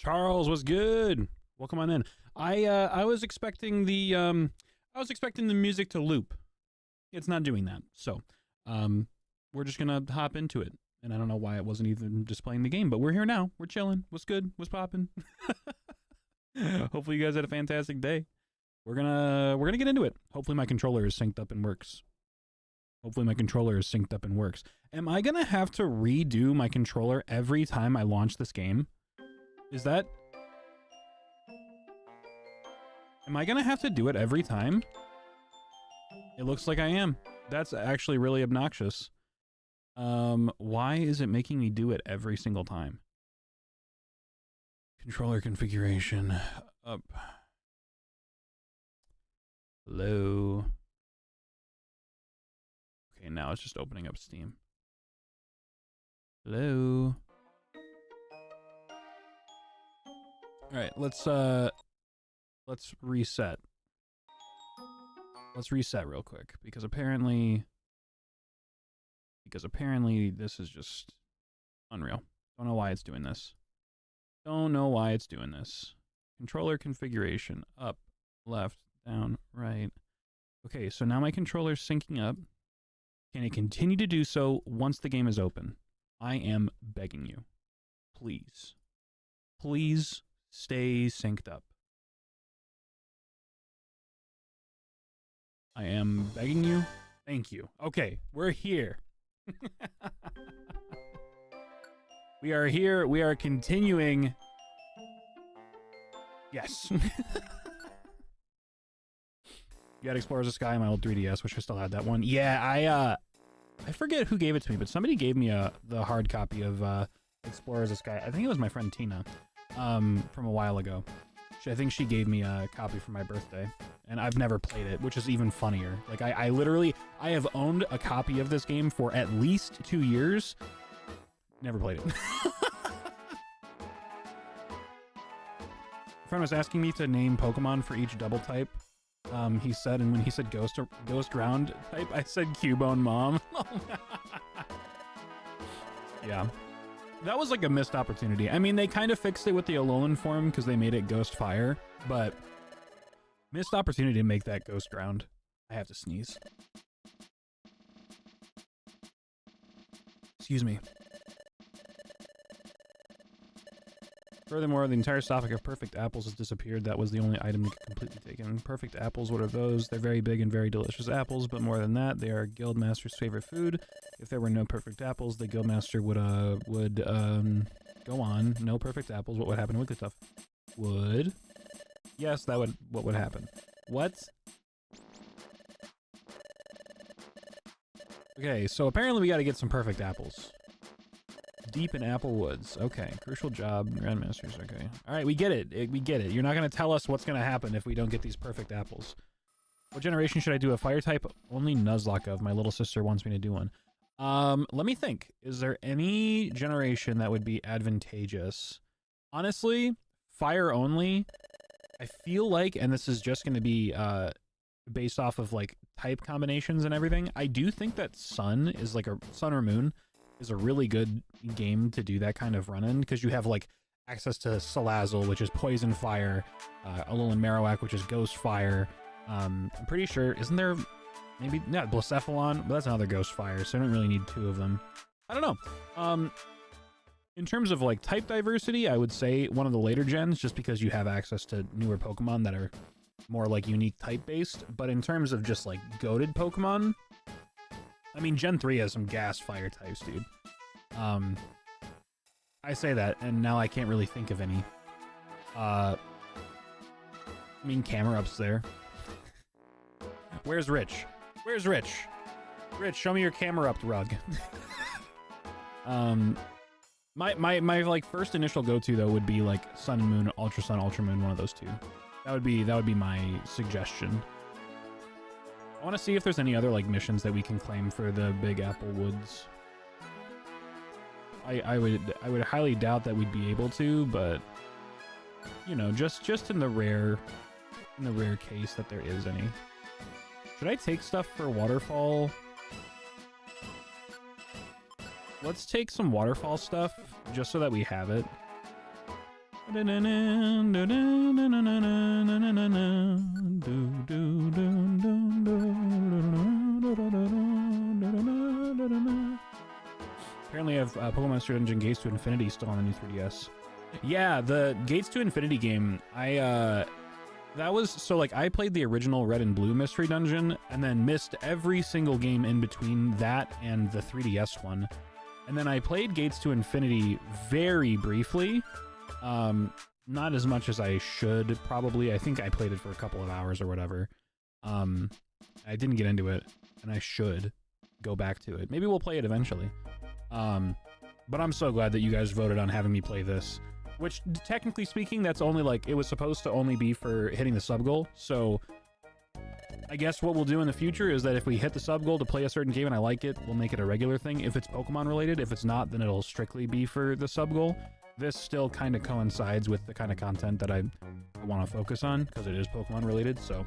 Charles was good. Welcome on in. I was expecting the music to loop. It's not doing that. So, we're just gonna hop into it. And I don't know why it wasn't even displaying the game, but we're here now. We're chilling. What's good? What's popping? Hopefully you guys had a fantastic day. We're gonna get into it. Hopefully my controller is synced up and works. Am I gonna have to redo my controller every time I launch this game? Am I gonna have to do it every time? It looks like I am. That's actually really obnoxious. Why is it making me do it every single time? Controller configuration up. Hello. Okay, now it's just opening up Steam. Hello. All right, let's reset. Let's reset real quick because apparently this is just unreal. Don't know why it's doing this. Controller configuration up, left, down, right. Okay, so now my controller's syncing up. Can it continue to do so once the game is open? I am begging you. Please. Please stay synced up. I am begging you. Thank you. Okay, we're here. We are here. We are continuing. Yes. You had Explorers of Sky on my old 3DS, which I still had that one. Yeah, I forget who gave it to me, but somebody gave me the hard copy of Explorers of Sky. I think it was my friend Tina, from a while ago. I think she gave me a copy for my birthday, and I've never played it, which is even funnier. Like, I literally have owned a copy of this game for at least 2 years. Never played it. A friend was asking me to name Pokemon for each double type. He said, and when he said ghost ground type, I said Cubone Mom. Yeah. That was like a missed opportunity. I mean, they kind of fixed it with the Alolan form because they made it Ghost Fire, but missed opportunity to make that Ghost Ground. I have to sneeze. Excuse me. Furthermore, the entire stock of perfect apples has disappeared. That was the only item that could completely taken. Perfect apples, what are those? They're very big and very delicious apples, but more than that, they are Guildmaster's favorite food. If there were no perfect apples, the Guildmaster would go on. No perfect apples, what would happen to Wigglytuff? Would? Yes, what would happen? What? Okay, so apparently we gotta get some perfect apples. Deep in apple woods. Okay, crucial job, Grandmasters. Okay, all right, we get it. We get it. You're not gonna tell us what's gonna happen if we don't get these perfect apples. What generation should I do a fire type? Only Nuzlocke of. My little sister wants me to do one. Let me think. Is there any generation that would be advantageous? Honestly, fire only. I feel like, and this is just gonna be based off of like type combinations and everything. I do think that Sun is like Sun or Moon is a really good game to do that kind of run-in, because you have like access to Salazzle, which is Poison Fire, Alolan Marowak, which is Ghost Fire. I'm pretty sure, isn't there maybe not Blacephalon, but that's another Ghost Fire, so I don't really need two of them. I don't know. In terms of like type diversity, I would say one of the later gens, just because you have access to newer Pokemon that are more like unique type based. But in terms of just like goated Pokemon, I mean, Gen 3 has some gas fire types, dude. I say that, and now I can't really think of any. I mean, Camerup's there. Where's Rich? Where's Rich? Rich, show me your Camerupt rug. My like first initial go-to though would be like Sun and Moon, Ultra Sun, Ultra Moon, one of those two. That would be my suggestion. I want to see if there's any other like missions that we can claim for the Big Apple Woods. I would highly doubt that we'd be able to, but you know, just in the rare case that there is any. Should I take stuff for Waterfall? Let's take some Waterfall stuff just so that we have it. Apparently I have Pokemon Monster Dungeon Gates to Infinity still on the new 3DS. Yeah, the Gates to Infinity game, that was, so like I played the original Red and Blue Mystery Dungeon and then missed every single game in between that and the 3DS one. And then I played Gates to Infinity very briefly. Not as much as I should, probably. I think I played it for a couple of hours or whatever. I didn't get into it, and I should go back to it. Maybe we'll play it eventually. But I'm so glad that you guys voted on having me play this. Which, technically speaking, that's only like, it was supposed to only be for hitting the sub goal. So, I guess what we'll do in the future is that if we hit the sub goal to play a certain game and I like it, we'll make it a regular thing. If it's Pokemon related, if it's not, then it'll strictly be for the sub goal. This still kind of coincides with the kind of content that I want to focus on, because it is Pokemon related, so.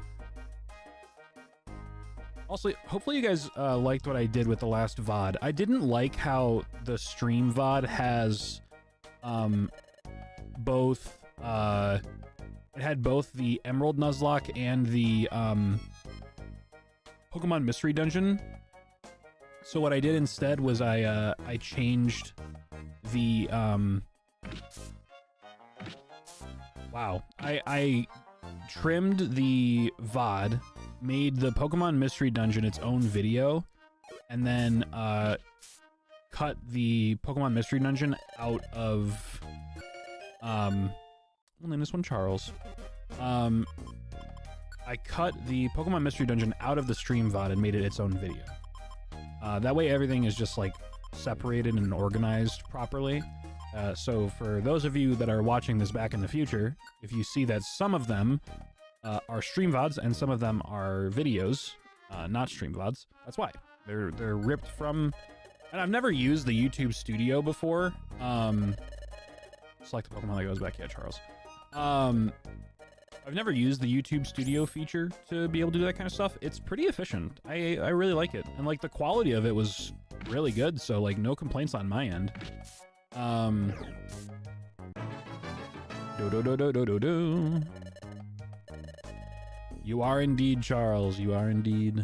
Also, hopefully you guys liked what I did with the last VOD. I didn't like how the stream VOD has both, it had both the Emerald Nuzlocke and the Pokemon Mystery Dungeon. So what I did instead was I changed the, wow. I trimmed the VOD, made the Pokemon Mystery Dungeon its own video, and then cut the Pokemon Mystery Dungeon out of we'll name this one Charles. I cut the Pokemon Mystery Dungeon out of the stream VOD and made it its own video. That way everything is just like separated and organized properly. So for those of you that are watching this back in the future, if you see that some of them are stream VODs and some of them are videos, not stream VODs, that's why. They're ripped from... And I've never used the YouTube Studio before. Select the Pokemon that goes back. Yeah, Charles. I've never used the YouTube Studio feature to be able to do that kind of stuff. It's pretty efficient. I really like it. And like the quality of it was really good, so like no complaints on my end. Do. You are indeed, Charles. You are indeed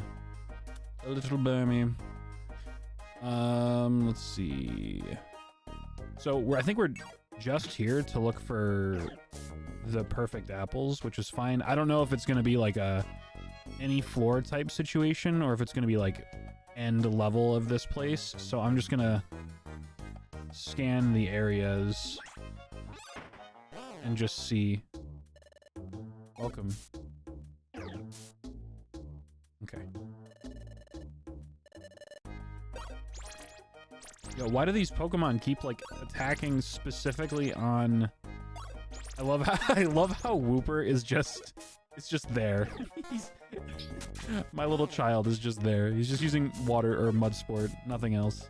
a little Burmy. Let's see. So I think we're just here to look for the perfect apples, which is fine. I don't know if it's gonna be like any floor type situation or if it's gonna be like end level of this place. So I'm just gonna scan the areas and just see. Welcome. Okay. Yo, why do these Pokemon keep like attacking specifically on... I love how Wooper is just... It's just there. My little child is just there. He's just using water or mud sport, nothing else.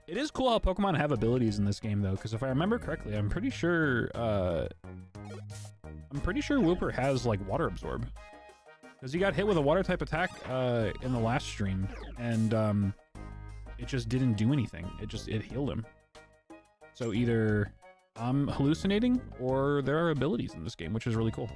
It is cool how Pokemon have abilities in this game though, because if I remember correctly, I'm pretty sure Wooper has like water absorb. Because he got hit with a water type attack in the last stream, and it just didn't do anything. It healed him. So either I'm hallucinating or there are abilities in this game, which is really cool.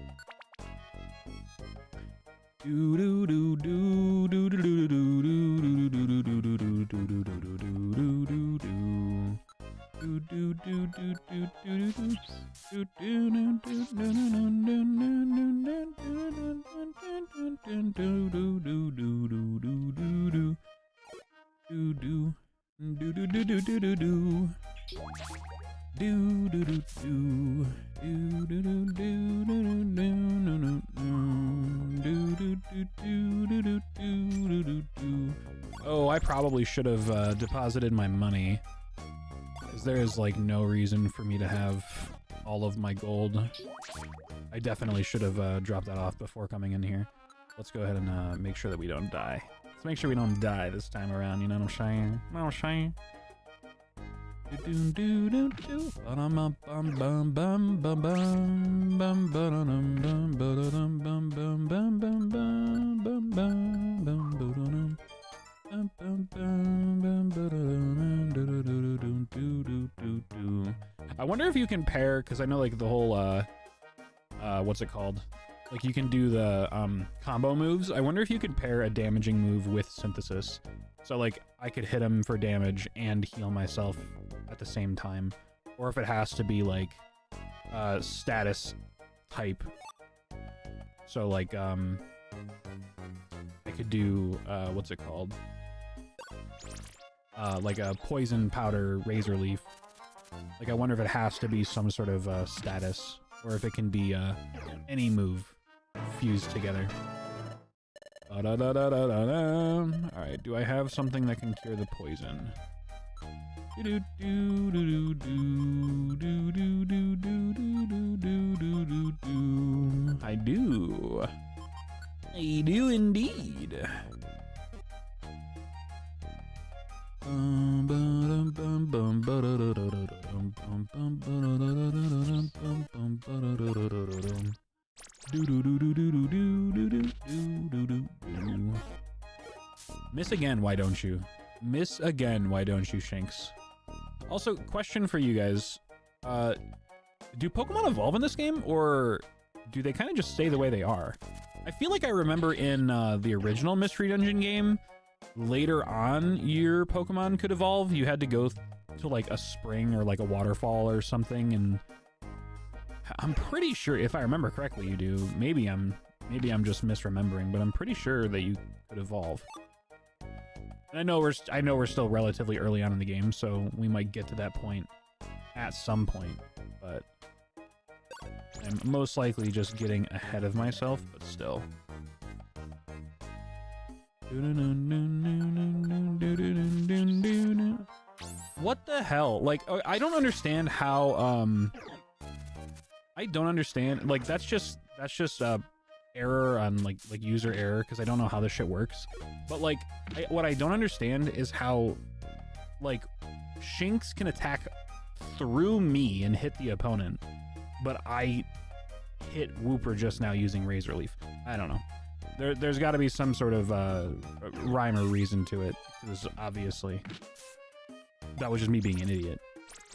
Oh, I probably should have deposited my money, because there is like no reason for me to have all of my gold. I definitely should have dropped that off before coming in here. Let's go ahead and make sure that we don't die. Let's make sure we don't die this time around, you know what I'm saying? You know what I'm saying? I wonder if you can pair, because I know like the whole what's it called? Like you can do the combo moves. I wonder if you could pair a damaging move with synthesis. So like I could hit him for damage and heal myself at the same time. Or if it has to be like status type. So like I could do what's it called? Like a poison powder razor leaf. Like I wonder if it has to be some sort of status, or if it can be any move fused together. Alright, do I have something that can cure the poison? I do. I do indeed. Miss again, why don't you? Miss again, why don't you, Shanks? Also, question for you guys. Do Pokemon evolve in this game, or do they kind of just stay the way they are? I feel like I remember in the original Mystery Dungeon game, later on, your Pokemon could evolve. You had to go to like a spring or like a waterfall or something, and I'm pretty sure, if I remember correctly, you do. Maybe I'm just misremembering, but I'm pretty sure that you could evolve. And I know we're still relatively early on in the game, so we might get to that point at some point, but I'm most likely just getting ahead of myself, but still. What the hell? Like, I don't understand how, I don't understand, like, that's just error on, like user error, because I don't know how this shit works. But, like, what I don't understand is how, like, Shinx can attack through me and hit the opponent, but I hit Wooper just now using Razor Leaf. I don't know. There's got to be some sort of rhyme or reason to it, because obviously that was just me being an idiot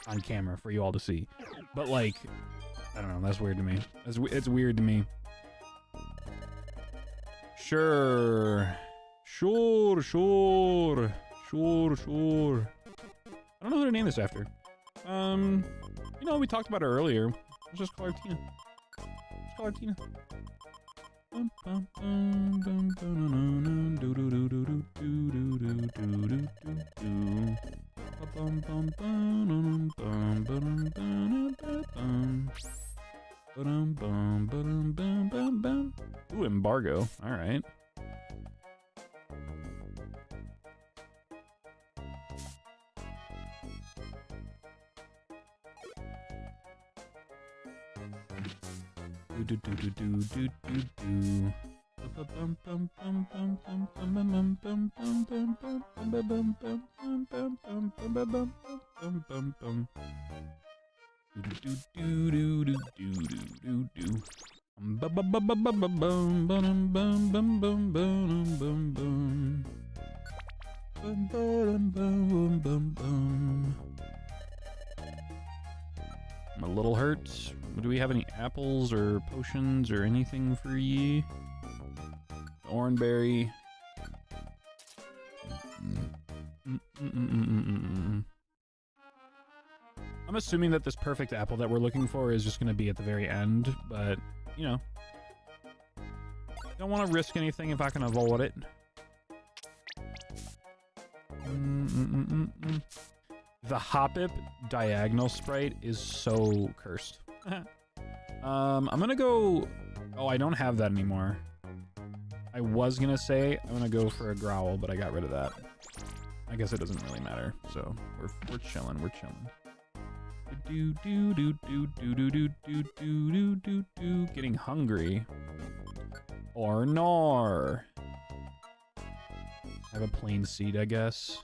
on camera for you all to see. But like, I don't know, that's weird to me. It's weird to me. Sure. I don't know who to name this after. You know, we talked about her earlier. Let's just call her Tina. Let's call her Tina. Ooh, embargo. All right. I'm a little hurt. Do we have any apples or potions or anything for ye? Oranberry. I'm assuming that this perfect apple that we're looking for is just going to be at the very end, but, you know. Don't want to risk anything if I can avoid it. The Hoppip diagonal sprite is so cursed. I'm gonna go... Oh, I don't have that anymore. I was gonna say I'm gonna go for a growl, but I got rid of that. I guess it doesn't really matter. So we're chilling. We're chilling. Getting hungry. Or nor. Have a plain seed, I guess.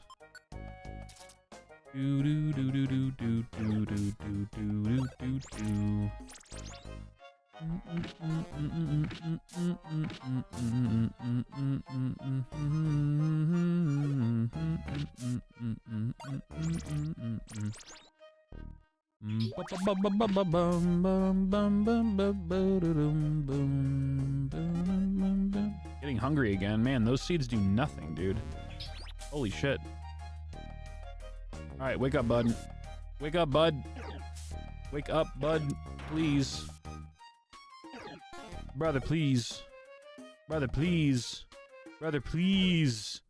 Getting hungry again. Man, those seeds do nothing, dude. Holy shit. Alright, wake up, bud. Wake up, bud. Wake up, bud. Please. Brother, please. Brother, please. Brother, please.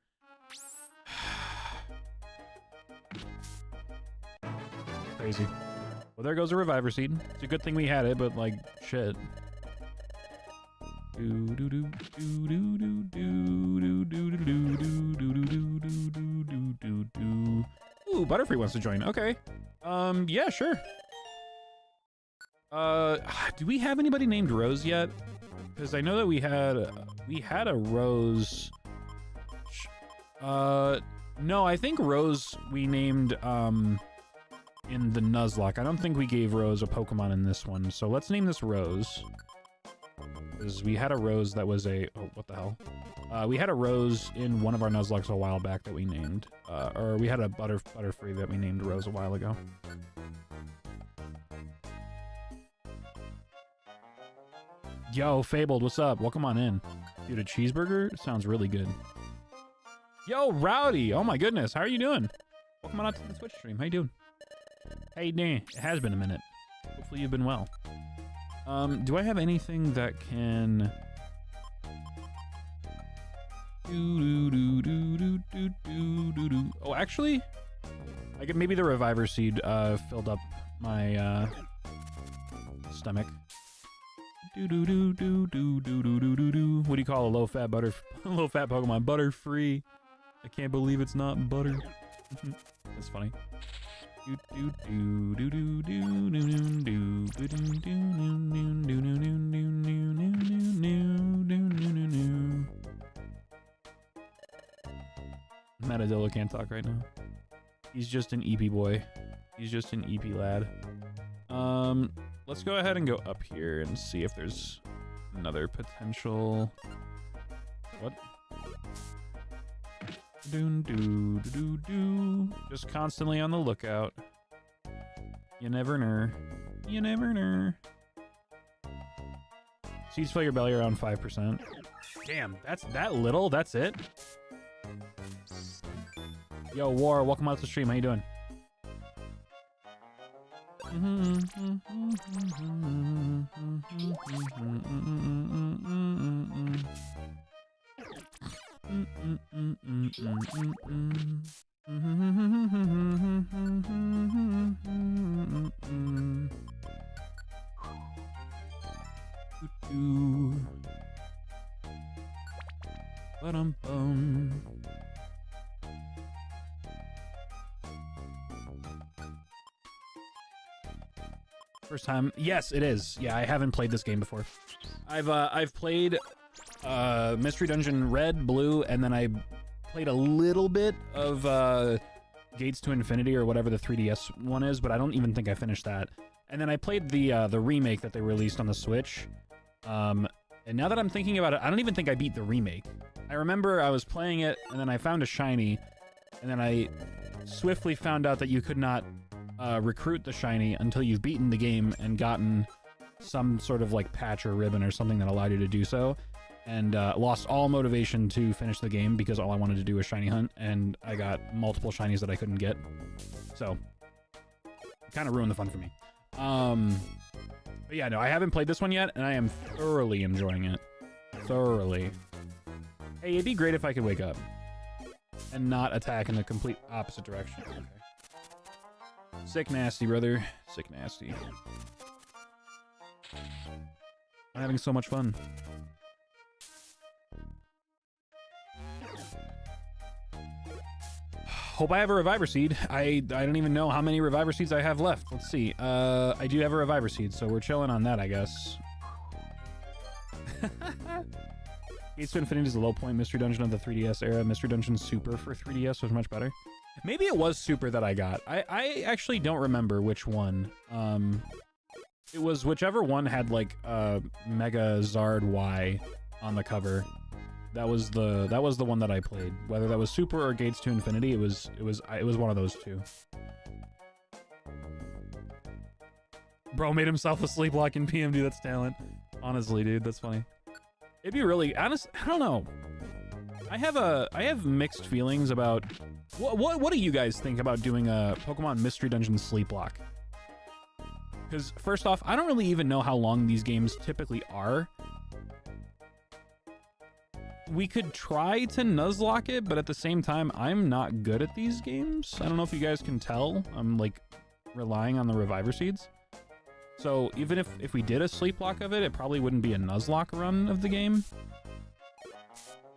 Crazy. Well, there goes a reviver seed. It's a good thing we had it, but like, shit. Ooh, Butterfree wants to join. Okay. Yeah, sure. Do we have anybody named Rose yet? Because I know that we had a Rose. No, I think Rose we named in the Nuzlocke. I don't think we gave Rose a Pokemon in this one. So let's name this Rose. Because we had a Rose that was a... Oh, what the hell? We had a Rose in one of our Nuzlocks a while back that we named. Or we had a Butterfree that we named Rose a while ago. Yo, Fabled, what's up? Welcome on in. Dude, a cheeseburger sounds really good. Yo, Rowdy! Oh my goodness, how are you doing? Welcome on out to the Twitch stream. How you doing? How you doing? It has been a minute. Hopefully you've been well. Do I have anything that can... Oh, actually, I get maybe the Reviver Seed filled up my stomach. What do you call a low-fat low-fat Pokemon? Butterfree. I can't believe it's not butter. That's funny. Matadillo can't talk right now. He's just an EP boy. He's just an EP lad. Let's go ahead and go up here and see if there's another potential... What? Just constantly on the lookout. You never know. You never know. Seeds fill your belly around 5%. Damn, that's that little? That's it? Yo, War, welcome out to the stream. How you doing? First time. Yes, it is. Yeah, I haven't played this game before. I've played Mystery Dungeon Red, Blue, and then I played a little bit of Gates to Infinity or whatever the 3DS one is, but I don't even think I finished that. And then I played the remake that they released on the Switch. And now that I'm thinking about it, I don't even think I beat the remake. I remember I was playing it, and then I found a shiny, and then I swiftly found out that you could not recruit the shiny until you've beaten the game and gotten some sort of like patch or ribbon or something that allowed you to do so, and lost all motivation to finish the game because all I wanted to do was shiny hunt, and I got multiple shinies that I couldn't get, so it kind of ruined the fun for me. But yeah, no, I haven't played this one yet, and I am thoroughly enjoying it. Thoroughly. Hey, it'd be great if I could wake up and not attack in the complete opposite direction. Okay. Sick nasty, brother. Sick nasty. I'm having so much fun. Hope I have a Reviver Seed. I don't even know how many Reviver Seeds I have left. Let's see. I do have a Reviver Seed, so we're chilling on that, I guess. Gates to Infinity is the low point Mystery Dungeon of the 3DS era. Mystery Dungeon Super for 3DS was much better. Maybe it was Super that I got. I actually don't remember which one. It was whichever one had like Mega Zard Y on the cover. That was the one that I played. Whether that was Super or Gates to Infinity, it was one of those two. Bro made himself a sleep lock in PMD. That's talent. Honestly, dude, that's funny. It'd be really honest. I don't know. I have mixed feelings about what do you guys think about doing a Pokemon Mystery Dungeon sleep lock? Because first off, I don't really even know how long these games typically are. We could try to Nuzlocke it, but at the same time, I'm not good at these games. I don't know if you guys can tell. I'm like relying on the Reviver Seeds. So even if we did a sleep lock of it, it probably wouldn't be a Nuzlocke run of the game.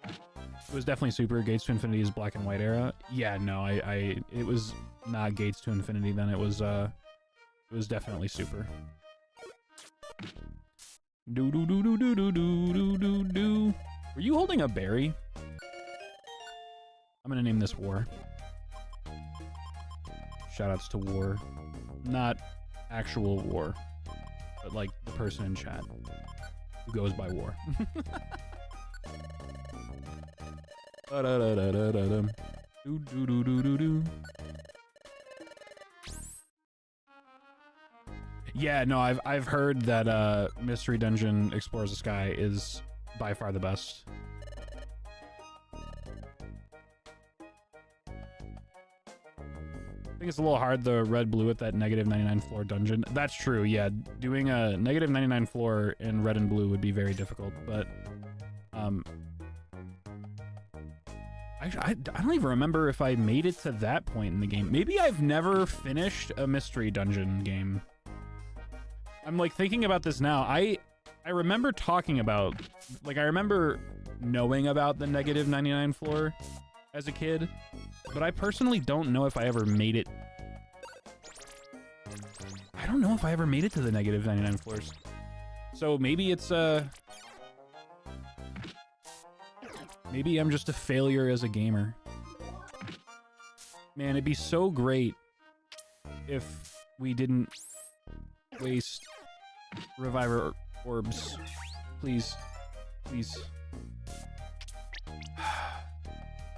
It was definitely Super. Gates to Infinity's Black and White era. Yeah, no, it was not Gates to Infinity then. It was definitely Super. Do do do do do do do do do. Were you holding a berry? I'm gonna name this War. Shoutouts to War. Not actual War, but like the person in chat who goes by War. Do do do do do do. Yeah, no, I've heard that Mystery Dungeon Explores the Sky is by far the best. I think it's a little hard, the red blue at that -99 floor dungeon. That's true, yeah. Doing a -99 floor in red and blue would be very difficult, but I don't even remember if I made it to that point in the game. Maybe I've never finished a Mystery Dungeon game. I'm like thinking about this now. I remember talking about, like, I remember knowing about the -99 floor as a kid, but I personally don't know if I ever made it. I don't know if I ever made it to the -99 floors. So maybe it's maybe I'm just a failure as a gamer. Man, it'd be so great if we didn't waste Reviver Orbs. Please. Please.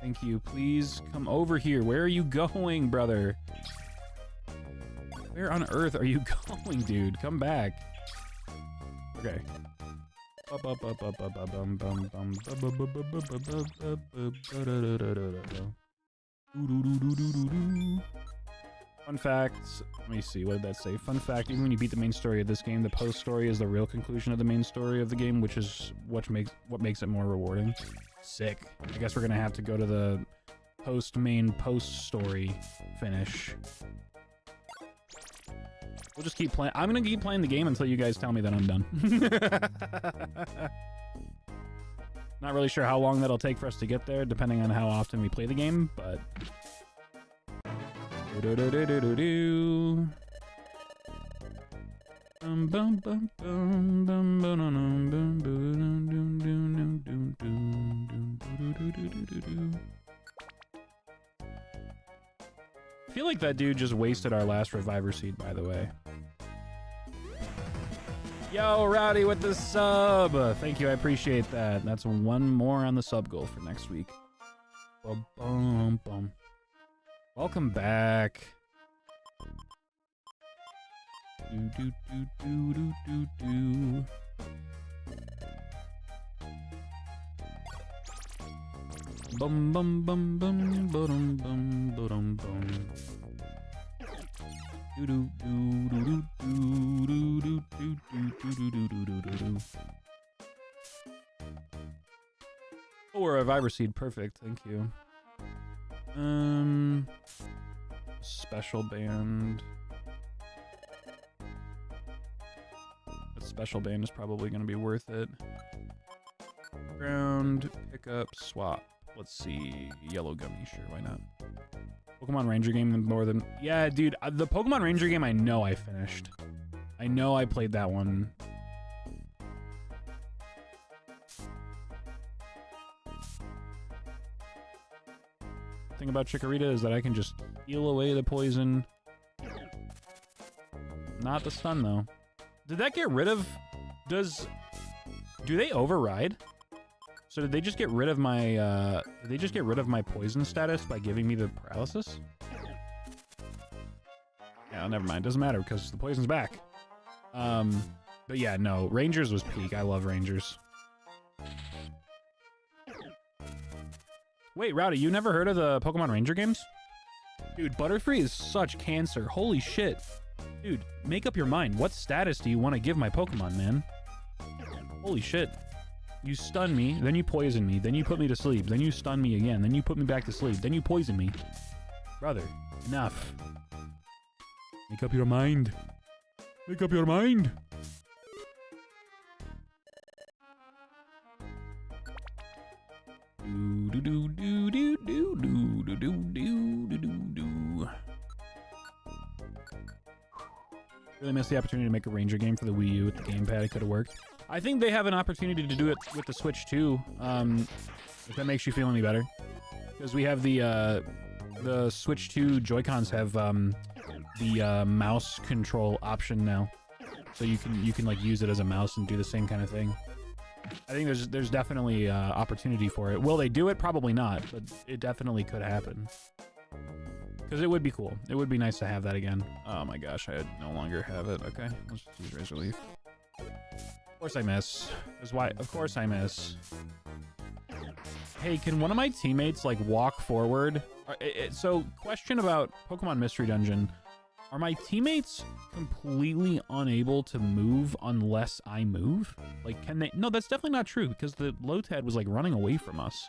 Thank you. Please come over here. Where are you going, brother? Where on earth are you going, dude? Come back. Okay. Fun fact, let me see, what did that say? Fun fact, even when you beat the main story of this game, the post story is the real conclusion of the main story of the game, which is what makes it more rewarding. Sick. I guess we're gonna have to go to the post story finish. We'll just keep playing. I'm gonna keep playing the game until you guys tell me that I'm done. Not really sure how long that'll take for us to get there, depending on how often we play the game, but... I feel like that dude just wasted our last Reviver Seed, by the way. Yo, Rowdy with the sub! Thank you, I appreciate that. That's one more on the sub goal for next week. Bum, bum, bum. Welcome back. Do, do, do, do, do, do, do. Bum bum bum bum bum bum bum bum. Do do do do do do do do do do do do do. Oh, a Reviver Seed, perfect. Thank you. Special band. That special band is probably going to be worth it. Ground, pickup, swap. Let's see. Yellow Gummy, sure, why not? Pokemon Ranger game more than... Yeah, dude, the Pokemon Ranger game I know I finished. I know I played that one. The thing about Chikorita is that I can just heal away the poison. Not the stun, though. Did that get rid of... Do they override? So did they just get rid of my, did they just get rid of my poison status by giving me the paralysis? Yeah, never mind. Doesn't matter, because the poison's back. But yeah, no, Rangers was peak. I love Rangers. Wait, Rowdy, you never heard of the Pokemon Ranger games? Dude, Butterfree is such cancer. Holy shit. Dude, make up your mind. What status do you want to give my Pokemon, man? Holy shit. You stun me, then you poison me, then you put me to sleep, then you stun me again, then you put me back to sleep, then you poison me. Brother, enough. Make up your mind. Make up your mind. Do do do do do do do do do do do do. Really missed the opportunity to make a Ranger game for the Wii U with the gamepad. It could have worked. I think they have an opportunity to do it with the Switch too. If that makes you feel any better, because we have the Switch 2 Joy-Cons have the mouse control option now, so you can like use it as a mouse and do the same kind of thing. I think there's definitely opportunity for it. Will they do it? Probably not, but it definitely could happen. Because it would be cool. It would be nice to have that again. Oh my gosh, I no longer have it. Okay, let's just use Razor Leaf. Of course I miss. That's why. Of course I miss. Hey, can one of my teammates like walk forward? So, question about Pokemon Mystery Dungeon. Are my teammates completely unable to move unless I move? Like, can they? No, that's definitely not true, because the Lotad was like running away from us.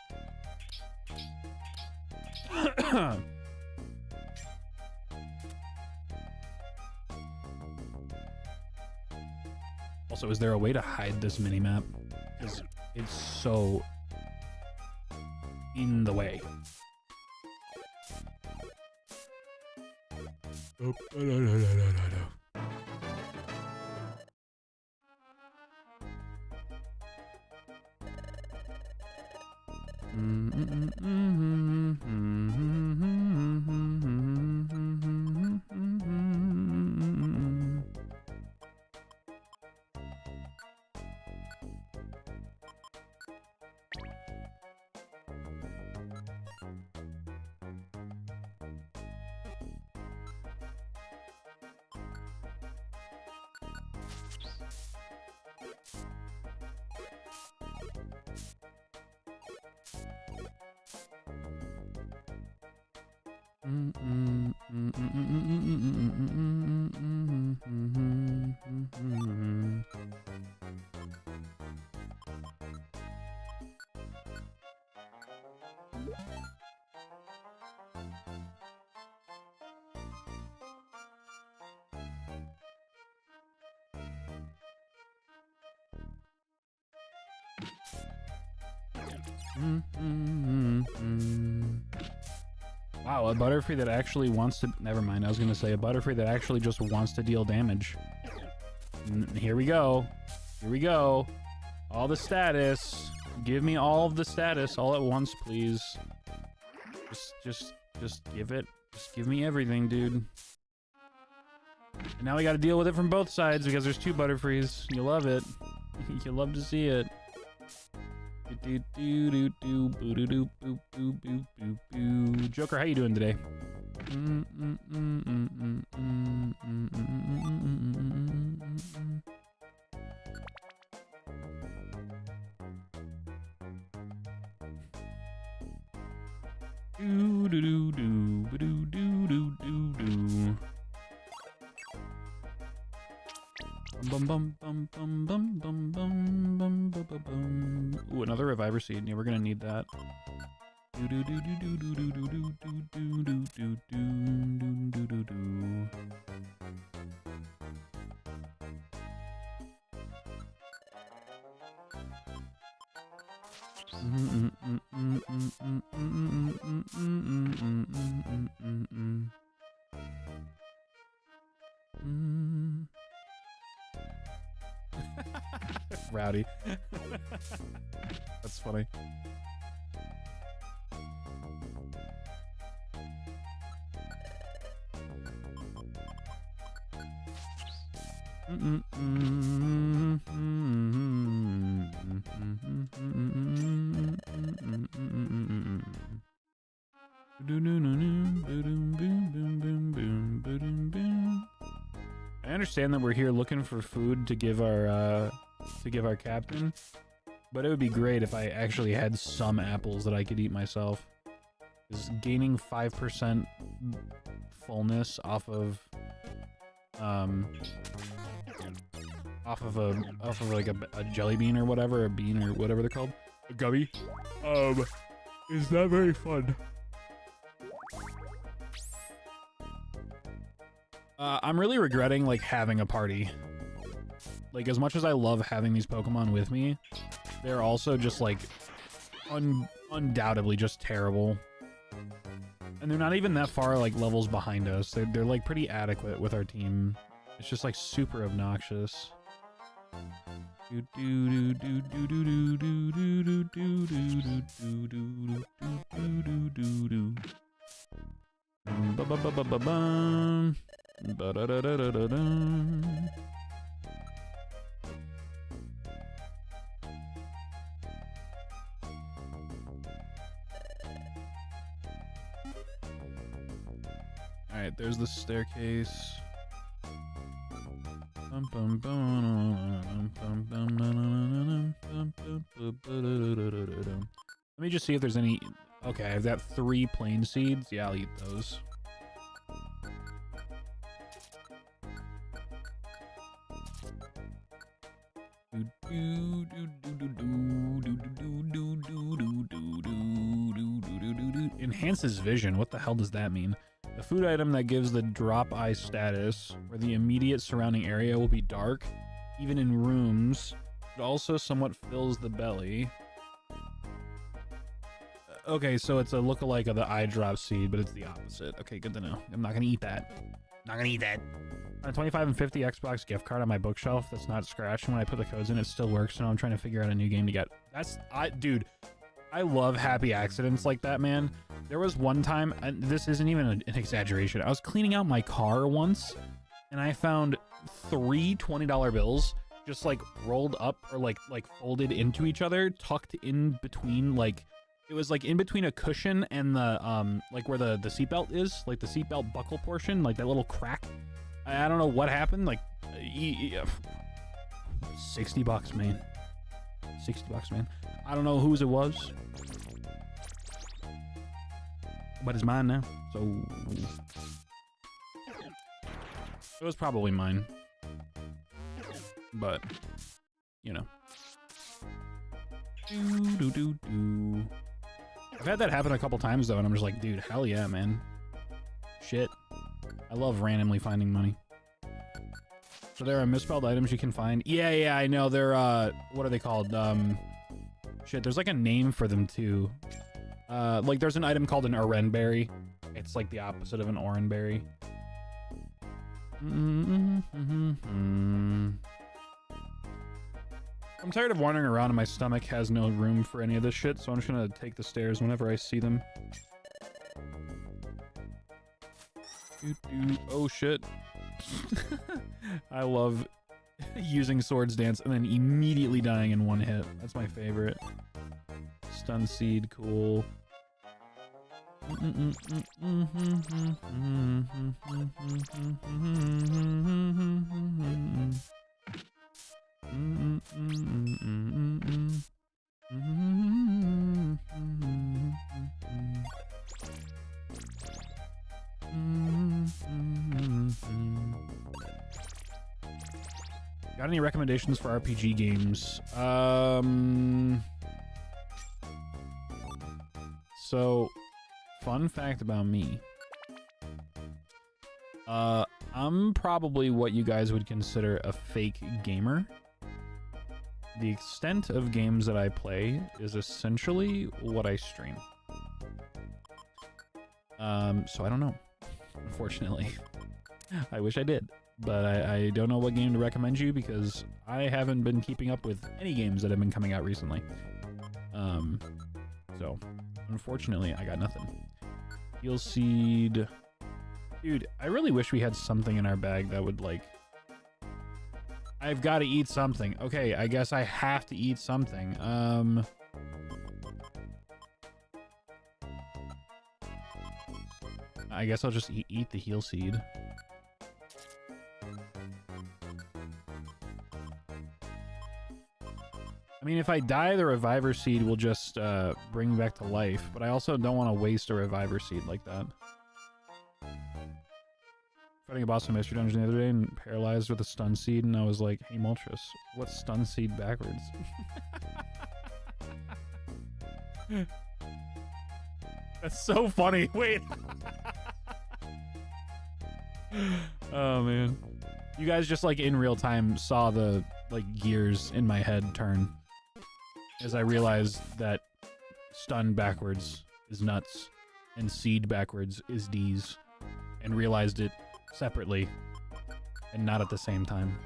Also, is there a way to hide this minimap? Because it's so in the way. Wow, a Butterfree that actually wants to... Never mind, I was going to say a Butterfree that actually just wants to deal damage. Here we go. Here we go. All the status. Give me all of the status all at once, please. Just give it. Just give me everything, dude. And now we got to deal with it from both sides because there's two Butterfrees. You love it. You love to see it. Joker, how you doing today? Ooh, another Reviver Seed. Yeah, we're gonna need that. Rowdy. That's funny. I understand that we're here looking for food to give our captain, but it would be great if I actually had some apples that I could eat myself. Is gaining 5% fullness off of like a jelly bean or whatever, a bean or whatever they're called, a gummy, is not very fun. I'm really regretting like having a party. Like, as much as I love having these Pokemon with me, they're also just like undoubtedly just terrible. And they're not even that far like levels behind us. They're like pretty adequate with our team. It's just like super obnoxious. Alright, there's the staircase. Let me just see if there's any... Okay, I've got 3 plain seeds. Yeah, I'll eat those. Enhances vision. What the hell does that mean? A food item that gives the drop eye status, where the immediate surrounding area will be dark, even in rooms. It also somewhat fills the belly. Okay, so it's a lookalike of the eye drop seed, but it's the opposite. Okay, good to know. I'm not gonna eat that. Not gonna eat that. On a 25 and 50 Xbox gift card on my bookshelf that's not scratched, and when I put the codes in, it still works. So now I'm trying to figure out a new game to get. Dude, I love happy accidents like that, man. There was one time, and this isn't even an exaggeration, I was cleaning out my car once, and I found 3 $20 bills just like rolled up or like folded into each other, tucked in between, like, it was like in between a cushion and the like where the seatbelt is, like the seatbelt buckle portion, like that little crack. I don't know what happened, like $60, man. $60, man. I don't know whose it was, but it's mine now, so it was probably mine, but you know. I've had that happen a couple times though, and I'm just like, dude, hell yeah, man. Shit. I love randomly finding money. So there are misspelled items you can find. Yeah, I know. They're, what are they called? Shit, there's like a name for them too. Like there's an item called an Oranberry. It's like the opposite of an Oranberry. I'm tired of wandering around and my stomach has no room for any of this shit, so I'm just gonna take the stairs whenever I see them. Oh shit. I love using Swords Dance and then immediately dying in one hit. That's my favorite. Stun Seed, cool. Got any recommendations for RPG games? So, fun fact about me. I'm probably what you guys would consider a fake gamer. The extent of games that I play is essentially what I stream. So I don't know, unfortunately. I wish I did, but I don't know what game to recommend you because I haven't been keeping up with any games that have been coming out recently. So unfortunately, I got nothing. Heal Seed. Dude, I really wish we had something in our bag that would, like... I've got to eat something. Okay, I guess I have to eat something. I guess I'll just eat the Heal Seed. I mean, if I die, the reviver seed will just bring me back to life, but I also don't want to waste a reviver seed like that. Fighting a boss in Mystery Dungeon the other day and paralyzed with a stun seed, and I was like, hey, Moltres, what's stun seed backwards? That's so funny. Wait. Oh, man. You guys just, like, in real time saw the, like, gears in my head turn as I realized that stun backwards is nuts and seed backwards is D's, and realized it separately and not at the same time.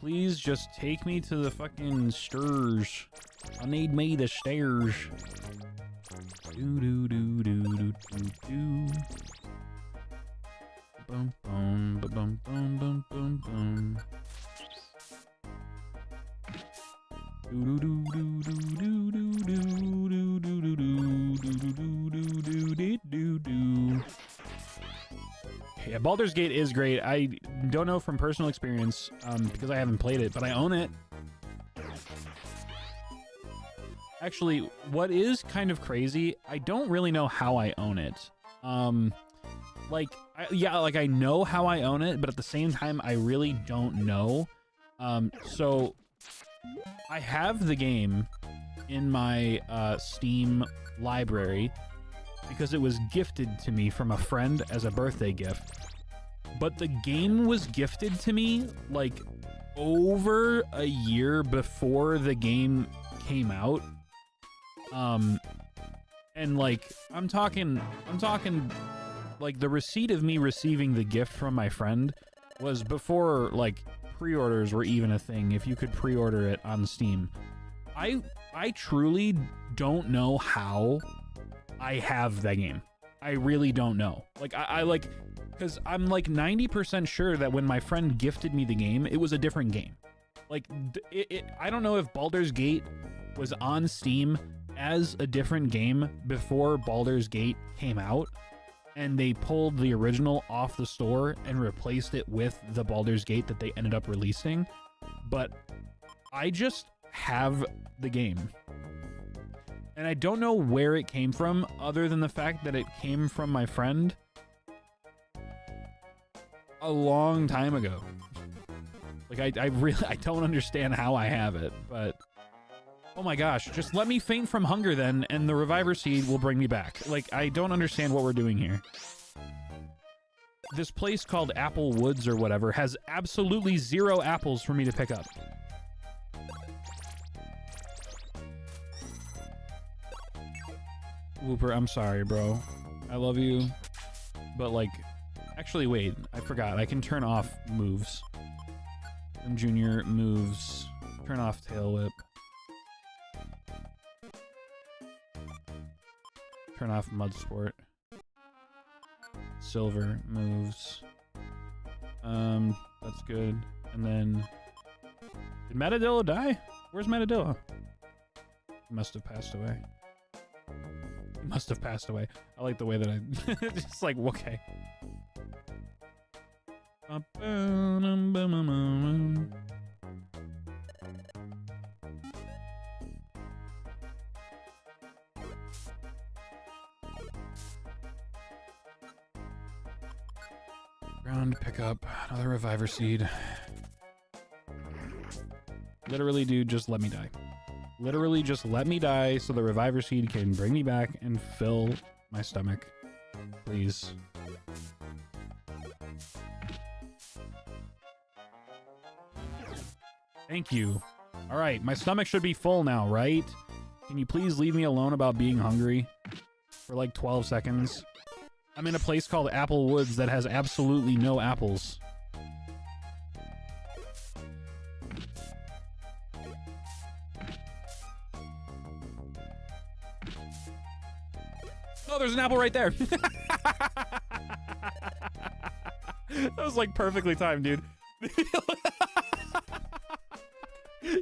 Please just take me to the fucking stairs. I need me the stairs. Do do do do do do do. Boom boom boom boom boom boom boom. Do do do do do do do do do do do do do do do. Yeah, Baldur's Gate is great. I don't know from personal experience because I haven't played it, but I own it. Actually, what is kind of crazy, I don't really know how I own it. Like I know how I own it, but at the same time, I really don't know. So I have the game in my Steam library because it was gifted to me from a friend as a birthday gift. But the game was gifted to me like over a year before the game came out. And like I'm talking like the receipt of me receiving the gift from my friend was before like pre-orders were even a thing, if you could pre-order it on Steam. I truly don't know how I have that game. I really don't know. Like I like, because I'm like 90% sure that when my friend gifted me the game, it was a different game. Like I don't know if Baldur's Gate was on Steam as a different game before Baldur's Gate came out, and they pulled the original off the store and replaced it with the Baldur's Gate that they ended up releasing. But I just have the game. And I don't know where it came from, other than the fact that it came from my friend a long time ago. Like, I don't understand how I have it, but oh my gosh, just let me faint from hunger then, and the reviver seed will bring me back. Like, I don't understand what we're doing here. This place called Apple Woods or whatever has absolutely 0 apples for me to pick up. Whooper, I'm sorry, bro. I love you. But, like, actually, wait. I forgot. I can turn off moves. Junior moves. Turn off Tail Whip. Turn off Mud Sport. Silver moves. That's good. And then... Did Matadillo die? Where's Matadillo? He must have passed away. He must have passed away. I like the way that I... Just like, okay. Ground, pick up another reviver seed. Literally, dude, just let me die. Literally, just let me die so the reviver seed can bring me back and fill my stomach. Please. Thank you. All right, my stomach should be full now, right? Can you please leave me alone about being hungry for like 12 seconds? I'm in a place called Apple Woods that has absolutely no apples. Oh, there's an apple right there. That was like perfectly timed, dude.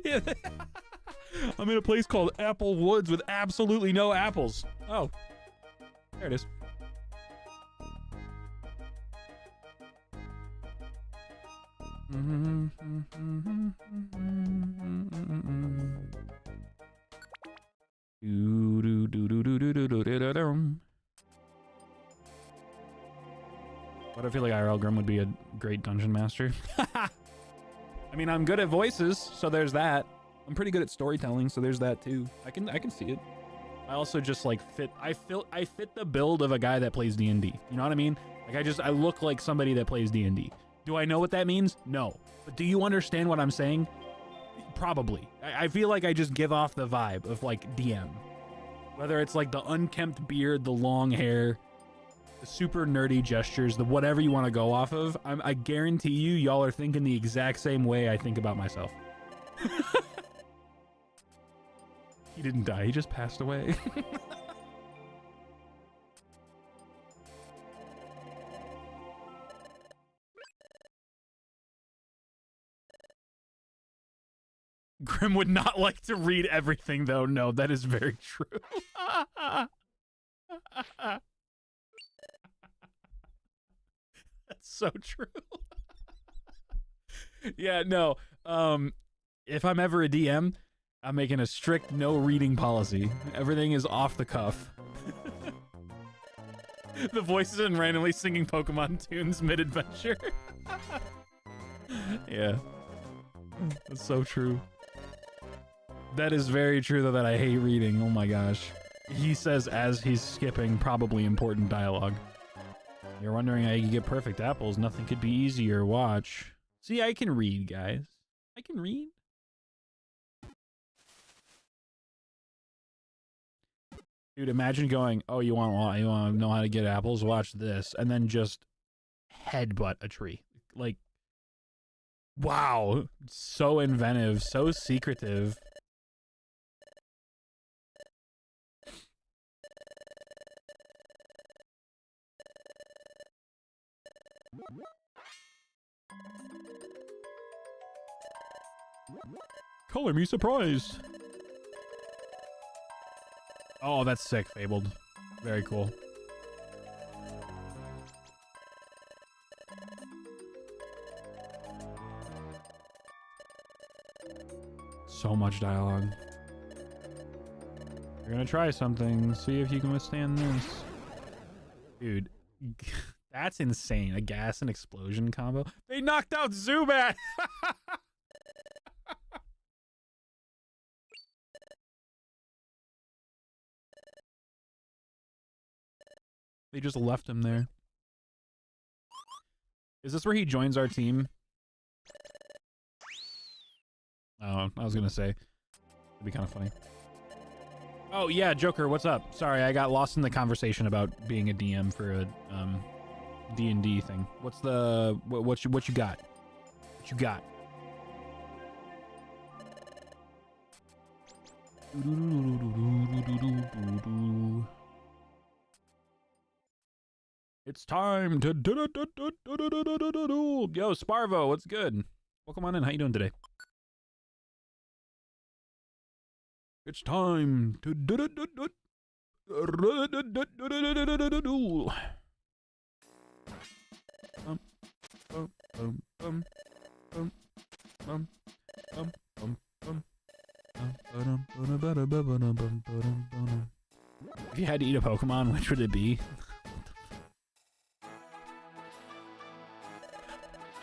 Yeah. I'm in a place called Apple Woods with absolutely no apples. Oh, there it is. But I feel like IRL Grim would be a great dungeon master. I mean, I'm good at voices, so there's that. I'm pretty good at storytelling, so there's that too. I can see it. I also just like I fit the build of a guy that plays D&D. You know what I mean? Like I look like somebody that plays D&D. Do I know what that means? No. But do you understand what I'm saying? Probably. I feel like I just give off the vibe of like DM. Whether it's like the unkempt beard, the long hair, the super nerdy gestures, the whatever you want to go off of, I guarantee you, y'all are thinking the exact same way I think about myself. He didn't die, he just passed away. Grim would not like to read everything, though. No, that is very true. That's so true. Yeah, no. If I'm ever a DM, I'm making a strict no reading policy. Everything is off the cuff. The voices and randomly singing Pokemon tunes mid-adventure. Yeah. That's so true. That is very true, though, that I hate reading. Oh my gosh. He says as he's skipping probably important dialogue. You're wondering how you can get perfect apples. Nothing could be easier. Watch. See, I can read, guys. I can read. Dude, imagine going, oh, you want to know how to get apples? Watch this. And then just headbutt a tree. Like, wow. So inventive. So secretive. Color me surprised. Oh, that's sick, Fabled. Very cool. So much dialogue. You're gonna try something, see if you can withstand this. Dude, that's insane. A gas and explosion combo. They knocked out Zubat! They just left him there. Is this where he joins our team? Oh, I was gonna say. It'd be kind of funny. Oh, yeah, Joker, what's up? Sorry, I got lost in the conversation about being a DM for a D&D thing. What's the... What you got? What you got? It's time to Yo, Sparvo, what's good? Welcome on in. How you doing today? It's time to If you had to eat a Pokemon, which would it be?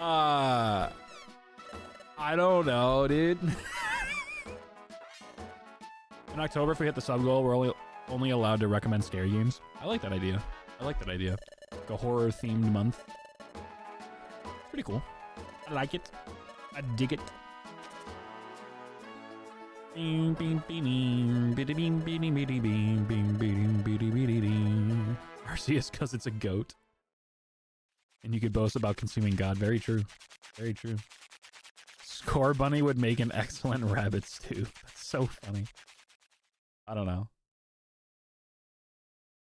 I don't know, dude. In October, if we hit the sub goal, we're only allowed to recommend scary games. I like that idea. I like that idea. Like a horror themed month. It's pretty cool. I like it. I dig it. Arceus, because it's a goat. And you could boast about consuming God. Very true. Very true. Score Bunny would make an excellent rabbit stew. That's so funny. I don't know.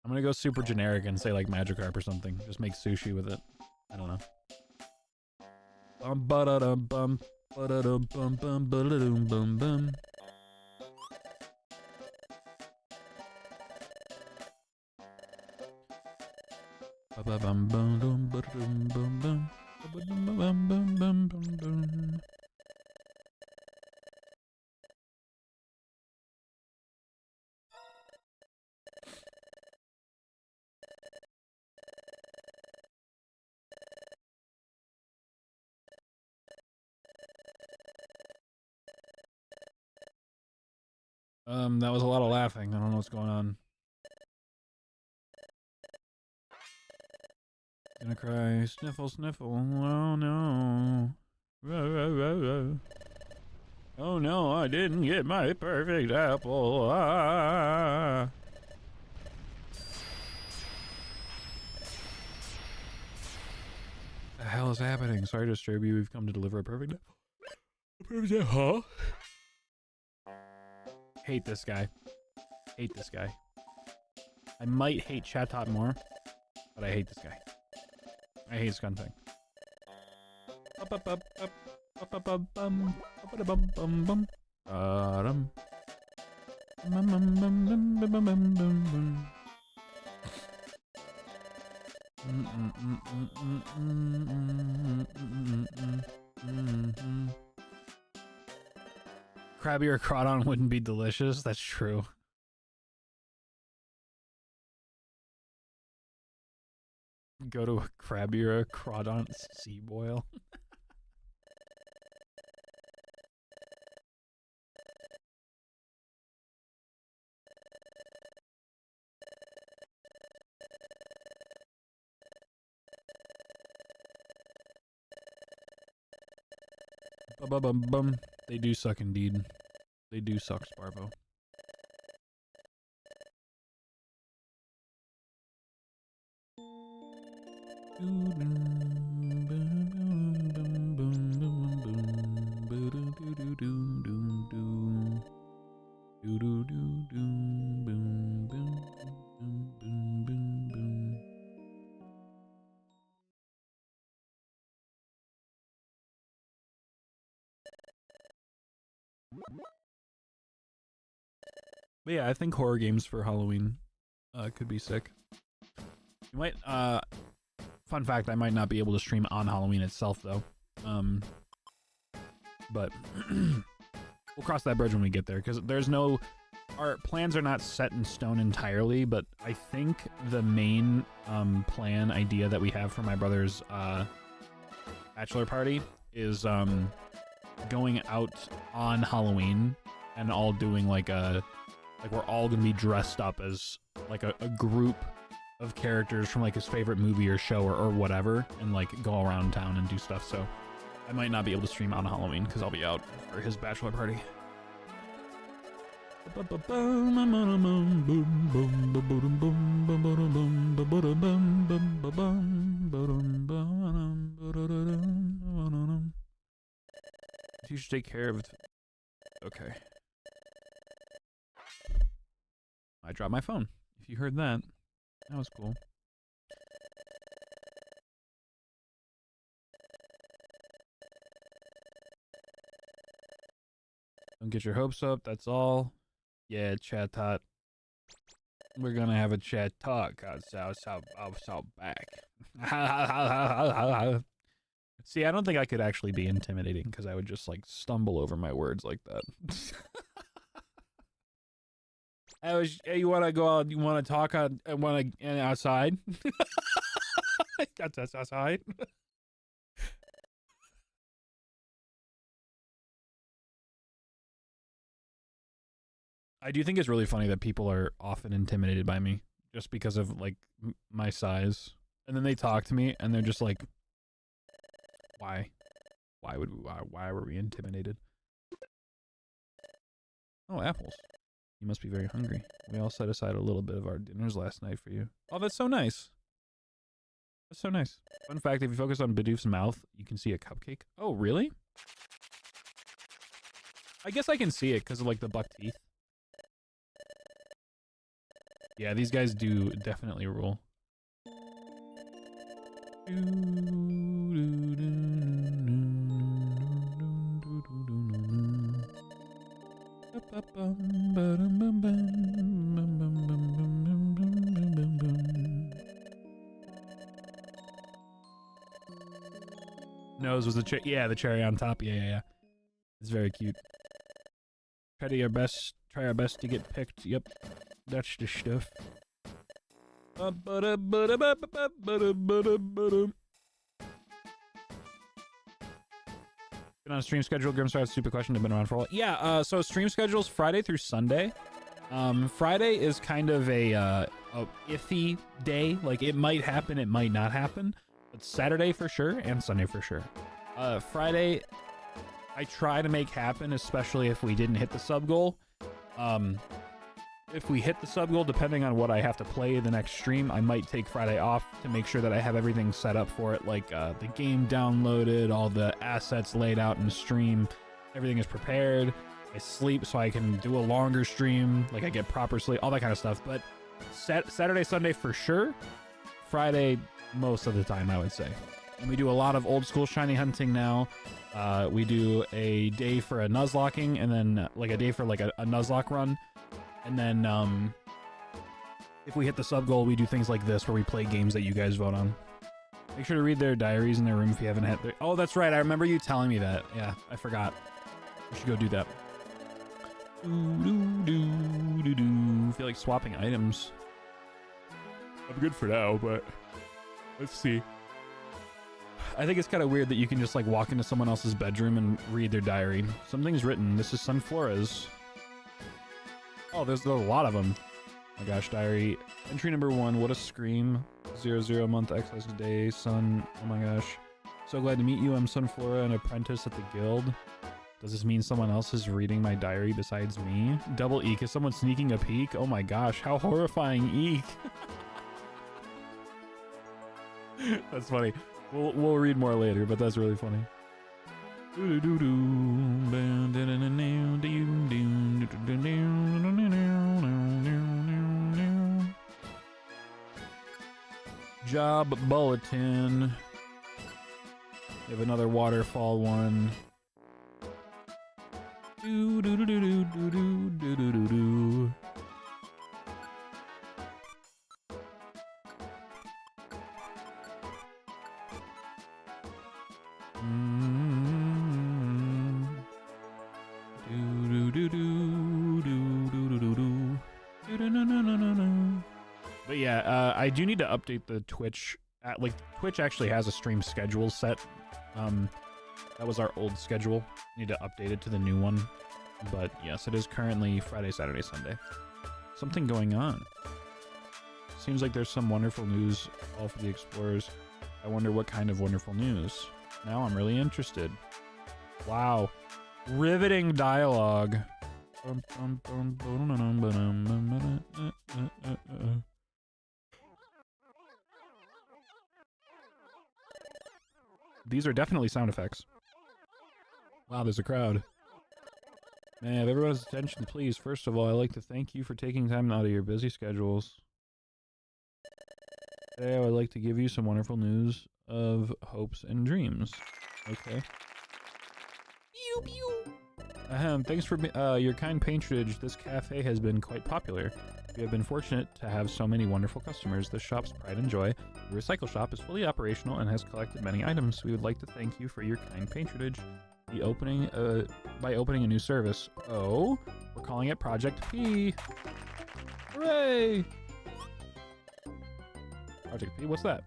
I'm gonna go super generic and say like Magikarp or something. Just make sushi with it. I don't know. Bum ba da dum bum ba da dum bum bum ba da dum bum bum. Ba ba bum bum bum ba da dum bum bum ba ba dum bum bum bum bum bum. That was a lot of laughing. I don't know what's going on. Gonna cry. Sniffle, sniffle. Oh no. Oh no, I didn't get my perfect apple. Ah. The hell is happening? Sorry to disturb you. We've come to deliver a perfect apple. A perfect apple? Huh? Hate this guy. Hate this guy. I might hate Chatot more, but I hate this guy. I hate Skunting. Krabby or Crawdon wouldn't be delicious. That's true. Go to a Krabby or a Crawdon sea boil. Bum. They do suck indeed. They do suck, Sparvo. But yeah, I think horror games for Halloween could be sick. You might fun fact, I might not be able to stream on Halloween itself though. But we'll cross that bridge when we get there, because there's no, our plans are not set in stone entirely, but I think the main plan idea that we have for my brother's bachelor party is going out on Halloween and all doing like we're all gonna be dressed up as like a group of characters from like his favorite movie or show or whatever, and like go around town and do stuff. So I might not be able to stream on Halloween because I'll be out for his bachelor party. You should take care of. Okay. I dropped my phone. If you heard that, that was cool. Don't get your hopes up, that's all. Yeah, chat tot. We're gonna have a chat talk outside back. See, I don't think I could actually be intimidating because I would just like stumble over my words like that. You want to go out? You want to talk on? Want to outside? That's outside. I do think it's really funny that people are often intimidated by me just because of like my size, and then they talk to me and they're just like, "Why? Why were we intimidated?" Oh, apples. You must be very hungry. We all set aside a little bit of our dinners last night for you. Oh, that's so nice. That's so nice. Fun fact, if you focus on Bidoof's mouth, you can see a cupcake. Oh, really? I guess I can see it because of like the buck teeth. Yeah, these guys do definitely rule. Nose was the yeah, the cherry on top. Yeah. It's very cute. Try our best to get picked. Yep. That's the stuff. Gonna Been on stream schedule. Grimstar, stupid question. Have been around for a while. Yeah. So stream schedules Friday through Sunday. Friday is kind of a iffy day. Like it might happen, it might not happen. But Saturday for sure and Sunday for sure. Friday, I try to make happen, especially if we didn't hit the sub goal. If we hit the sub goal, depending on what I have to play the next stream, I might take Friday off to make sure that I have everything set up for it, like the game downloaded, all the assets laid out in the stream, everything is prepared. I sleep so I can do a longer stream, like I get proper sleep, all that kind of stuff. But Saturday, Sunday for sure. Friday most of the time, I would say. And we do a lot of old school shiny hunting now. We do a day for a nuzlocking, and then like a day for like a nuzlock run. And then if we hit the sub goal, we do things like this where we play games that you guys vote on. Make sure to read their diaries in their room if you haven't had their... Oh, that's right. I remember you telling me that. Yeah, I forgot. We should go do that. Feel like swapping items. I'm good for now, but let's see. I think it's kind of weird that you can just like walk into someone else's bedroom and read their diary. Something's written. This is Sunflora's. Oh, there's a lot of them. Oh my gosh, diary. Entry number 1. What a scream. 00 month excess day. Sun. Oh my gosh. So glad to meet you. I'm Sunflora, an apprentice at the guild. Does this mean someone else is reading my diary besides me? Double eek. Is someone sneaking a peek? Oh my gosh, how horrifying eek. That's funny. We'll read more later, but that's really funny. Job bulletin. We have another waterfall one. Do do do do do do do do do do. But yeah, I do need to update the Twitch. Like Twitch actually has a stream schedule set. That was our old schedule. Need to update it to the new one. But yes, it is currently Friday, Saturday, Sunday. Something going on. Seems like there's some wonderful news all for the explorers. I wonder what kind of wonderful news. Now I'm really interested. Wow. Riveting dialogue. These are definitely sound effects. Wow, there's a crowd. May I have everyone's attention, please? First of all, I'd like to thank you for taking time out of your busy schedules. Today, I would like to give you some wonderful news of hopes and dreams. Okay. Pew pew. Thanks for your kind patronage. This cafe has been quite popular. We have been fortunate to have so many wonderful customers. The shop's pride and joy, the recycle shop, is fully operational and has collected many items. We would like to thank you for your kind patronage. By opening a new service. Oh, we're calling it Project P. Hooray! Project P, what's that?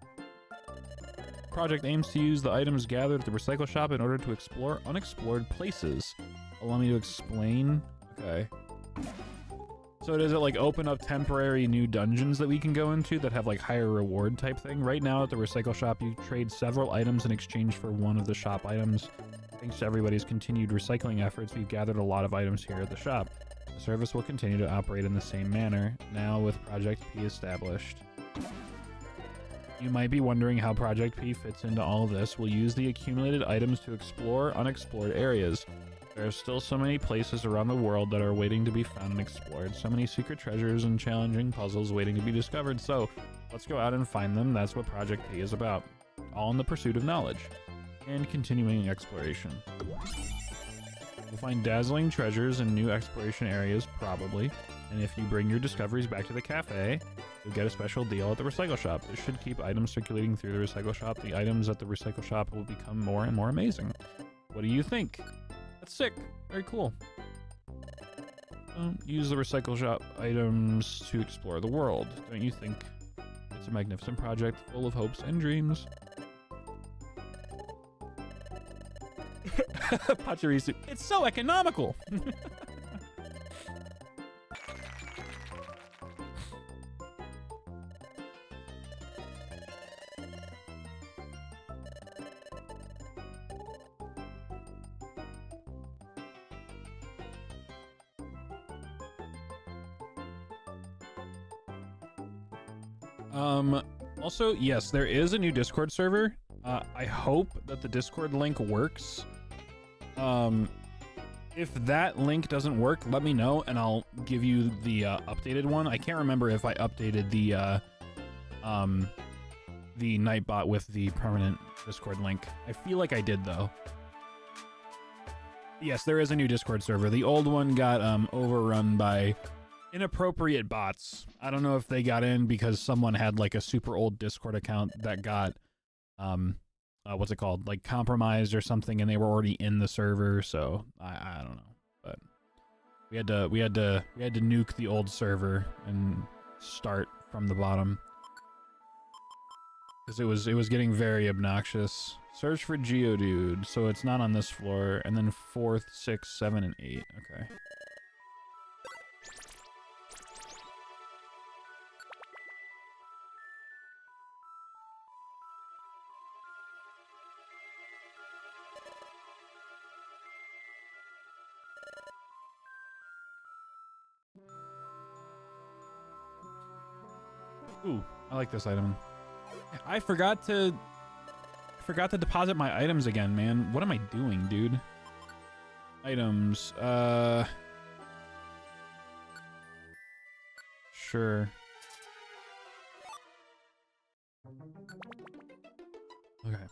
Project aims to use the items gathered at the recycle shop in order to explore unexplored places. Allow me to explain. Okay. So does it like open up temporary new dungeons that we can go into that have like higher reward type thing? Right now at the recycle shop, you trade several items in exchange for one of the shop items. Thanks to everybody's continued recycling efforts, we've gathered a lot of items here at the shop. The service will continue to operate in the same manner, now with Project P established. You might be wondering how Project P fits into all this. We'll use the accumulated items to explore unexplored areas. There are still so many places around the world that are waiting to be found and explored. So many secret treasures and challenging puzzles waiting to be discovered. So, let's go out and find them. That's what Project P is about. All in the pursuit of knowledge. And continuing exploration. We'll find dazzling treasures and new exploration areas, probably. And if you bring your discoveries back to the cafe, you'll get a special deal at the recycle shop. This should keep items circulating through the recycle shop. The items at the recycle shop will become more and more amazing. What do you think? That's sick. Very cool. Use the recycle shop items to explore the world. Don't you think? It's a magnificent project full of hopes and dreams. Pachirisu. It's so economical. Also, yes, there is a new Discord server. I hope that the Discord link works. If that link doesn't work, let me know and I'll give you the updated one. I can't remember if I updated the Nightbot with the permanent Discord link. I feel like I did though. Yes, there is a new Discord server. The old one got overrun by inappropriate bots. I don't know if they got in because someone had like a super old Discord account that got what's it called, like compromised or something, and they were already in the server. So I don't know, but we had to nuke the old server and start from the bottom because it was getting very obnoxious. Search for Geodude, so it's not on this floor, and then 4th, 6th, 7, and 8. Okay. Ooh, I like this item. I forgot to deposit my items again, man. What am I doing, dude? Items. Sure. Okay.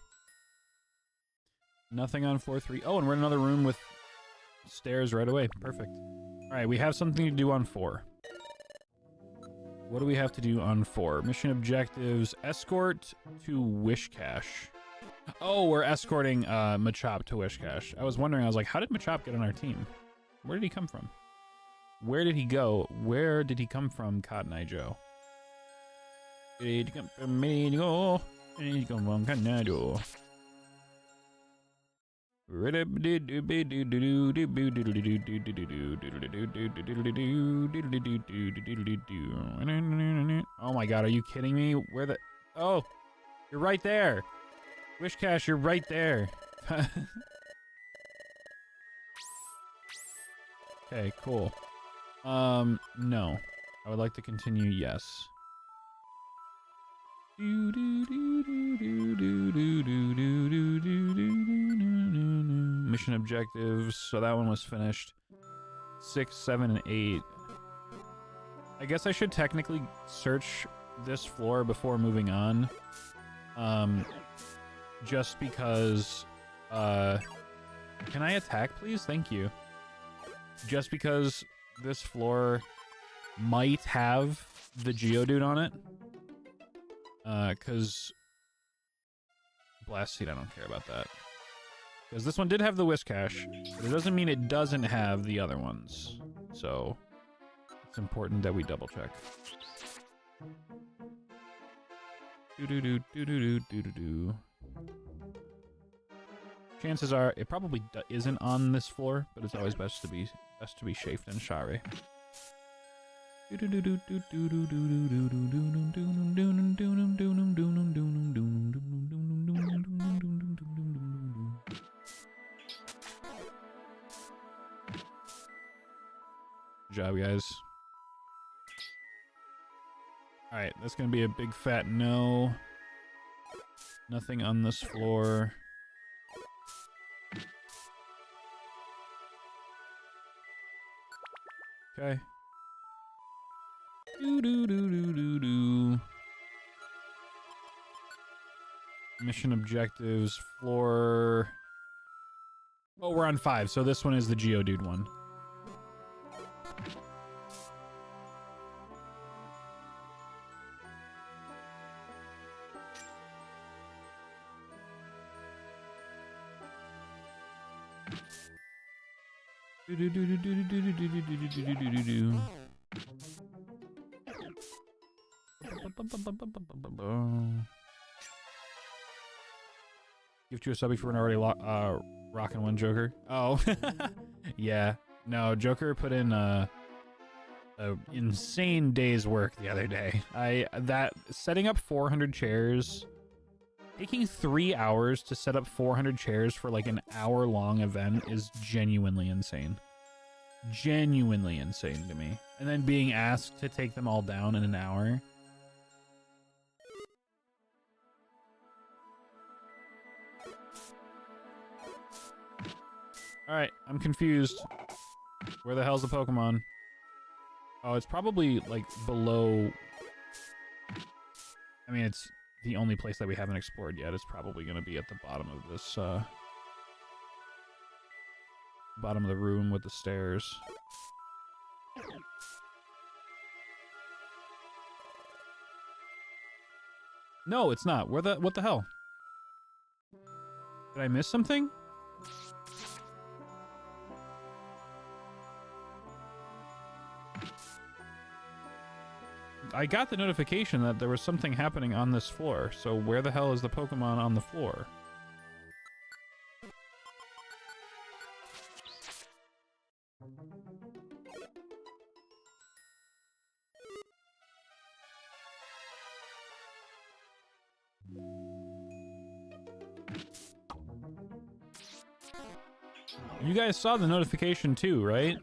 Nothing on floor 3. Oh, and we're in another room with stairs right away. Perfect. All right, we have something to do on 4. What do we have to do on 4? Mission objectives. Escort to Wish Cache. Oh, we're escorting Machop to Wish Cache. I was wondering, I was like, how did Machop get on our team? Where did he come from? Where did he go? Where did he come from, Cotton Eye Joe? Where did he come from? Where did he go? Where did he come from, Cotton Eye Joe? Oh my god, are you kidding me? Where the... Oh, you're right there. Wish Cache, you're right there. Okay, cool. No. I would like to continue, yes. Mission objectives, so that one was finished. 6, 7, and 8. I guess I should technically search this floor before moving on. Just because, can I attack, please? Thank you. Just because this floor might have the Geodude on it. Cause Blast Seed, I don't care about that. Because this one did have the Wish Cache, but it doesn't mean it doesn't have the other ones. So it's important that we double check. Chances are it probably isn't on this floor, but it's always best to be safe than sorry. Good job, guys. Alright, that's gonna be a big fat no. Nothing on this floor. Okay. Mission objectives, floor... Oh, we're on 5, so this one is the Geodude one. Gift you a sub if you weren't already Rockin' one Joker. Oh, yeah. No, Joker put in a insane day's work the other day. Setting up 400 chairs, taking 3 hours to set up 400 chairs for like an hour-long event is genuinely insane. Genuinely insane to me. And then being asked to take them all down in an hour. Alright, I'm confused. Where the hell's the Pokemon? Oh, it's probably, like, below... I mean, it's the only place that we haven't explored yet. It's probably going to be at the bottom of this, bottom of the room with the stairs. No, it's not. What the hell? Did I miss something? I got the notification that there was something happening on this floor, so where the hell is the Pokemon on the floor? You guys saw the notification too, right?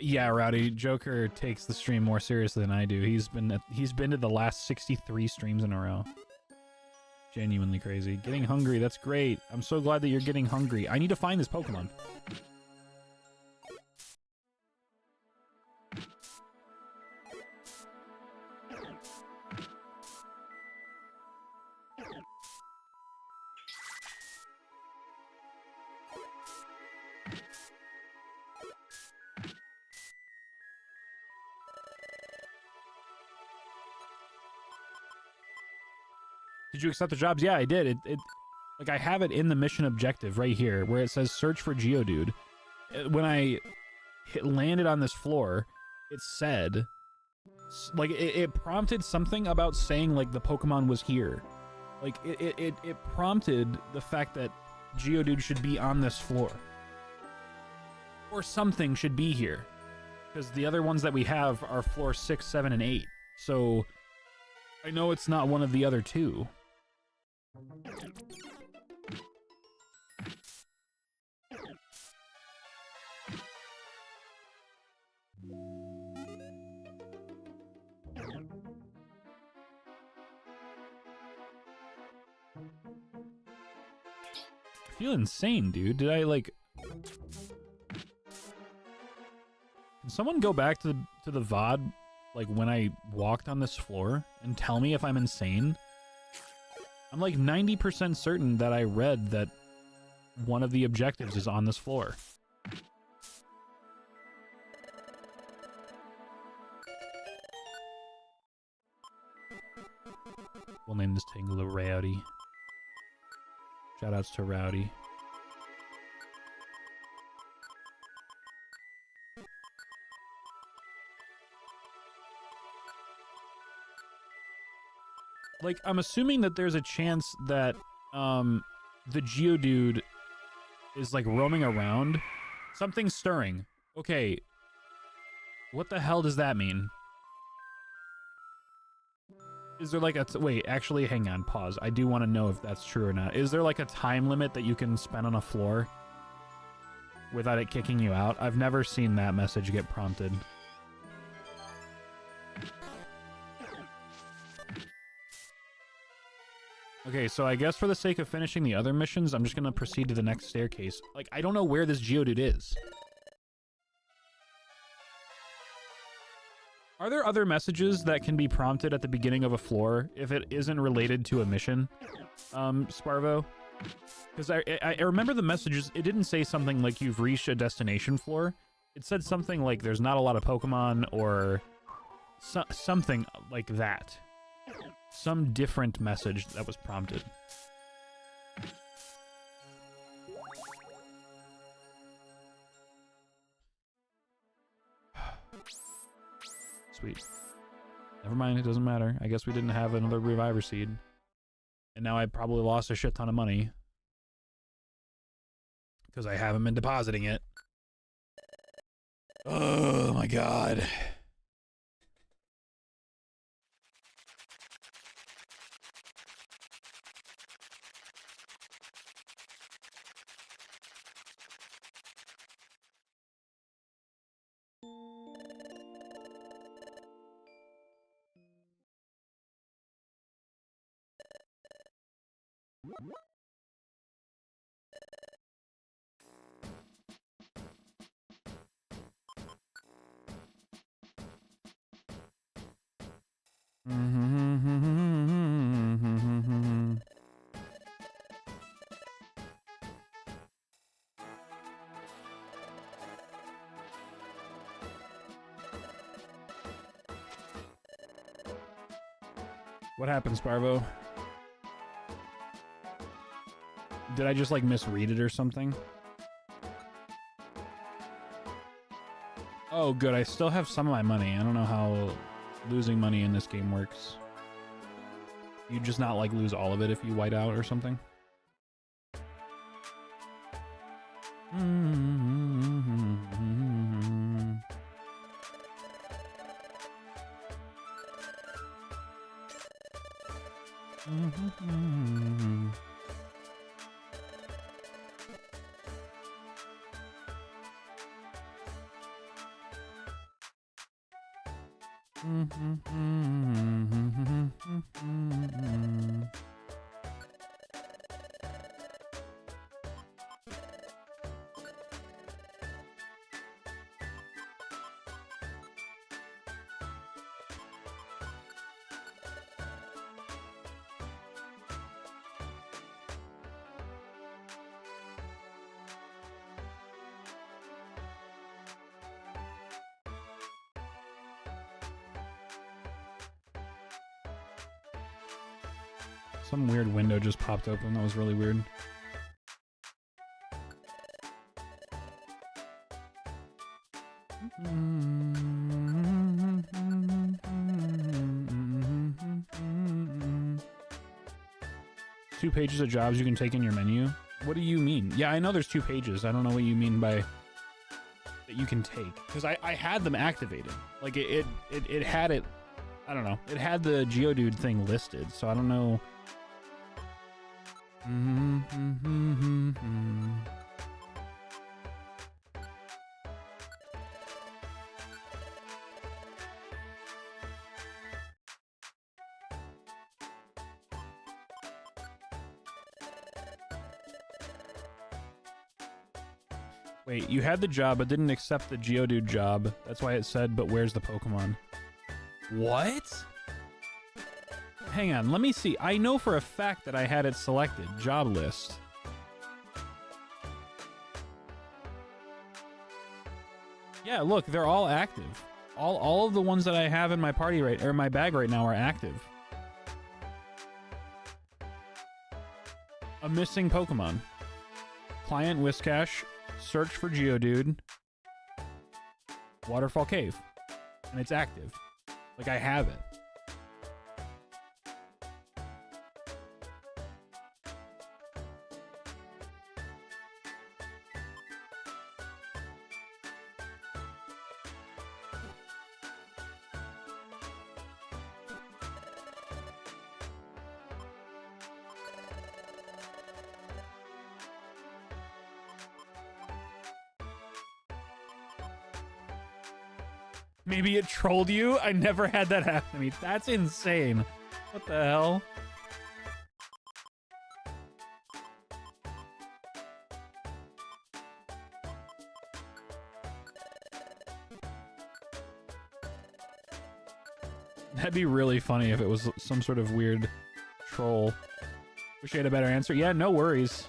Yeah, Rowdy. Joker takes the stream more seriously than I do. He's been to the last 63 streams in a row. Genuinely crazy. Getting hungry. That's great. I'm so glad that you're getting hungry. I need to find this Pokemon. Did you accept the jobs? Yeah, I did. Like, I have it in the mission objective right here where it says search for Geodude. When I landed on this floor, it said, like, it prompted something about saying, like, the Pokemon was here. Like, it prompted the fact that Geodude should be on this floor. Or something should be here. Because the other ones that we have are floor 6, 7, and 8. So, I know it's not one of the other two. I feel insane, dude. Did I, like... Can someone go back to the VOD, like, when I walked on this floor and tell me if I'm insane? I'm like 90% certain that I read that one of the objectives is on this floor. We'll name this Tangela Rowdy. Shoutouts to Rowdy. Like, I'm assuming that there's a chance that, the Geodude is, like, roaming around. Something's stirring. Okay. What the hell does that mean? Is there, like, wait, actually, hang on, pause. I do want to know if that's true or not. Is there, like, a time limit that you can spend on a floor without it kicking you out? I've never seen that message get prompted. Okay, so I guess for the sake of finishing the other missions, I'm just gonna proceed to the next staircase. Like, I don't know where this Geodude is. Are there other messages that can be prompted at the beginning of a floor if it isn't related to a mission, Sparvo? Because I remember the messages, it didn't say something like you've reached a destination floor. It said something like there's not a lot of Pokemon or something like that. Some different message that was prompted. Sweet. Never mind, it doesn't matter. I guess we didn't have another Reviver Seed. And now I probably lost a shit ton of money. Because I haven't been depositing it. Oh my god. What happened, Sparvo? Did I just like misread it or something? Oh, good. I still have some of my money. I don't know how losing money in this game works. You just not like lose all of it if you white out or something? Some weird window just popped open. That was really weird. Two pages of jobs you can take in your menu? What do you mean? Yeah, I know there's 2 pages. I don't know what you mean by that you can take. Because I had them activated. Like, it had it... I don't know. It had the Geodude thing listed, so I don't know... Wait, you had the job but didn't accept the Geodude job. That's why it said, but where's the Pokemon? What? Hang on, let me see. I know for a fact that I had it selected. Job list. Yeah, look, they're all active. All of the ones that I have in my party right or my bag right now are active. A missing Pokemon. Client Whiscash. Search for Geodude. Waterfall Cave. And it's active. Like, I have it. Maybe it trolled you? I never had that happen to me. That's insane. What the hell? That'd be really funny if it was some sort of weird troll. Wish you had a better answer. Yeah, no worries.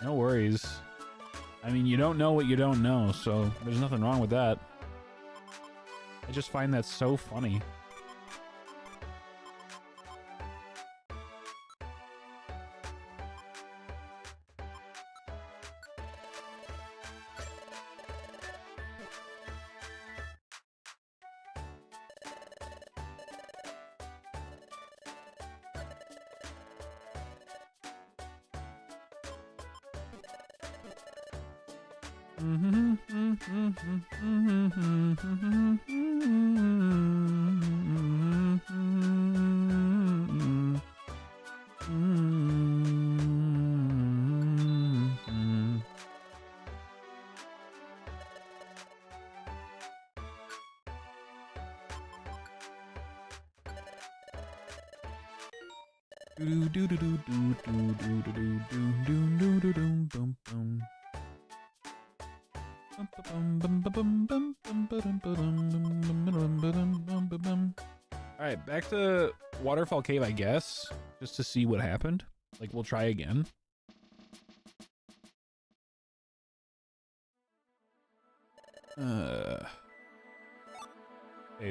No worries. I mean, you don't know what you don't know, so there's nothing wrong with that. I just find that so funny. Alright, back to Waterfall Cave, I guess. Just to see what happened. Like, we'll try again. Okay,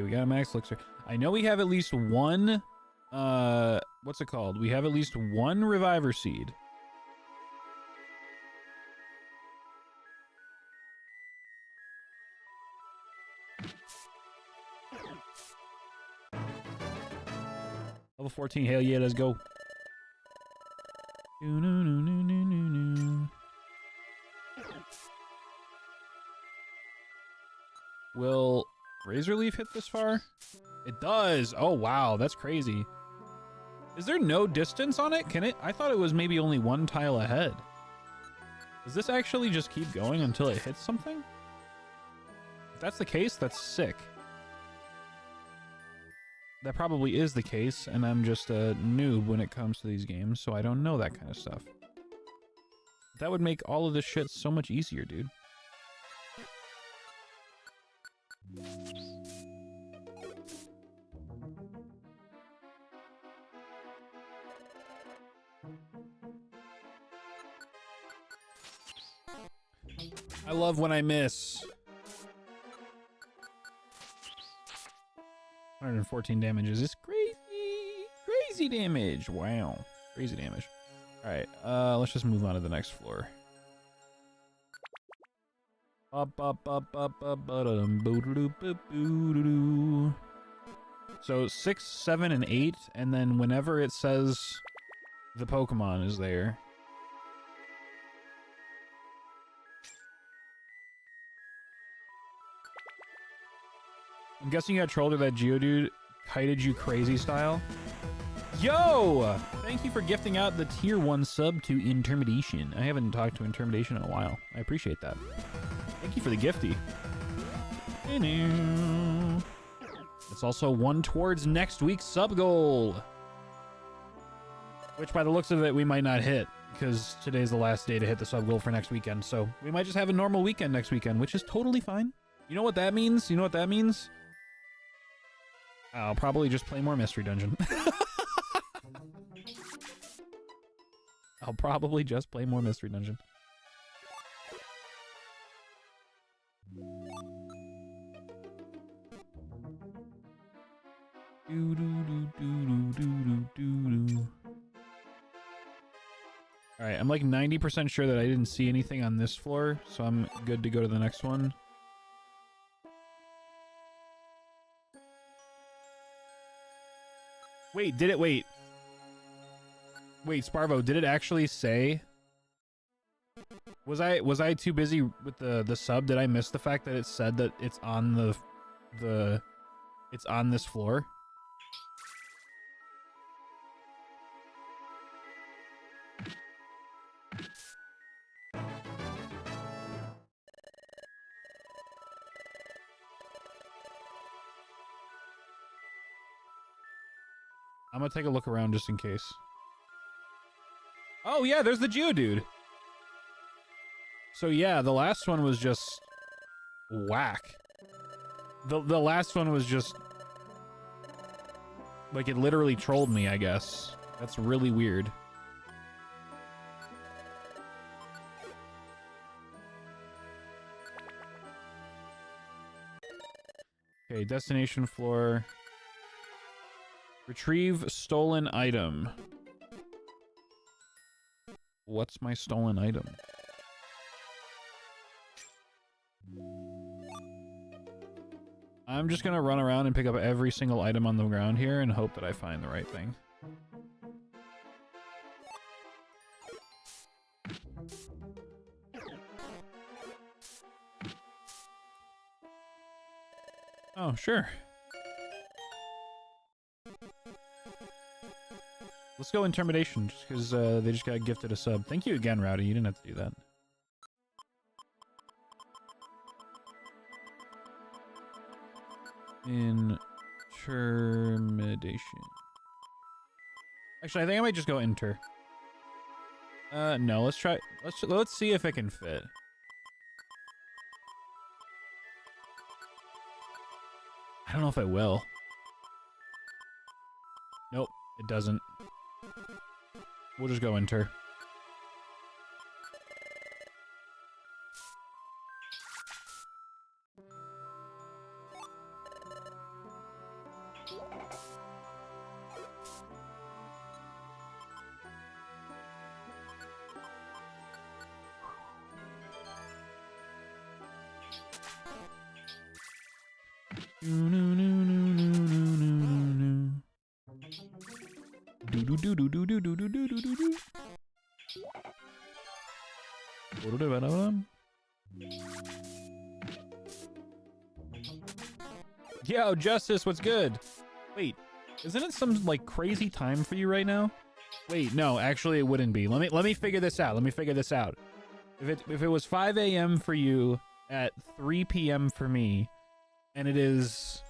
we got a max elixir. I know we have at least one, what's it called? We have at least one reviver seed. Level 14, hell yeah, let's go. Will Razor Leaf hit this far? It does. Oh, wow. That's crazy. Is there no distance on it? Can it? I thought it was maybe only one tile ahead. Does this actually just keep going until it hits something? If that's the case, that's sick. That probably is the case, and I'm just a noob when it comes to these games, so I don't know that kind of stuff. That would make all of this shit so much easier, dude. I love when I miss. 114 damage is crazy. Crazy damage. Wow. Crazy damage. Alright, let's just move on to the next floor. So 6, 7, and 8, and then whenever it says the Pokemon is there. I'm guessing you got trolled or that Geodude kited you crazy style. Yo! Thank you for gifting out the tier 1 sub to Intermediation. I haven't talked to Intermediation in a while. I appreciate that. Thank you for the gifty. It's also one towards next week's sub goal. Which by the looks of it, we might not hit. Because today's the last day to hit the sub goal for next weekend. So we might just have a normal weekend next weekend, which is totally fine. You know what that means? You know what that means? I'll probably just play more Mystery Dungeon. I'll probably just play more Mystery Dungeon. Alright, I'm like 90% sure that I didn't see anything on this floor, so I'm good to go to the next one. Wait, did it? Wait, Sparvo, did it actually say? Was I too busy with the sub? Did I miss the fact that it said that it's on it's on this floor? I'm gonna take a look around just in case. Oh yeah, there's the Geodude. So yeah, the last one was just whack. The last one was just like it literally trolled me, I guess. That's really weird. Okay, destination floor. Retrieve stolen item. What's my stolen item? I'm just gonna run around and pick up every single item on the ground here and hope that I find the right thing. Oh, sure. Let's go Intimidation, just because they just got gifted a sub. Thank you again, Rowdy. You didn't have to do that. Intimidation. Actually, I think I might just go Inter. No, let's try. Let's see if it can fit. I don't know if I will. Nope, it doesn't. We'll just go Inter. Yo, Justice, what's good? Wait, isn't it some like crazy time for you right now? Wait, no, actually it wouldn't be. Let me figure this out. If it was 5 a.m. for you at 3 p.m. for me, and it is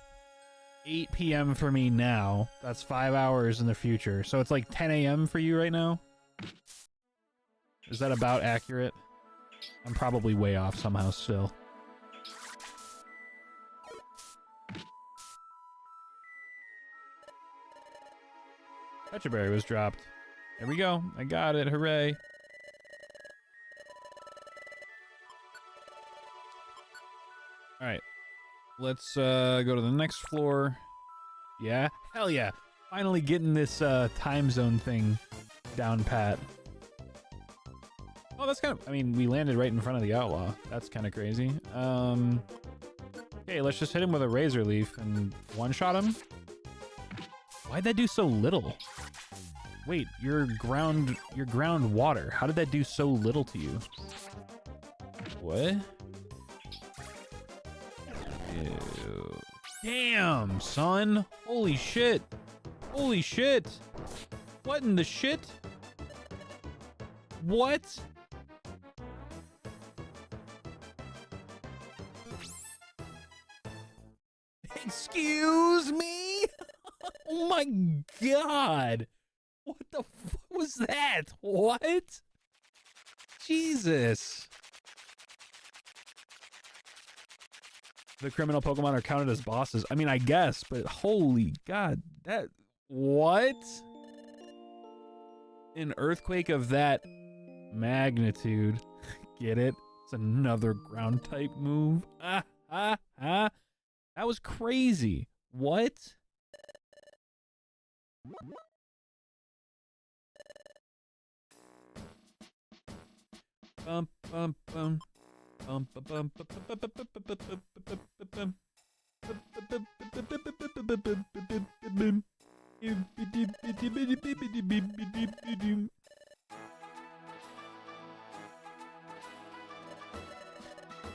8 p.m. for me now, that's 5 hours in the future. So it's like 10 a.m. for you right now? Is that about accurate? I'm probably way off somehow still. Petraberry was dropped. There we go. I got it. Hooray. Alright. Let's go to the next floor. Yeah? Hell yeah. Finally getting this time zone thing down pat. Oh, that's kind of... I mean, we landed right in front of the outlaw. That's kind of crazy. Okay, let's just hit him with a razor leaf and one-shot him. Why'd that do so little? Wait, your ground water. How did that do so little to you? What? Ew. Damn, son. Holy shit. Holy shit. What in the shit? What? Excuse me? Oh my god. What the fuck was that? What? Jesus. The criminal Pokemon are counted as bosses. I mean, I guess, but holy god, that... What? An earthquake of that magnitude. Get it? It's another ground type move. That was crazy. What? Bum bum bum. Bum bum bum bum.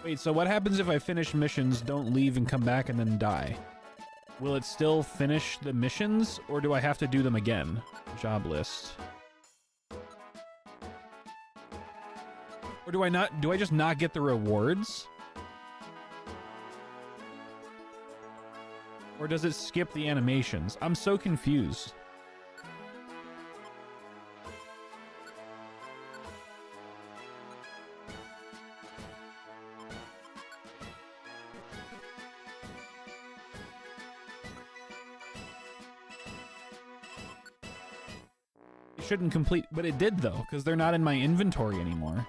Wait, so what happens if I finish missions, don't leave, and come back and then die? Will it still finish the missions, or do I have to do them again? Job list. Or do I just not get the rewards? Or does it skip the animations? I'm so confused. It shouldn't complete, but it did though, because they're not in my inventory anymore.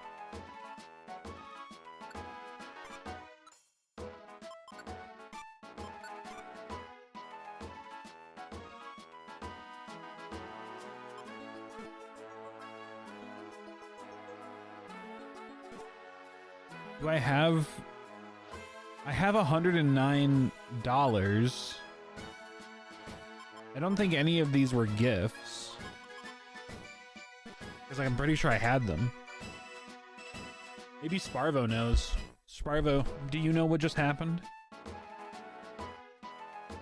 Do I have $109. I don't think any of these were gifts. Because I'm pretty sure I had them. Maybe Sparvo knows. Sparvo, do you know what just happened?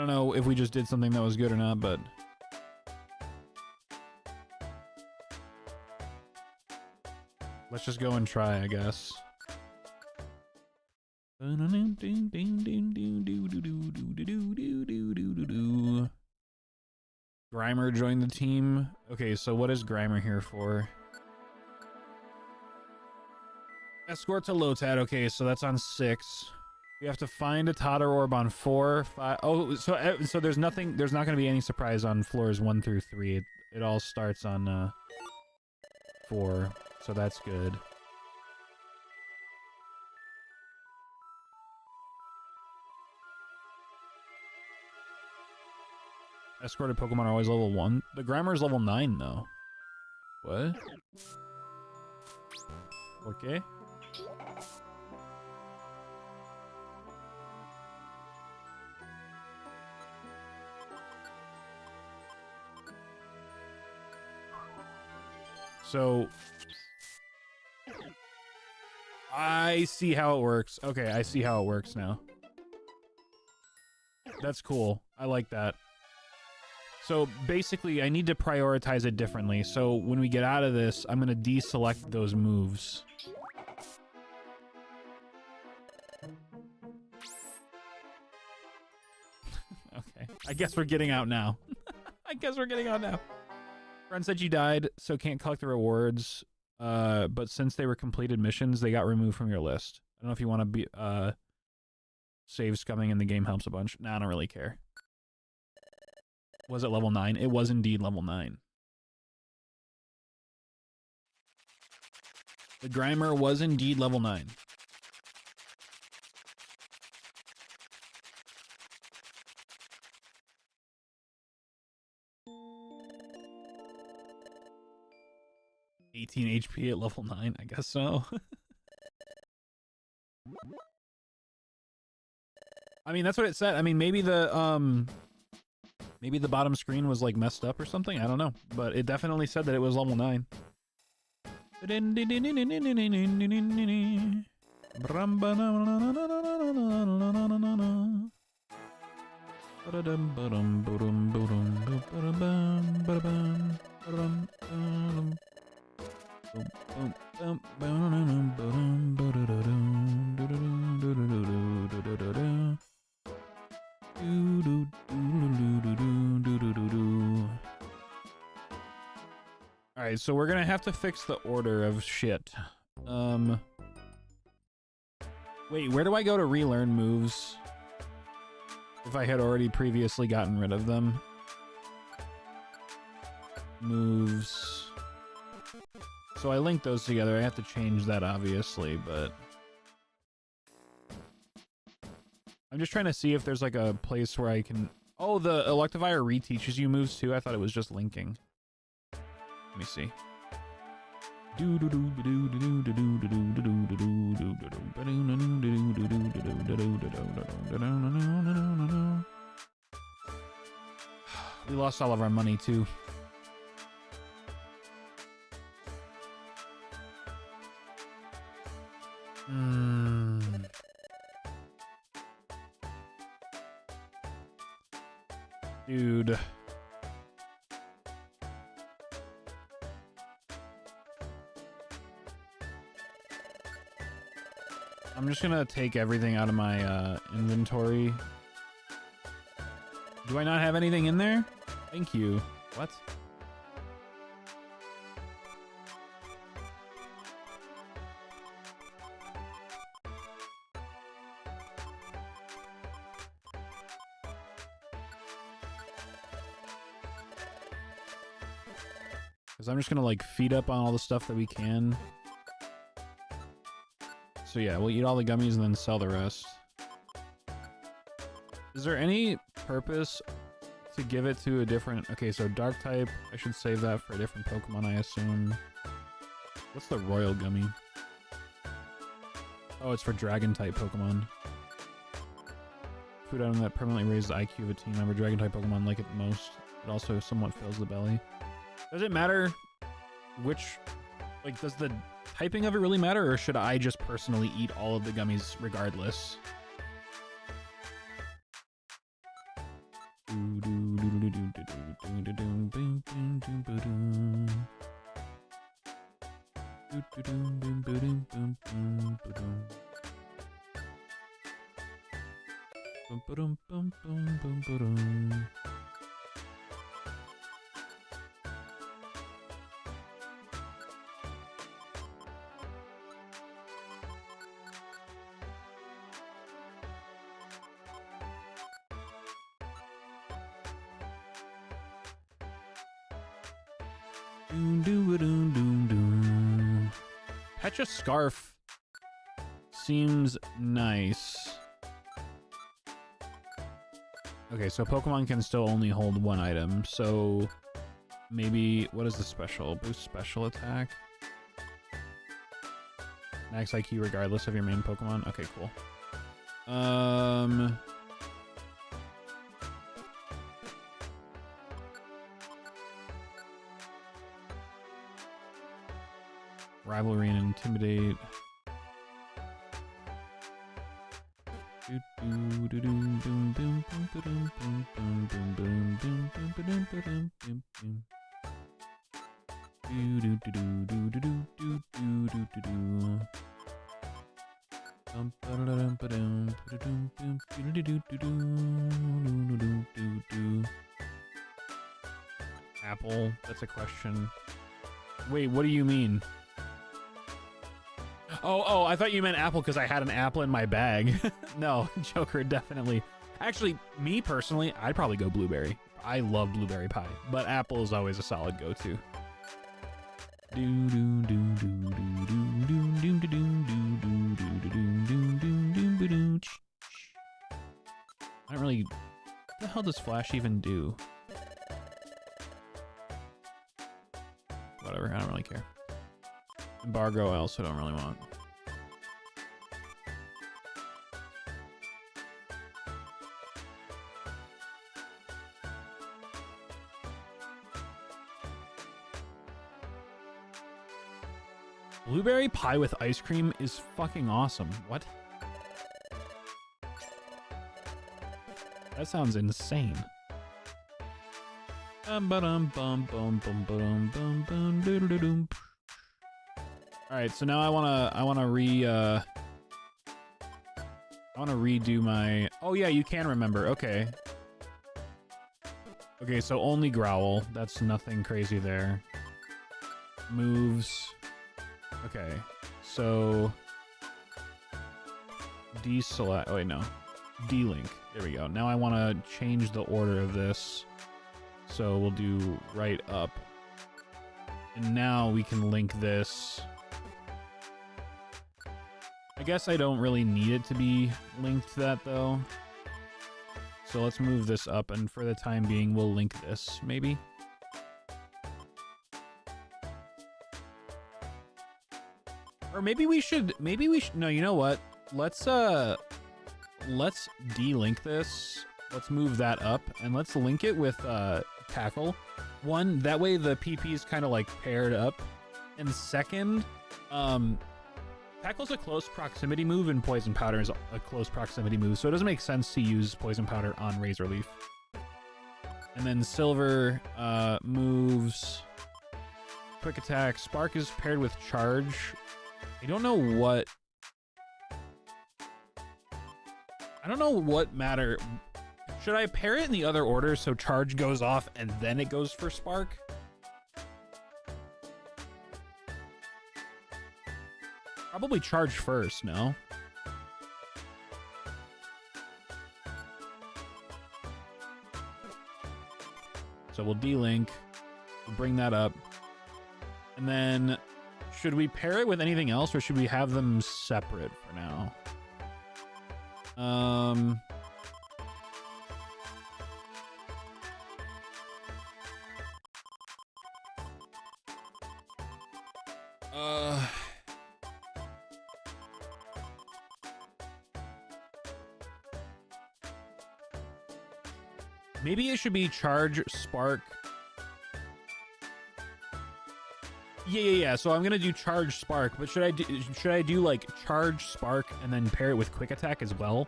don't know if we just did something that was good or not, but... let's just go and try, I guess. Grimer joined the team. Okay, so what is Grimer here for? Escort to Lotad. Okay, so that's on 6. We have to find a Totter Orb on 4, 5. Oh, so there's nothing. There's not going to be any surprise on floors 1 through 3. It all starts on 4, so that's good. Escorted Pokemon are always level 1. The Grimer is level 9, though. What? Okay. So... I see how it works. Okay, I see how it works now. That's cool. I like that. So basically, I need to prioritize it differently. So when we get out of this, I'm going to deselect those moves. Okay. I guess we're getting out now. I guess we're getting out now. Friend said you died, so can't collect the rewards. But since they were completed missions, they got removed from your list. I don't know if you want to be save scumming in the game helps a bunch. Nah, I don't really care. Was it level 9? It was indeed level 9. The Grimer was indeed level 9. HP at level 9, I guess so. I mean, that's what it said. I mean, maybe the bottom screen was like messed up or something. I don't know, but it definitely said that it was level 9. Alright, so we're gonna have to fix the order of shit. Wait, where do I go to relearn moves? If I had already previously gotten rid of them. Moves. So I linked those together. I have to change that, obviously, but... I'm just trying to see if there's like a place where I can... Oh, the Electivire reteaches you moves too? I thought it was just linking. Let me see. We lost all of our money too. Dude. I'm just gonna take everything out of my inventory. Do I not have anything in there? Thank you. What? Because I'm just gonna like feed up on all the stuff that we can. So yeah, we'll eat all the gummies and then sell the rest. Is there any purpose to give it to a different... Okay, so dark type. I should save that for a different Pokemon, I assume. What's the royal gummy? Oh, it's for dragon type Pokemon. Food item that permanently raises the IQ of a team member. Dragon type Pokemon like it the most. It also somewhat fills the belly. Does it matter which... Like, does the typing of it really matter, or should I just personally eat all of the gummies regardless? Pecha Scarf seems nice. Okay, so Pokemon can still only hold one item, so maybe, what is the special? Boost special attack? Max IQ regardless of your main Pokemon? Okay, cool. Rivalry and Intimidate. Apple, that's a question. Wait, what do you mean? Oh, I thought you meant apple because I had an apple in my bag. No, Joker, definitely. Actually, me personally, I'd probably go blueberry. I love blueberry pie, but apple is always a solid go-to. I don't really... What the hell does Flash even do? Whatever, I don't really care. Embargo I also don't really want. Blueberry pie with ice cream is fucking awesome. What? That sounds insane. Alright, so now I wanna redo my... Oh yeah, you can remember. Okay. Okay, so only Growl. That's nothing crazy there. Moves. Okay, so... Deselect... Oh wait, no. D-Link. There we go. Now I want to change the order of this. So we'll do right up. And now we can link this. I guess I don't really need it to be linked to that though. So let's move this up, and for the time being we'll link this, maybe. Or maybe we should, no, you know what? Let's de-link this. Let's move that up, and let's link it with Tackle. One, that way the PP is kind of like paired up. And second, Tackle's a close proximity move, and Poison Powder is a close proximity move, so it doesn't make sense to use Poison Powder on Razor Leaf. And then Silver moves Quick Attack. Spark is paired with Charge. I don't know what matter. Should I pair it in the other order so Charge goes off and then it goes for Spark? Probably Charge first, no? So we'll de-link, we'll bring that up, and then should we pair it with anything else, or should we have them separate for now? Maybe it should be Charge, Spark. Yeah. So I'm gonna do Charge, Spark, but should I do like Charge, Spark, and then pair it with Quick Attack as well,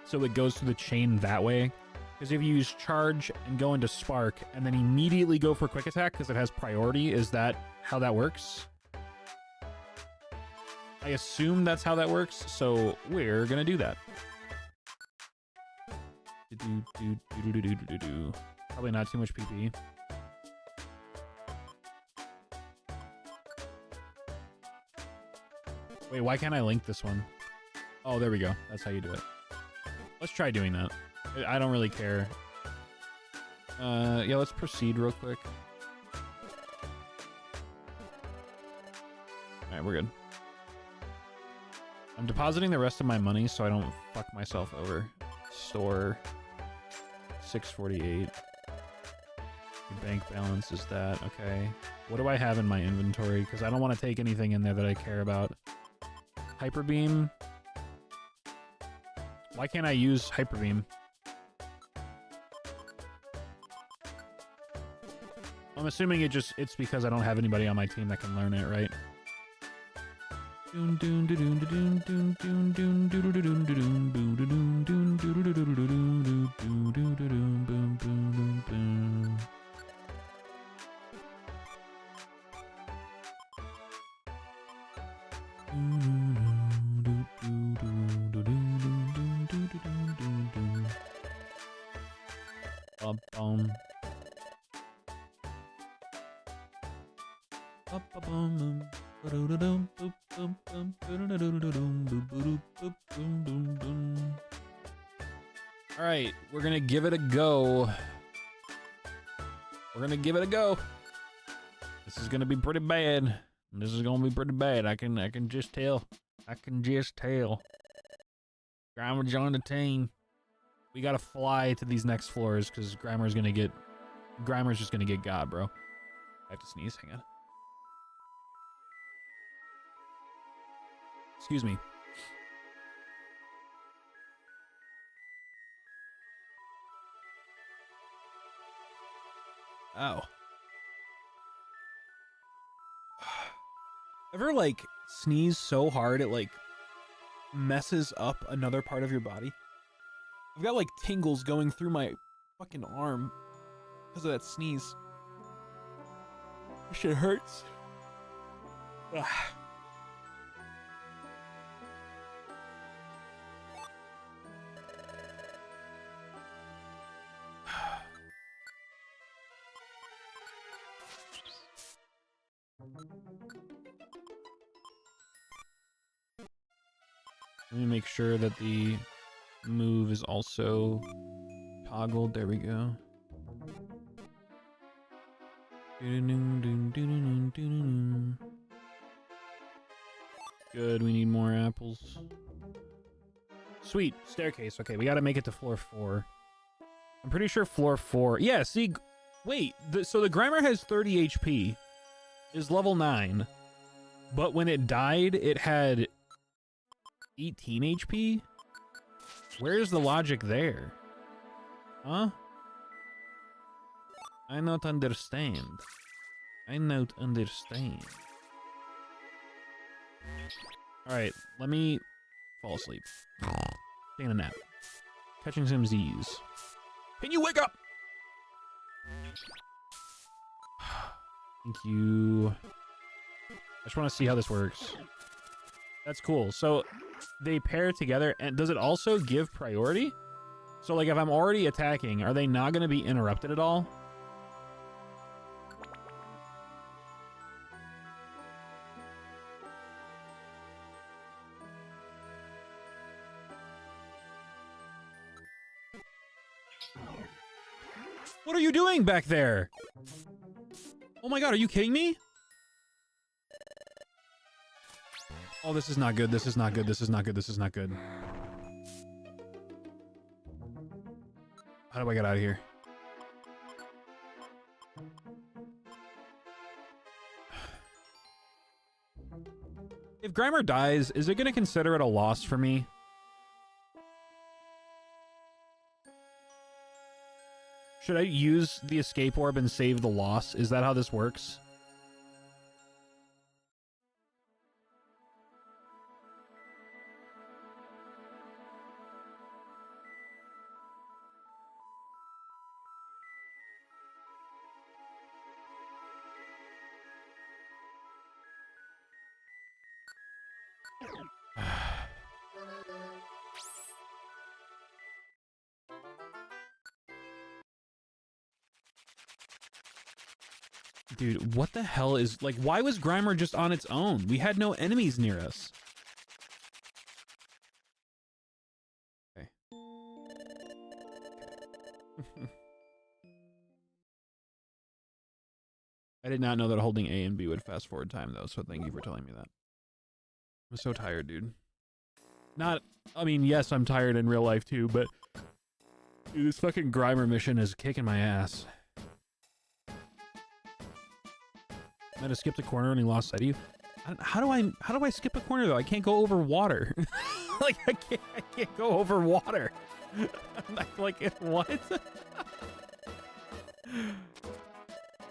so it goes through the chain that way? Because if you use charge and go into spark and then immediately go for quick attack because it has priority, is that how that works? I assume that's how that works, so we're gonna do that. Probably not too much PP. Wait, why can't I link this one? Oh, there we go. That's how you do it. Let's try doing that. I don't really care. Yeah, let's proceed real quick. Alright, we're good. I'm depositing the rest of my money so I don't fuck myself over. Store 648. Your bank balance is that. Okay. What do I have in my inventory? Because I don't want to take anything in there that I care about. Hyper Beam. Why can't I use Hyper Beam? I'm assuming it's because I don't have anybody on my team that can learn it, right? All right, we're gonna give it a go. We're gonna give it a go. This is gonna be pretty bad. This is gonna be pretty bad. I can just tell. I can just tell. Grimer's on the team. We gotta fly to these next floors because Grimer's just gonna get got, bro. I have to sneeze. Hang on. Excuse me. Oh. Ever like sneeze so hard it like messes up another part of your body? I've got like tingles going through my fucking arm because of that sneeze. This shit hurts. Ugh. Let me make sure that the move is also toggled. There we go. Good, we need more apples. Sweet, staircase. Okay, we gotta make it to floor 4. I'm pretty sure floor 4... Yeah, see... Wait, so the Grimer has 30 HP. Is level 9. But when it died, it had 18 HP? Where's the logic there? Huh? I not understand. I not understand. Alright, let me fall asleep. Taking a nap. Catching some Z's. Can you wake up? Thank you. I just want to see how this works. That's cool. So they pair together, and does it also give priority? So like if I'm already attacking, are they not going to be interrupted at all? What are you doing back there? Oh my god, are you kidding me? Oh, this is not good. This is not good. This is not good. This is not good. How do I get out of here? If Grimer dies, is it going to consider it a loss for me? Should I use the escape orb and save the loss? Is that how this works? Dude, what the hell is... Like, why was Grimer just on its own? We had no enemies near us. Okay. I did not know that holding A and B would fast forward time, though, so thank you for telling me that. I'm so tired, dude. Not... I mean, yes, I'm tired in real life, too, but... Dude, this fucking Grimer mission is kicking my ass. I had to skip the corner and he lost sight of you. How do I skip a corner though? I can't go over water. Like I can't go over water. Like what?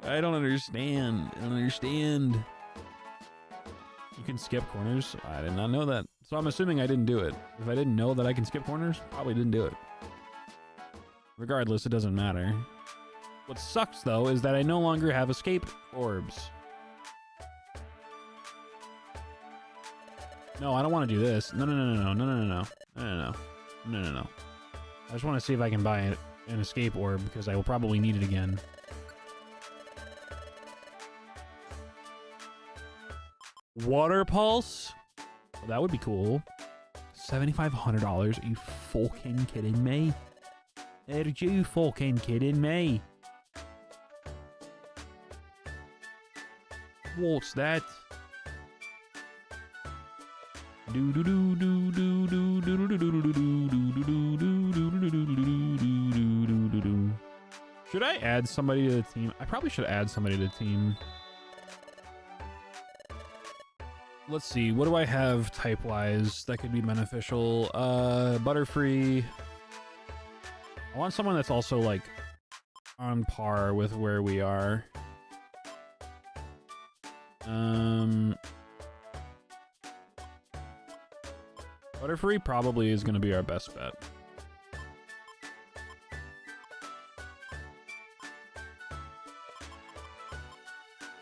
I don't understand. I don't understand. You can skip corners? I did not know that. So I'm assuming I didn't do it. If I didn't know that I can skip corners, probably didn't do it. Regardless, it doesn't matter. What sucks though is that I no longer have escape orbs. No, I don't want to do this. No. I just want to see if I can buy an escape orb, because I will probably need it again. Water Pulse? Well, that would be cool. $7,500? Are you fucking kidding me? Are you fucking kidding me? What's that? Should I add somebody to the team? I probably should add somebody to the team. Let's see, what do I have type-wise that could be beneficial? Butterfree. I want someone that's also, like, on par with where we are. Butterfree probably is going to be our best bet.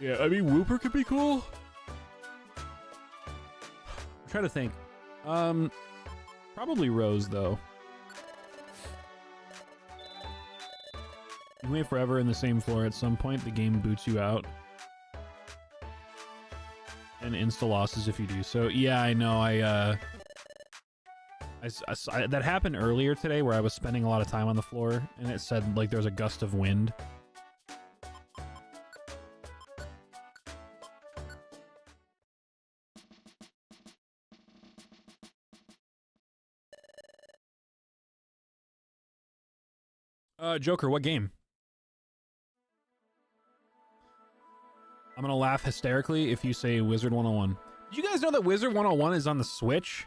Yeah, I mean, Wooper could be cool. I'm trying to think. Probably Rose, though. You wait forever in the same floor. At some point, the game boots you out. And insta losses if you do so. Yeah, I know. That happened earlier today where I was spending a lot of time on the floor and it said like there was a gust of wind. Joker, what game? I'm gonna laugh hysterically if you say Wizard 101. Did you guys know that Wizard 101 is on the Switch?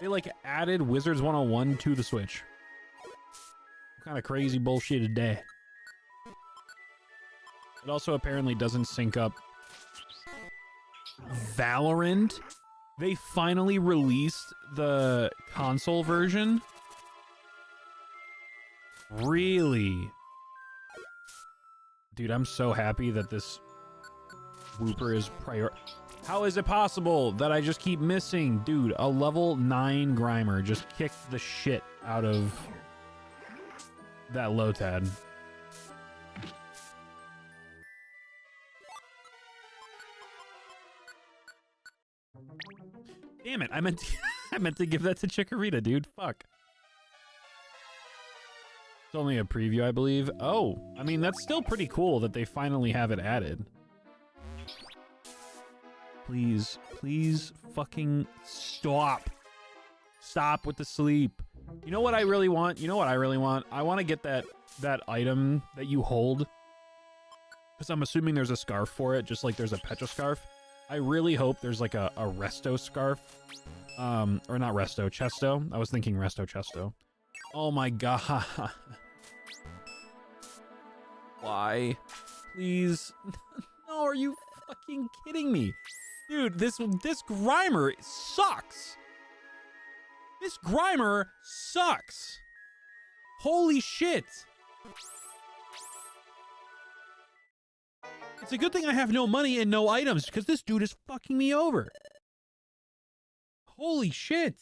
They like added Wizards 101 to the Switch. What kind of crazy bullshit today? It also apparently doesn't sync up. Valorant? They finally released the console version? Really? Dude, I'm so happy that this Wooper is How is it possible that I just keep missing? Dude, a level 9 Grimer just kicked the shit out of that Lotad. Damn it, I meant to give that to Chikorita, dude. Fuck. It's only a preview, I believe. Oh, I mean, that's still pretty cool that they finally have it added. Please, please fucking stop. Stop with the sleep. You know what I really want? You know what I really want? I want to get that item that you hold. Because I'm assuming there's a scarf for it, just like there's a Petra scarf. I really hope there's like a Resto scarf. Or not Resto, Chesto. I was thinking Resto Chesto. Oh my god. Why? Please. No, are you fucking kidding me? Dude, this Grimer sucks. This Grimer sucks. Holy shit. It's a good thing I have no money and no items because this dude is fucking me over. Holy shit.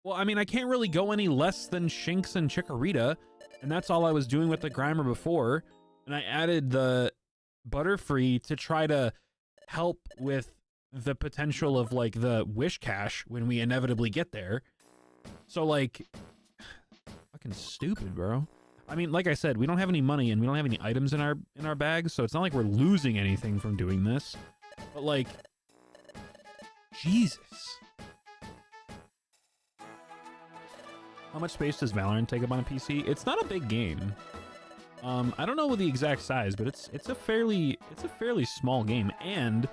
Well, I mean, I can't really go any less than Shinx and Chikorita, and that's all I was doing with the Grimer before. And I added the Butterfree to try to help with the potential of, like, the Wish Cache when we inevitably get there. So, like, fucking stupid, bro. I mean, like I said, we don't have any money and we don't have any items in our bags, so it's not like we're losing anything from doing this. But, like, Jesus. How much space does Valorant take up on a PC? It's not a big game. I don't know the exact size, but it's a fairly small game, and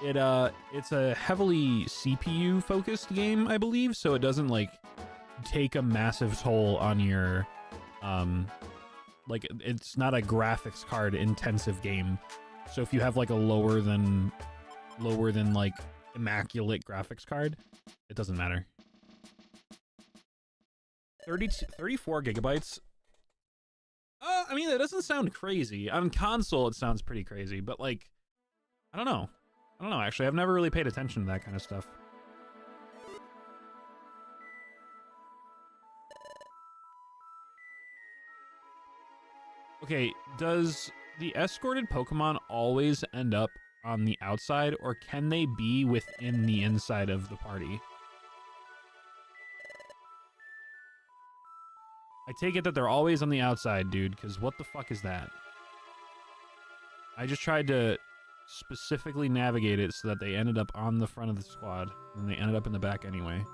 it's a heavily CPU focused game, I believe, so it doesn't like take a massive toll on your like it's not a graphics card intensive game. So if you have like a lower than like immaculate graphics card, it doesn't matter. 34 gigabytes. I mean, that doesn't sound crazy. On console, it sounds pretty crazy, but like, I don't know. Actually, I've never really paid attention to that kind of stuff. Okay, does the escorted Pokemon always end up on the outside, or can they be within the inside of the party? I take it that they're always on the outside, dude, because what the fuck is that? I just tried to specifically navigate it so that they ended up on the front of the squad, and they ended up in the back anyway.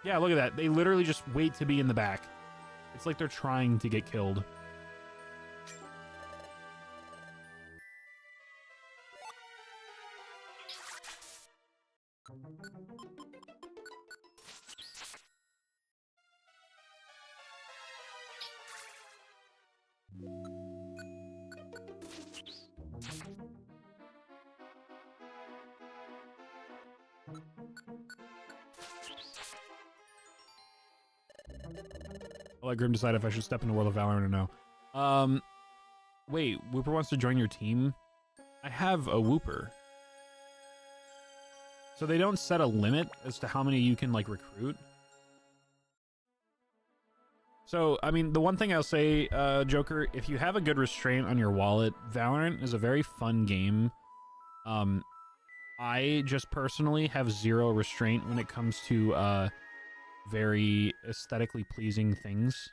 Yeah, look at that. They literally just wait to be in the back. It's like they're trying to get killed. I'll let Grim decide if I should step into World of Valorant or no. Wait, Wooper wants to join your team? I have a Wooper. So they don't set a limit as to how many you can, like, recruit? So, I mean, the one thing I'll say, Joker, if you have a good restraint on your wallet, Valorant is a very fun game. I just personally have zero restraint when it comes to, very aesthetically pleasing things.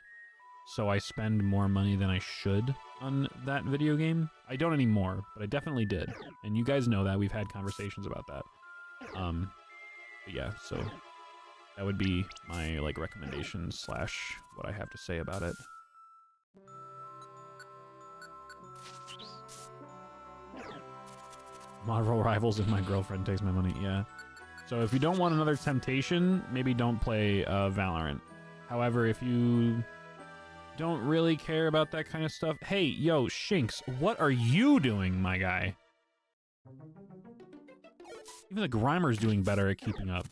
So I spend more money than I should on that video game. I don't anymore, but I definitely did. And you guys know that. We've had conversations about that. But yeah, so that would be my, like, recommendation slash what I have to say about it. Marvel Rivals if my girlfriend takes my money, yeah. So if you don't want another temptation, maybe don't play Valorant. However, if you don't really care about that kind of stuff, hey, yo, Shinx, what are you doing, my guy? Even the Grimer's doing better at keeping up.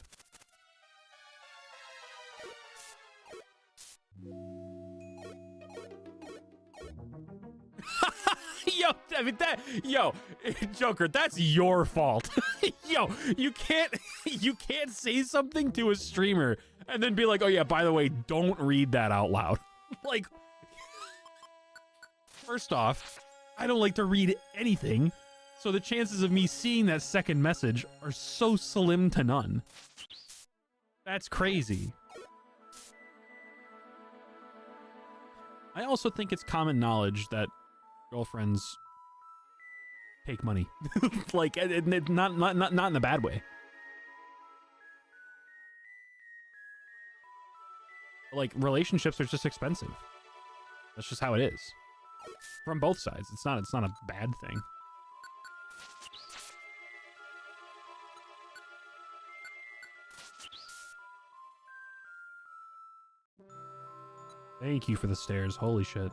Yo, I mean yo, Joker, that's your fault. Yo, you can't say something to a streamer and then be like, oh yeah, by the way, don't read that out loud. Like, first off, I don't like to read anything, so the chances of me seeing that second message are so slim to none. That's crazy. I also think it's common knowledge that girlfriends take money. Like, not in a bad way. Like, relationships are just expensive. That's just how it is. From both sides. It's not a bad thing. Thank you for the stairs. Holy shit.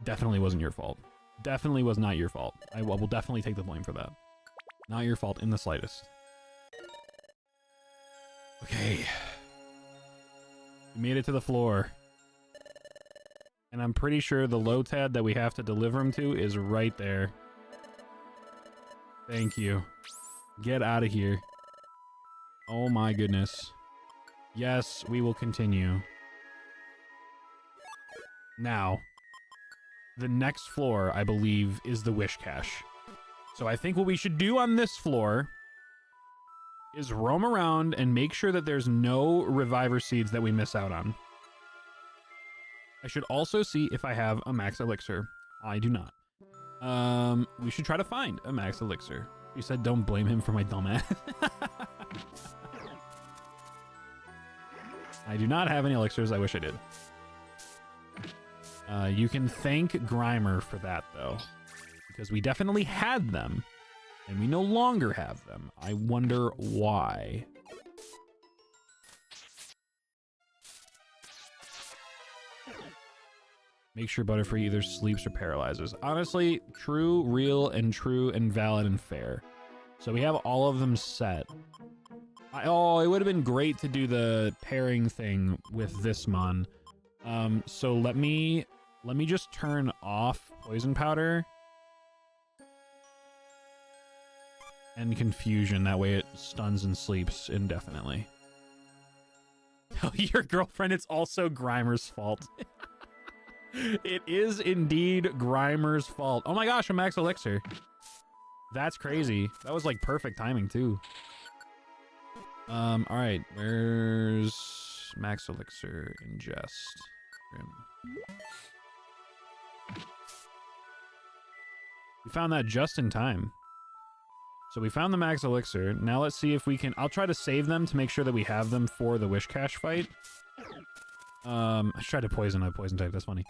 Definitely wasn't your fault. Definitely was not your fault. I will definitely take the blame for that. Not your fault in the slightest. Okay. We made it to the floor. And I'm pretty sure the Lotad that we have to deliver him to is right there. Thank you. Get out of here. Oh my goodness. Yes, we will continue. Now, the next floor, I believe, is the Wish Cache. So I think what we should do on this floor is roam around and make sure that there's no Reviver Seeds that we miss out on. I should also see if I have a Max Elixir. I do not. We should try to find a Max Elixir. You said don't blame him for my dumbass. I do not have any elixirs. I wish I did. You can thank Grimer for that, though. Because we definitely had them. And we no longer have them. I wonder why. Make sure Butterfree either sleeps or paralyzes. Honestly, true, real, and true, and valid, and fair. So we have all of them set. Oh, it would have been great to do the pairing thing with this mon. So let me just turn off Poison Powder and Confusion. That way it stuns and sleeps indefinitely. Tell your girlfriend it's also Grimer's fault. It is indeed Grimer's fault. Oh my gosh, a Max Elixir. That's crazy. That was like perfect timing too. All right, where's Max Elixir ingest? We found that just in time. So we found the Max Elixir. Now let's see if we can... I'll try to save them to make sure that we have them for the Wish Cache fight. I tried to poison a poison type. That's funny.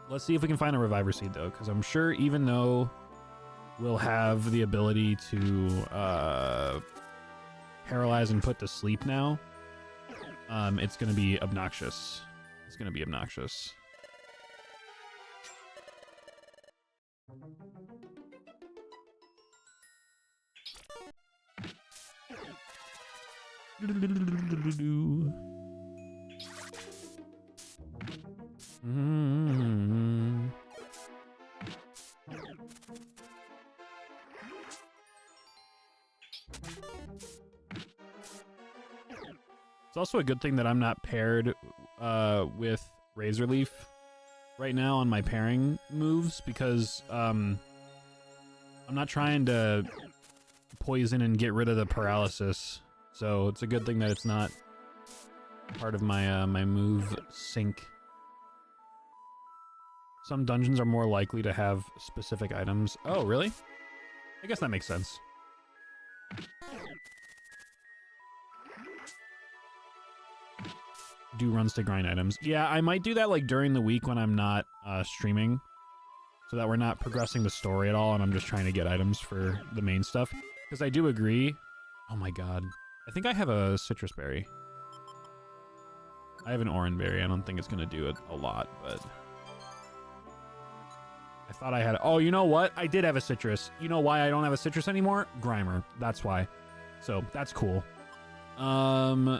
Let's see if we can find a Reviver Seed, though, because I'm sure even though we'll have the ability to paralyze and put to sleep now, it's going to be obnoxious. It's going to be obnoxious. It's also a good thing that I'm not paired with Razor Leaf right now on my pairing moves, because I'm not trying to poison and get rid of the paralysis. So it's a good thing that it's not part of my my move sync. Some dungeons are more likely to have specific items. Oh, really? I guess that makes sense. Do runs to grind items. Yeah, I might do that like during the week when I'm not streaming, so that we're not progressing the story at all and I'm just trying to get items for the main stuff. Because I do agree. Oh my god. I think I have a citrus berry. I have an orange berry. I don't think it's going to do it a lot, but... I thought I had... Oh, you know what? I did have a citrus. You know why I don't have a citrus anymore? Grimer. That's why. So, that's cool. I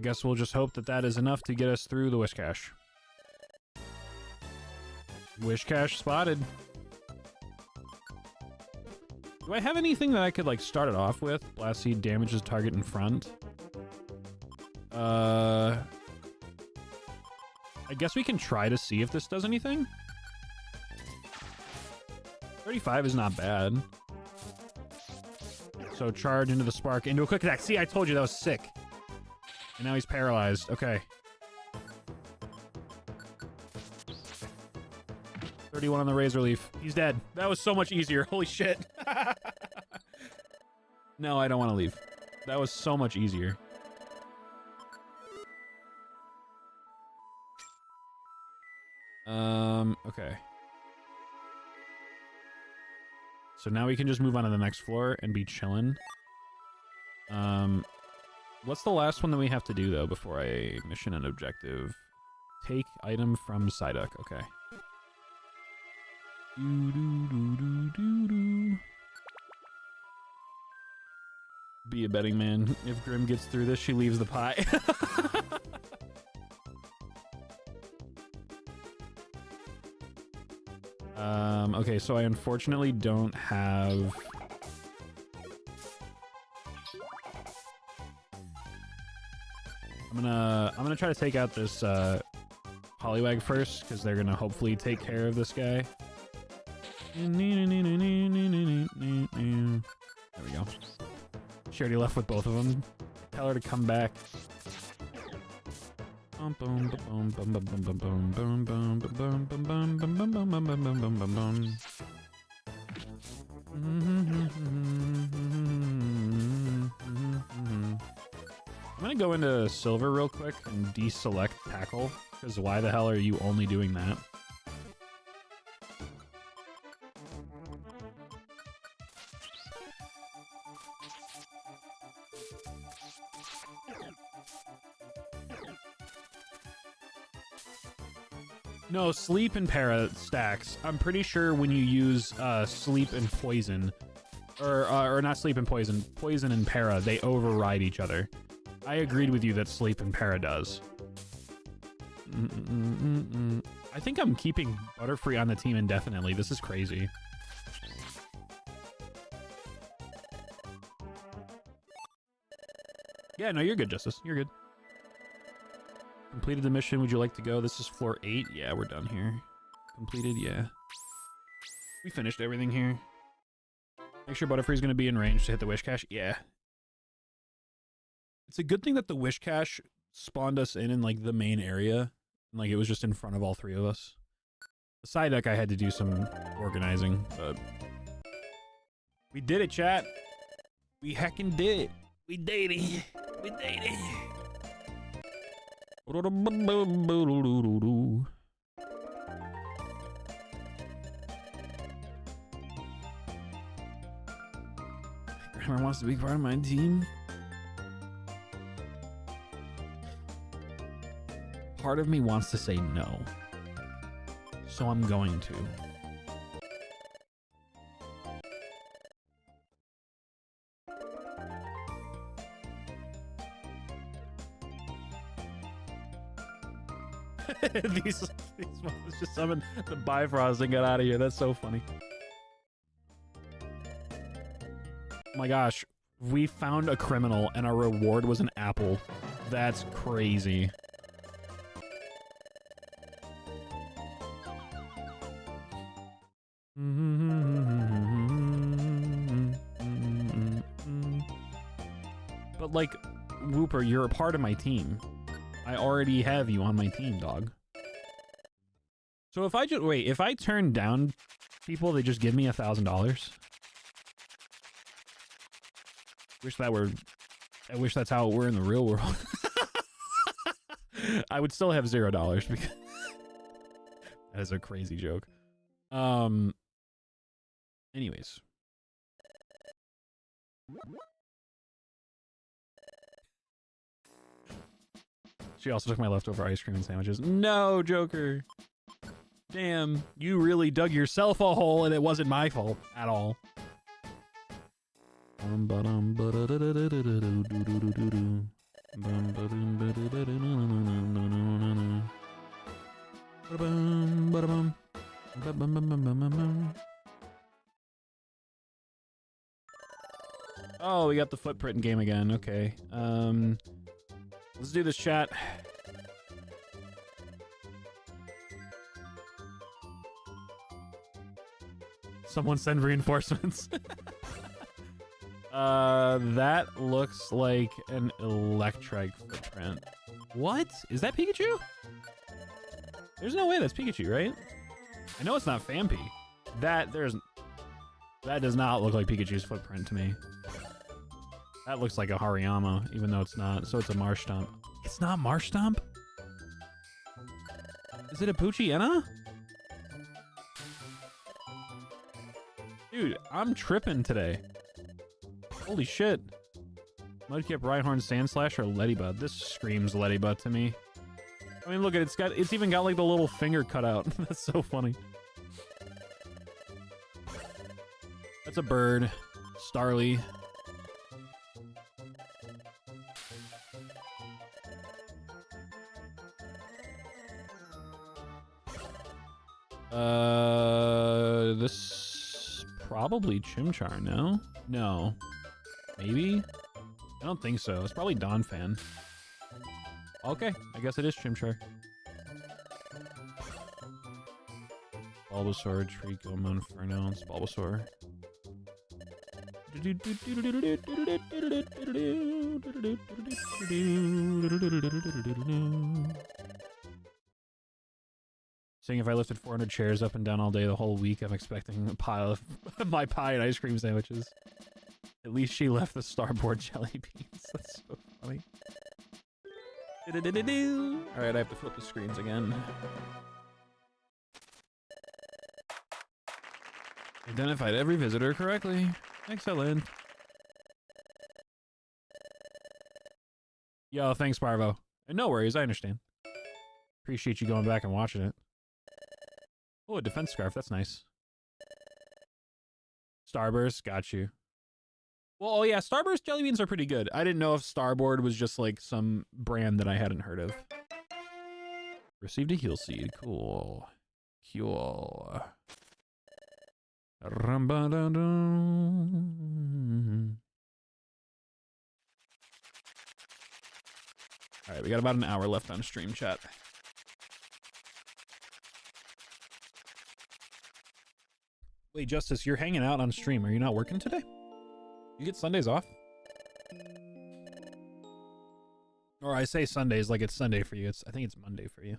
guess we'll just hope that that is enough to get us through the Wish Cache. Wish Cache spotted. Do I have anything that I could, like, start it off with? Blast Seed damages target in front. I guess we can try to see if this does anything. 35 is not bad. So charge into the spark, into a quick attack. See, I told you that was sick. And now he's paralyzed. Okay. 31 on the Razor Leaf. He's dead. That was so much easier. Holy shit. No, I don't want to leave. That was so much easier. Okay. So now we can just move on to the next floor and be chillin'. What's the last one that we have to do though before I mission and objective? Take item from Psyduck. Okay. Be a betting man. If Grim gets through this, she leaves the pie. Okay, so I unfortunately don't have... I'm gonna try to take out this Poliwag first, because they're gonna hopefully take care of this guy. There we go. She already left with both of them. Tell her to come back. I'm gonna go into Silver real quick and deselect Tackle, because why the hell are you only doing that? No, Sleep and Para stacks. I'm pretty sure when you use Sleep and Poison, or not Sleep and Poison, Poison and Para, they override each other. I agreed with you that Sleep and Para does. I think I'm keeping Butterfree on the team indefinitely. This is crazy. Yeah, no, you're good, Justice. You're good. Completed the mission. Would you like to go? This is floor 8. Yeah, we're done here. Completed, yeah. We finished everything here. Make sure Butterfree's going to be in range to hit the Wish Cache. Yeah. It's a good thing that the Wish Cache spawned us in like the main area. Like it was just in front of all three of us. The Psyduck I had to do some organizing, but we did it, chat. We heckin' did it. We did it. We did it. Grammar wants to be part of my team. Part of me wants to say no, so I'm going to. these ones just summon the Bifrost and get out of here. That's so funny. Oh my gosh, we found a criminal and our reward was an apple. That's crazy. But like, Whooper, you're a part of my team. I already have you on my team, dog. So if I just wait, if I turn down people, they just give me $1,000. I wish that's how it were in the real world. I would still have $0 because that is a crazy joke. Anyways. She also took my leftover ice cream and sandwiches. No, Joker. Damn, you really dug yourself a hole and it wasn't my fault at all. Oh, we got the footprint game again. Okay. Let's do this, chat. Someone send reinforcements. That looks like an Electrike footprint. What? Is that Pikachu? There's no way that's Pikachu, right? I know it's not Phanpy. That does not look like Pikachu's footprint to me. That looks like a Hariyama, even though it's not. So it's a Marshtomp. It's not Marshtomp? Is it a Poochyena? Dude, I'm tripping today. Holy shit. Mudkip, Rhyhorn, Sandslash, or Ledybud? This screams Ledybud to me. I mean, look at it. It's even got like the little finger cut out. That's so funny. That's a bird. Starly. This probably Chimchar, no? No. Maybe? I don't think so. It's probably Donphan. Okay, I guess it is Chimchar. Bulbasaur, Treecko, Monferno, it's Bulbasaur. Saying if I lifted 400 chairs up and down all day the whole week, I'm expecting a pile of my pie and ice cream sandwiches. At least she left the starboard jelly beans. That's so funny. Alright, I have to flip the screens again. Identified every visitor correctly. Excellent. Yo, thanks, Parvo. And no worries, I understand. Appreciate you going back and watching it. Oh, a defense scarf, that's nice. Starburst, got you. Well, oh yeah, Starburst jelly beans are pretty good. I didn't know if Starboard was just like some brand that I hadn't heard of. Received a heal seed, cool. Cool. Alright, we got about an hour left on stream chat. Wait, Justice, you're hanging out on stream. Are you not working today? You get Sundays off? Or I say Sundays like it's Sunday for you. I think it's Monday for you.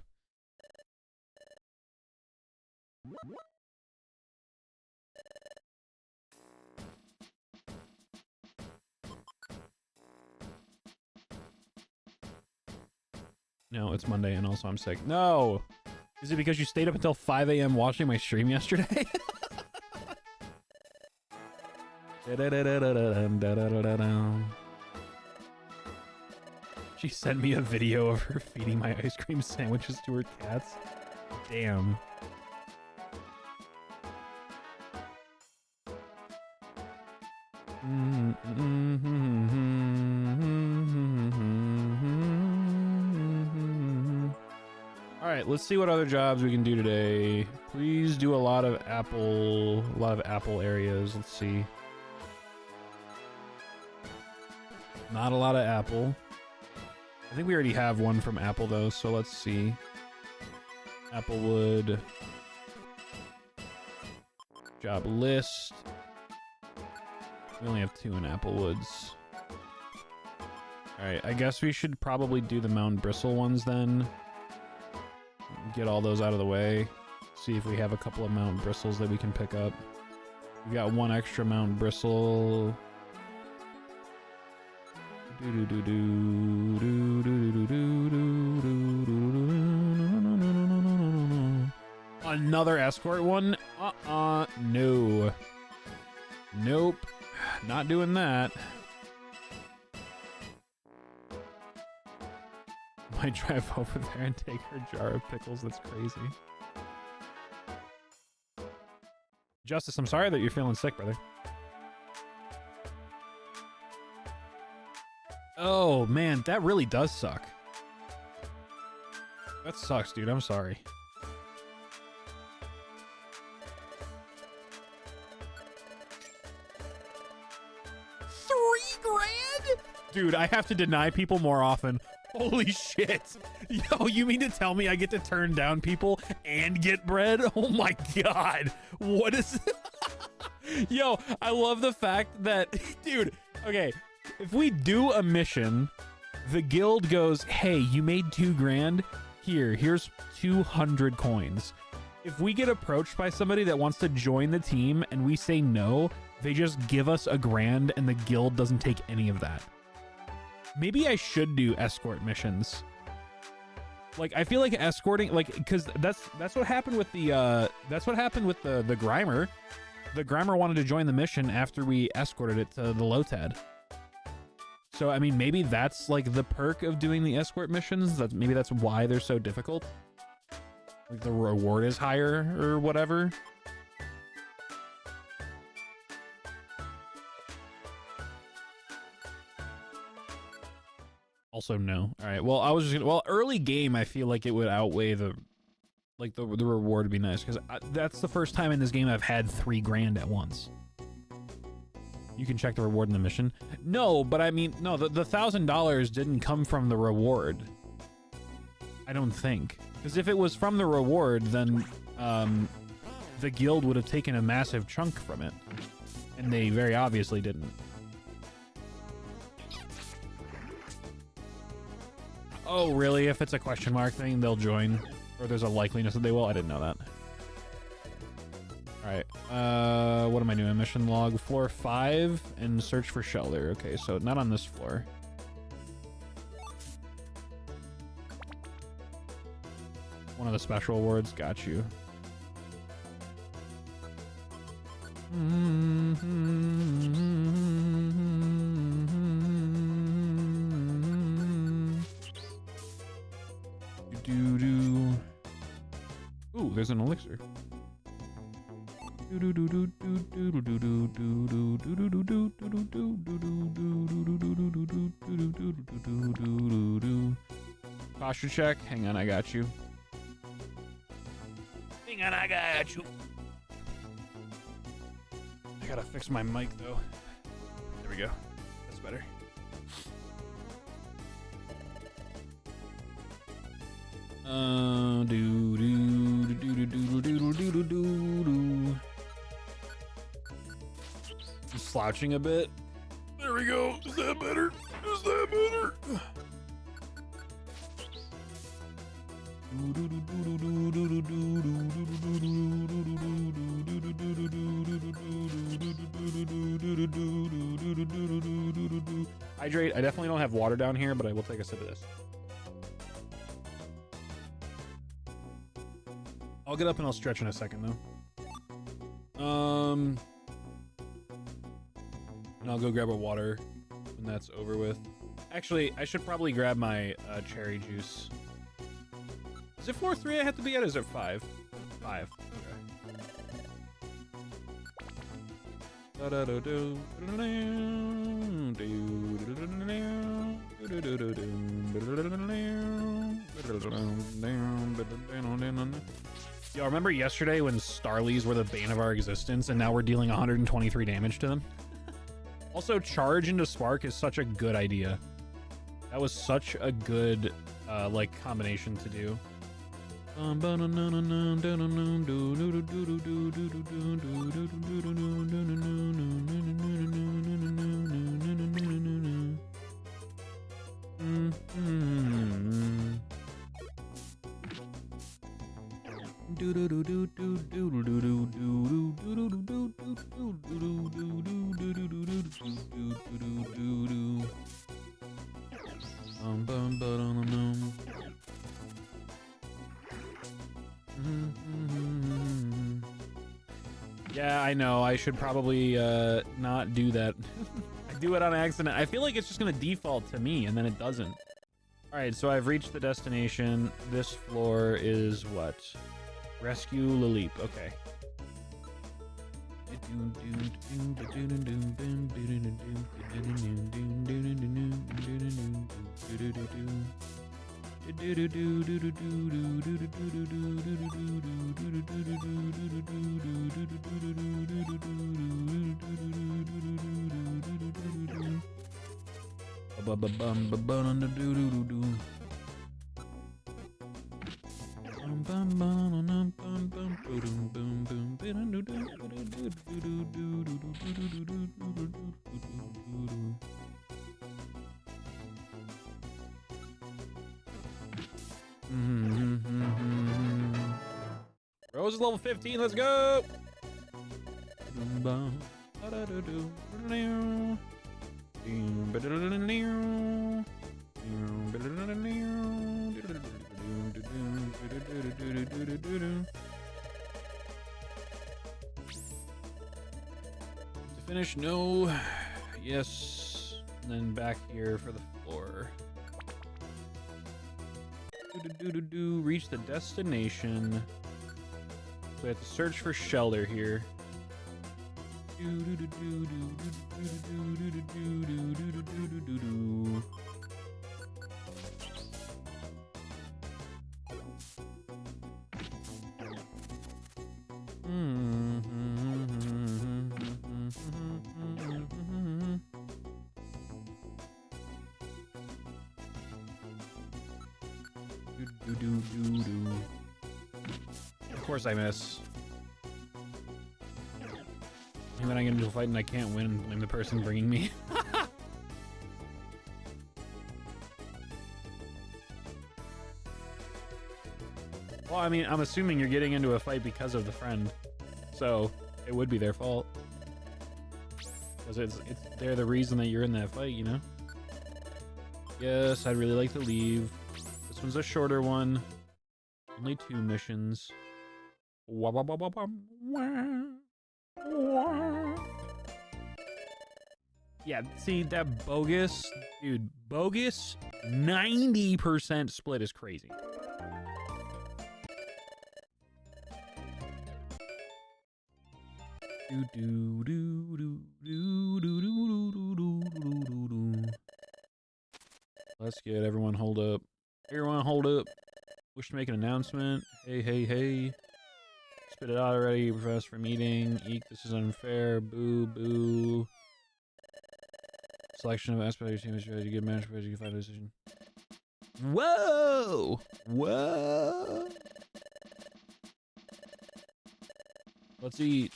No, it's Monday and also I'm sick. No! Is it because you stayed up until 5 a.m. watching my stream yesterday? She sent me a video of her feeding my ice cream sandwiches to her cats. Damn. Alright, let's see what other jobs we can do today. Please do a lot of apple areas. Let's see. Not a lot of apple. I think we already have one from apple though, so let's see. Applewood. Job list. We only have 2 in Applewoods. Alright, I guess we should probably do the Mountain Bristle ones then. Get all those out of the way. See if we have a couple of Mountain Bristles that we can pick up. We got 1 extra Mountain Bristle. Another escort one? No. Nope. Not doing that. Might drive over there and take her jar of pickles. That's crazy. Justice, I'm sorry that you're feeling sick, brother. Oh, man, that really does suck. That sucks, dude. I'm sorry. $3,000? Dude, I have to deny people more often. Holy shit. Yo, you mean to tell me I get to turn down people and get bread? Oh my god. What is... Yo, I love the fact that... Dude, okay. If we do a mission, the guild goes, hey, you made $2,000. Here's 200 coins. If we get approached by somebody that wants to join the team and we say no, they just give us $1,000 and the guild doesn't take any of that. Maybe I should do escort missions. Like, I feel like escorting, like, because that's what happened with the the Grimer. The Grimer wanted to join the mission after we escorted it to the Lotad. So, I mean, maybe that's like the perk of doing the escort missions. Maybe that's why they're so difficult. Like the reward is higher or whatever. Also, no. All right. Well, I was just gonna, well, early game, I feel like it would outweigh the reward would be nice because that's the first time in this game I've had 3 grand at once. You can check the reward in the mission. No, but I mean, no, the $1,000 didn't come from the reward. I don't think. Because if it was from the reward, then the guild would have taken a massive chunk from it. And they very obviously didn't. Oh, really? If it's a question mark thing, they'll join? Or there's a likeliness that they will? I didn't know that. Alright, what am I doing? Mission log, floor 5, and search for shelter. Okay, so not on this floor. One of the special awards, got you. Ooh, there's an elixir. Posture check. Hang on, I got you. Hang on, I got you. I gotta fix my mic though. There we go. That's better. I'm slouching a bit. There we go. Is that better? Is that better? Hydrate. I definitely don't have water down here, but I will take a sip of this. I'll get up and I'll stretch in a second though. And I'll go grab a water when that's over with. Actually, I should probably grab my cherry juice. Is it floor 3 I have to be at, or is it 5? 5. Okay. Yo, remember yesterday when Starlies were the bane of our existence and now we're dealing 123 damage to them? Also, charge into Spark is such a good idea. That was such a good, like, combination to do. Yeah, I know. I should probably not do that. I do it on accident. I feel like it's just gonna default to me, and then it doesn't. All right, so I've reached the destination. This floor is what? Rescue Laleep. Okay. Rose is level 15, let's go! To finish, no. Yes. And then back here for the floor. Reach the destination. So we have to search for shelter here. Of course I miss. And then I get into a fight and I can't win and blame the person bringing me. Well, I mean, I'm assuming you're getting into a fight because of the friend. So, it would be their fault. Because they're the reason that you're in that fight, you know? Yes, I'd really like to leave. This one's a shorter one. Only 2 missions. Yeah, see, that bogus... Dude, bogus 90% split is crazy. Let's get everyone hold up. Everyone hold up. Wish to make an announcement. Hey, hey, hey. Spit it out already. Professor for meeting. Eek, this is unfair. Boo, boo. Selection of aspect of your team is ready to get managed for you can find a decision. Whoa! Whoa! Let's eat.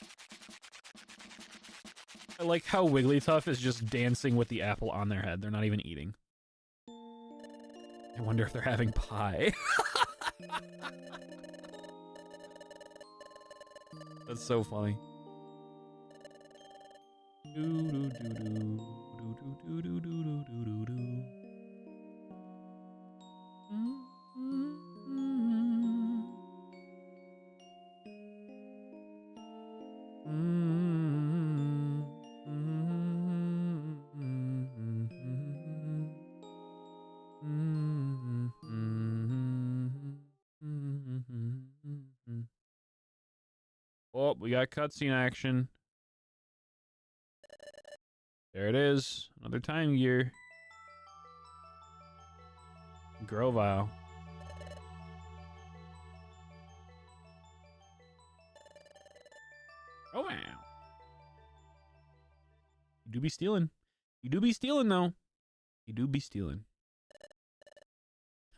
I like how Wigglytuff is just dancing with the apple on their head. They're not even eating. I wonder if they're having pie. That's so funny. Oh, we got cutscene action. There it is. Another time gear. Grovyle. Oh, wow. You do be stealing. You do be stealing, though. You do be stealing.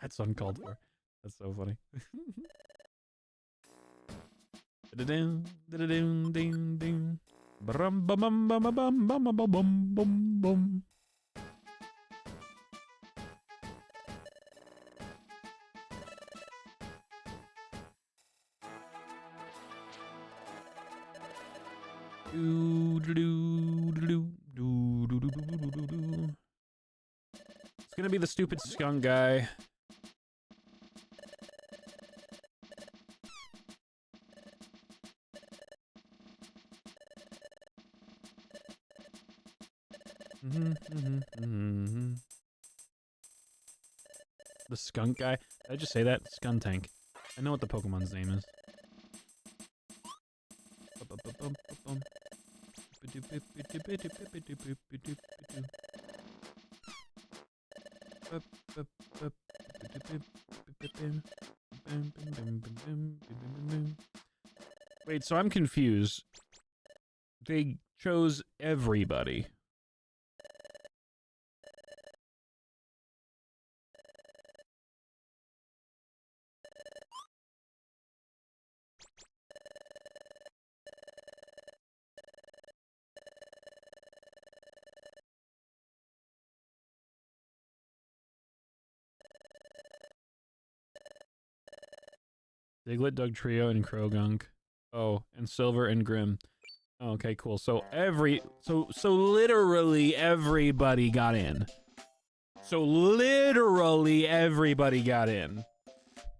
That's uncalled for. That's so funny. Da-da-ding, da-da-ding, ding, ding. Brum bum bum bum bum bum bum bum bum bum. It's gonna be the stupid skunk guy. The skunk guy? Did I just say that? Skuntank. I know what the Pokemon's name is. Wait, so I'm confused. They chose everybody. Diglett, Dugtrio, and Krogunk. Oh, and Silver and Grim. Oh, okay, cool. So literally everybody got in. So literally everybody got in.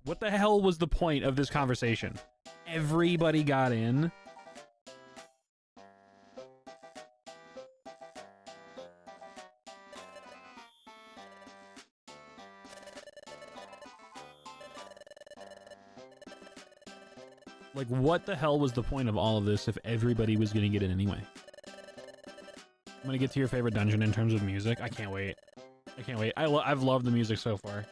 What the hell was the point of this conversation? Everybody got in. Like, what the hell was the point of all of this if everybody was gonna get it anyway? I'm gonna get to your favorite dungeon in terms of music. I can't wait. I can't wait. I've loved the music so far.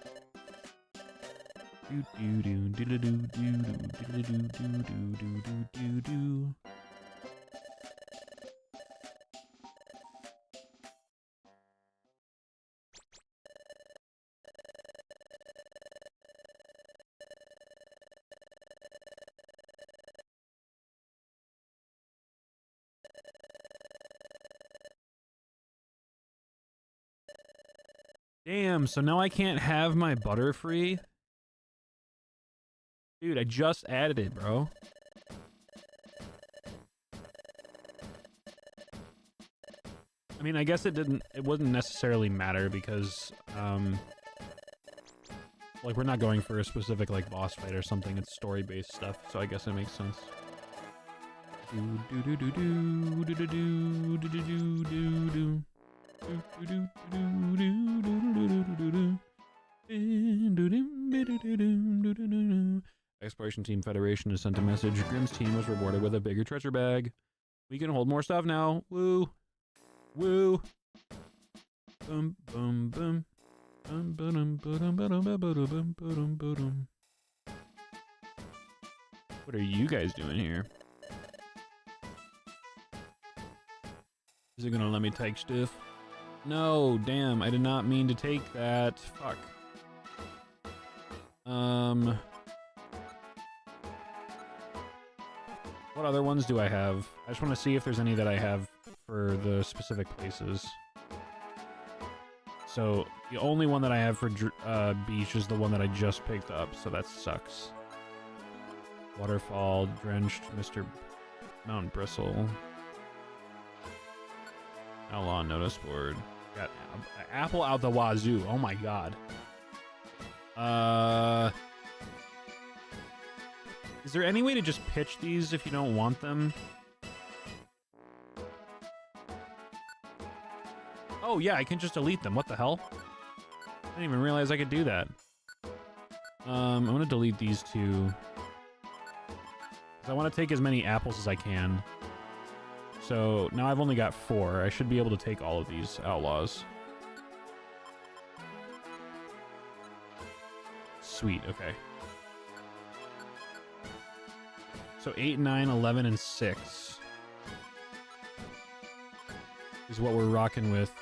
Damn, so now I can't have my Butterfree? Dude, I just added it, bro. I mean, I guess it wouldn't necessarily matter because, like, we're not going for a specific, like, boss fight or something. It's story-based stuff, so I guess it makes sense. Exploration Team Federation has sent a message. Grimm's team was rewarded with a bigger treasure bag. We can hold more stuff now. Woo. Woo. Boom, boom, boom. What are you guys doing here? Is it gonna let me take stuff? No, damn, I did not mean to take that. Fuck. What other ones do I have? I just want to see if there's any that I have for the specific places. So, the only one that I have for beach is the one that I just picked up, so that sucks. Waterfall, Drenched, Mr. Mount Bristle. Outlaw notice board. Got apple out the wazoo. Oh my god. Is there any way to just pitch these if you don't want them? Oh yeah, I can just delete them. What the hell? I didn't even realize I could do that. I'm gonna delete these two. 'Cause I want to take as many apples as I can. So now I've only got 4. I should be able to take all of these outlaws. Sweet, okay. So 8, 9, 11, and 6 is what we're rocking with.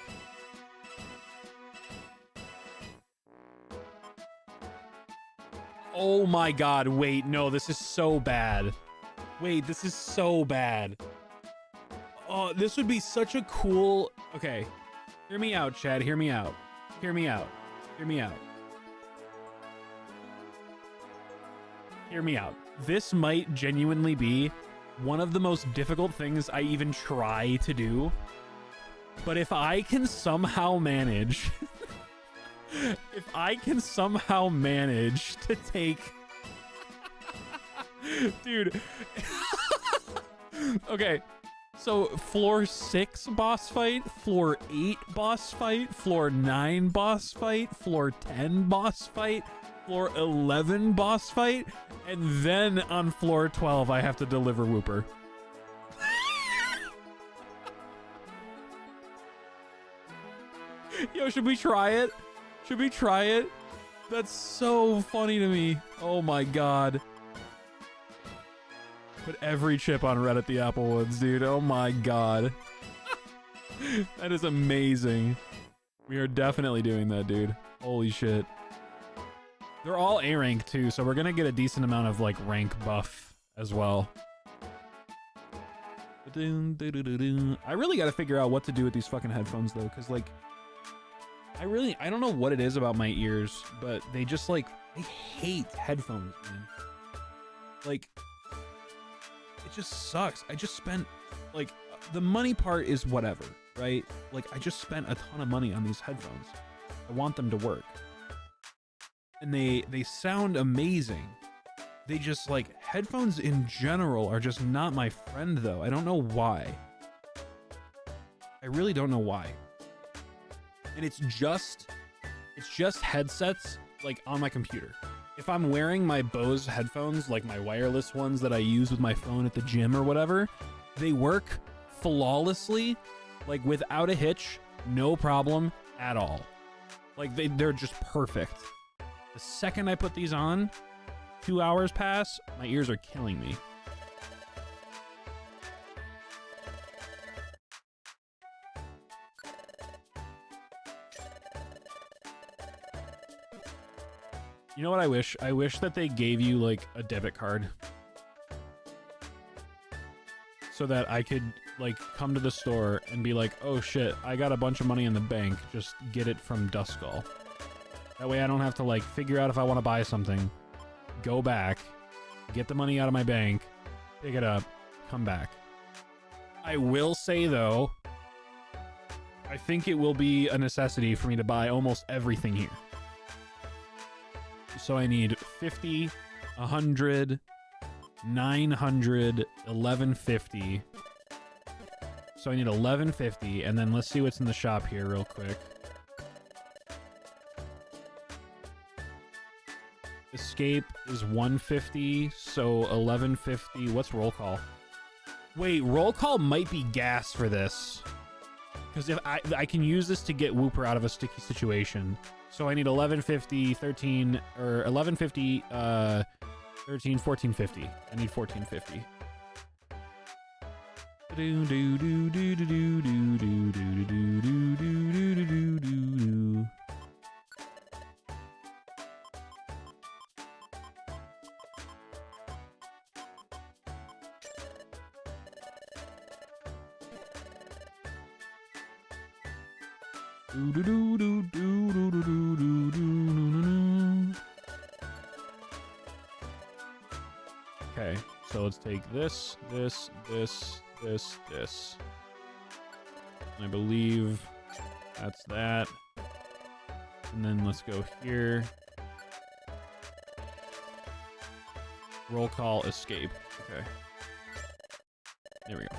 Oh my god, wait, no, this is so bad. Wait, this is so bad. Oh, this would be such a cool... Okay, hear me out, Chad, hear me out. Hear me out. Hear me out. Hear me out. This might genuinely be one of the most difficult things I even try to do. But if I can somehow manage... if I can somehow manage to take... Dude. Okay. So, floor 6 boss fight, floor 8 boss fight, floor 9 boss fight, floor 10 boss fight, floor 11 boss fight, and then on floor 12 I have to deliver Wooper. Yo, should we try it? Should we try it? That's so funny to me. Oh my god. Put every chip on Reddit the Applewoods, dude. Oh my god. That is amazing. We are definitely doing that, dude. Holy shit. They're all A rank too, so we're gonna get a decent amount of like rank buff as well. I really gotta figure out what to do with these fucking headphones though, because like I don't know what it is about my ears, but they just like, I hate headphones, man. Like, it just sucks. I just spent, like, the money part is whatever, right? Like, I just spent a ton of money on these headphones. I want them to work. And they sound amazing. They just, like, headphones in general are just not my friend, though. I don't know why. I really don't know why. And it's just headsets, like, on my computer. if I'm wearing my Bose headphones, like my wireless ones that I use with my phone at the gym or whatever, they work flawlessly, like without a hitch, no problem at all. Like they're just perfect. The second I put these on, 2 hours pass, my ears are killing me. You know what I wish? I wish that they gave you like a debit card so that I could like come to the store and be like, oh shit, I got a bunch of money in the bank, just get it from Duskull. That way I don't have to like figure out if I want to buy something, go back, get the money out of my bank, pick it up, come back. I will say though, I think it will be a necessity for me to buy almost everything here. So I need 50, 100, 900, 1150. So I need 1150, and then let's see what's in the shop here real quick. Escape is 150, so 1150. What's roll call? Wait, roll call might be gas for this. Because if I can use this to get Wooper out of a sticky situation. So I need 1150, 13, or 1150, 13, 1450. I need 1450. Do do do do do do do do do do do do do do. Okay, so let's take this. I believe that's that. And then let's go here. Roll call, escape. Okay. There we go.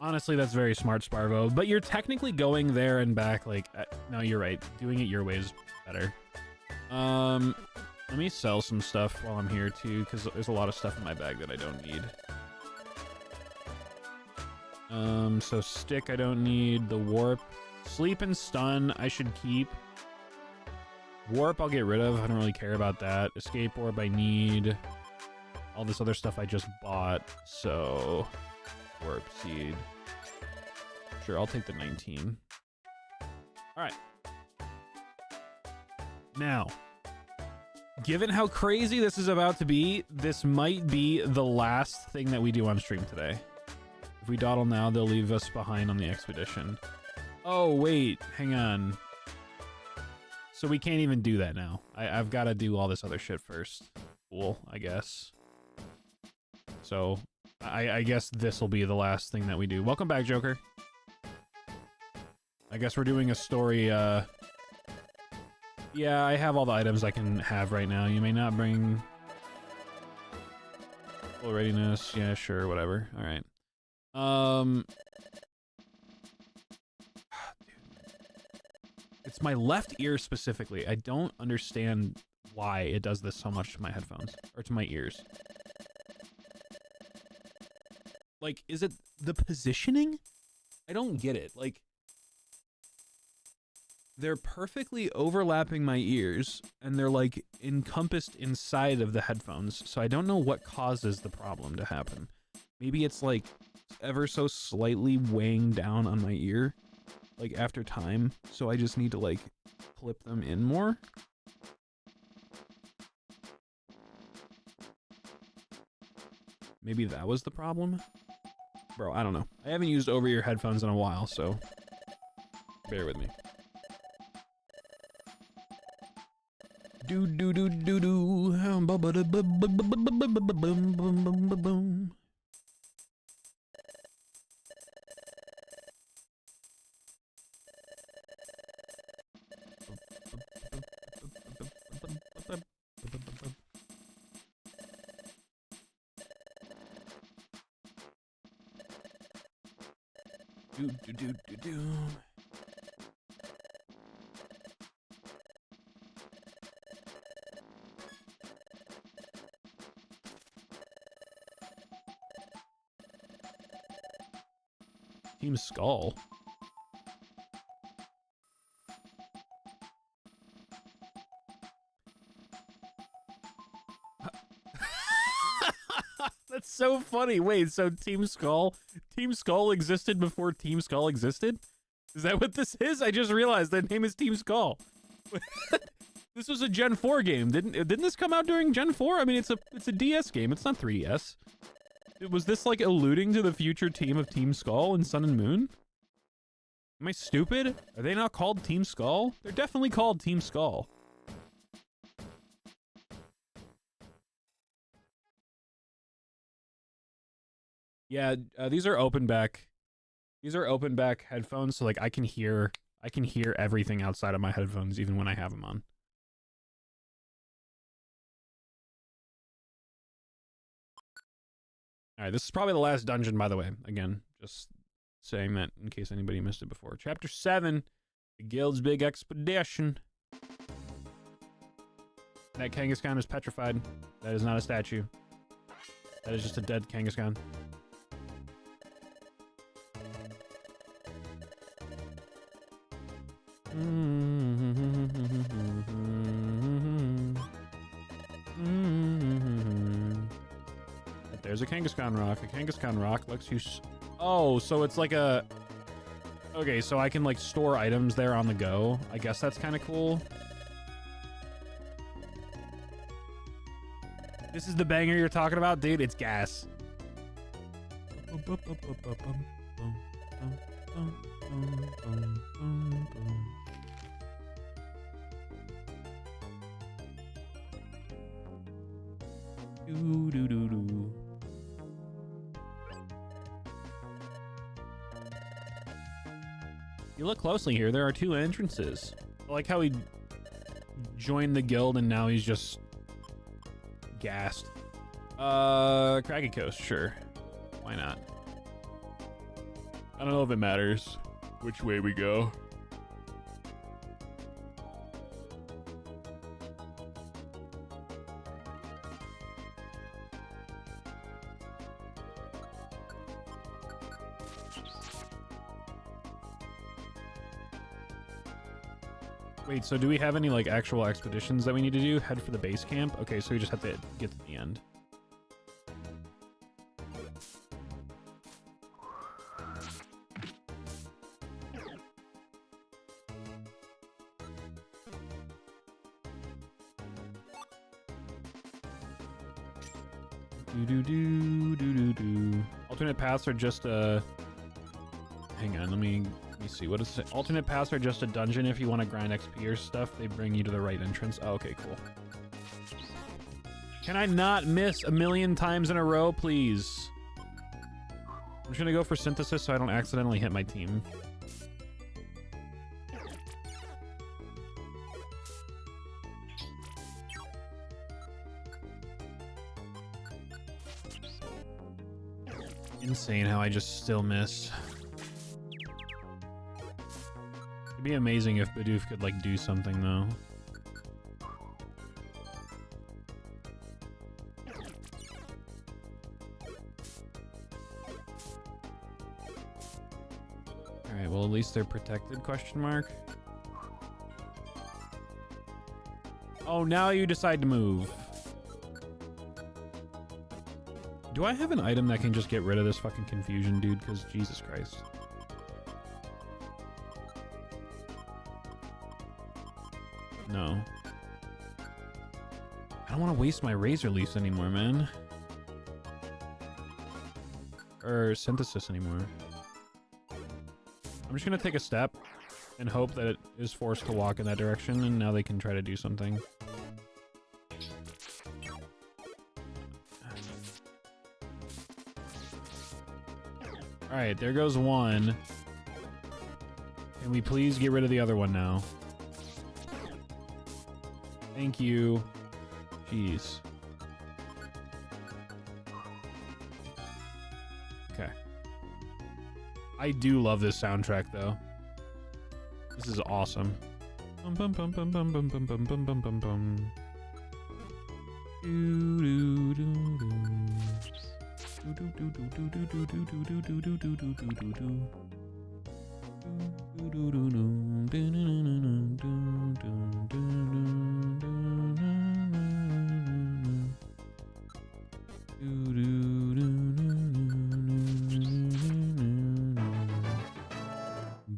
Honestly, that's very smart, Sparvo. But you're technically going there and back, like... no, you're right. Doing it your way is better. Let me sell some stuff while I'm here, too, because there's a lot of stuff in my bag that I don't need. So stick I don't need. The warp. Sleep and stun I should keep. Warp I'll get rid of. I don't really care about that. Escape orb I need. All this other stuff I just bought, so... Warp seed. Sure, I'll take the 19. Alright. Now, given how crazy this is about to be, this might be the last thing that we do on stream today. If we dawdle now, they'll leave us behind on the expedition. Oh, wait. Hang on. So we can't even do that now. I've got to do all this other shit first. Cool, I guess. So... I guess this will be the last thing that we do. Welcome back, Joker. I guess we're doing a story, Yeah, I have all the items I can have right now. You may not bring... Full readiness. Yeah, sure, whatever. Alright. It's my left ear specifically. I don't understand why it does this so much to my headphones. Or to my ears. Like, is it the positioning? I don't get it. Like, they're perfectly overlapping my ears, and they're, like, encompassed inside of the headphones, so I don't know what causes the problem to happen. Maybe it's, like, ever so slightly weighing down on my ear, like, after time, so I just need to, like, clip them in more. Maybe that was the problem? Bro, I don't know. I haven't used over-ear headphones in a while, so bear with me. Do do do do do. Do do do do do. Team Skull. That's so funny. Wait, so Team Skull existed before Team Skull existed? Is that what this is? I just realized the name is Team Skull. This was a Gen 4 game. Didn't this come out during Gen 4? I mean, it's a DS game. It's not 3DS. Was this like alluding to the future team of Team Skull in Sun and Moon? Am I stupid? Are they not called Team Skull? They're definitely called Team Skull. Yeah, these are open back. These are open back headphones, so like I can hear everything outside of my headphones even when I have them on. All right, this is probably the last dungeon, by the way. Again, just saying that in case anybody missed it before. Chapter 7, the Guild's Big Expedition. That Kangaskhan is petrified. That is not a statue. That is just a dead Kangaskhan. There's a Kangaskhan rock. A Kangaskhan rock lets you... Oh, so it's like a... Okay, so I can like store items there on the go. I guess that's kind of cool. This is the banger you're talking about? Dude, it's gas. Do-do-do-do. You look closely here, there are 2 entrances. I like how he joined the guild and now he's just gassed. Craggy Coast, sure. Why not? I don't know if it matters which way we go. Wait, so do we have any like actual expeditions that we need to do? Head for the base camp? Okay, so we just have to get to the end. Do-do-do-do-do-do. Alternate paths are just a... Hang on, let me see. What does it say? Alternate paths are just a dungeon if you want to grind XP or stuff. They bring you to the right entrance. Oh, okay, cool. Can I not miss a million times in a row, please? I'm just gonna go for synthesis so I don't accidentally hit my team. Insane how I just still miss. It'd be amazing if Bidoof could like do something though. Alright, well at least they're protected, question mark. Oh, now you decide to move. Do I have an item that can just get rid of this fucking confusion, dude? Because Jesus Christ. No. I don't want to waste my Razor Leafs anymore, man. Or Synthesis anymore. I'm just gonna take a step and hope that it is forced to walk in that direction, and now they can try to do something. Alright, there goes one. Can we please get rid of the other one now? Thank you. Jeez. Okay. I do love this soundtrack, though. This is awesome. Bum bum bum bum bum bum bum bum bum bum bum bum. Do do do do. Do do do do do do do do do do do do do do do do.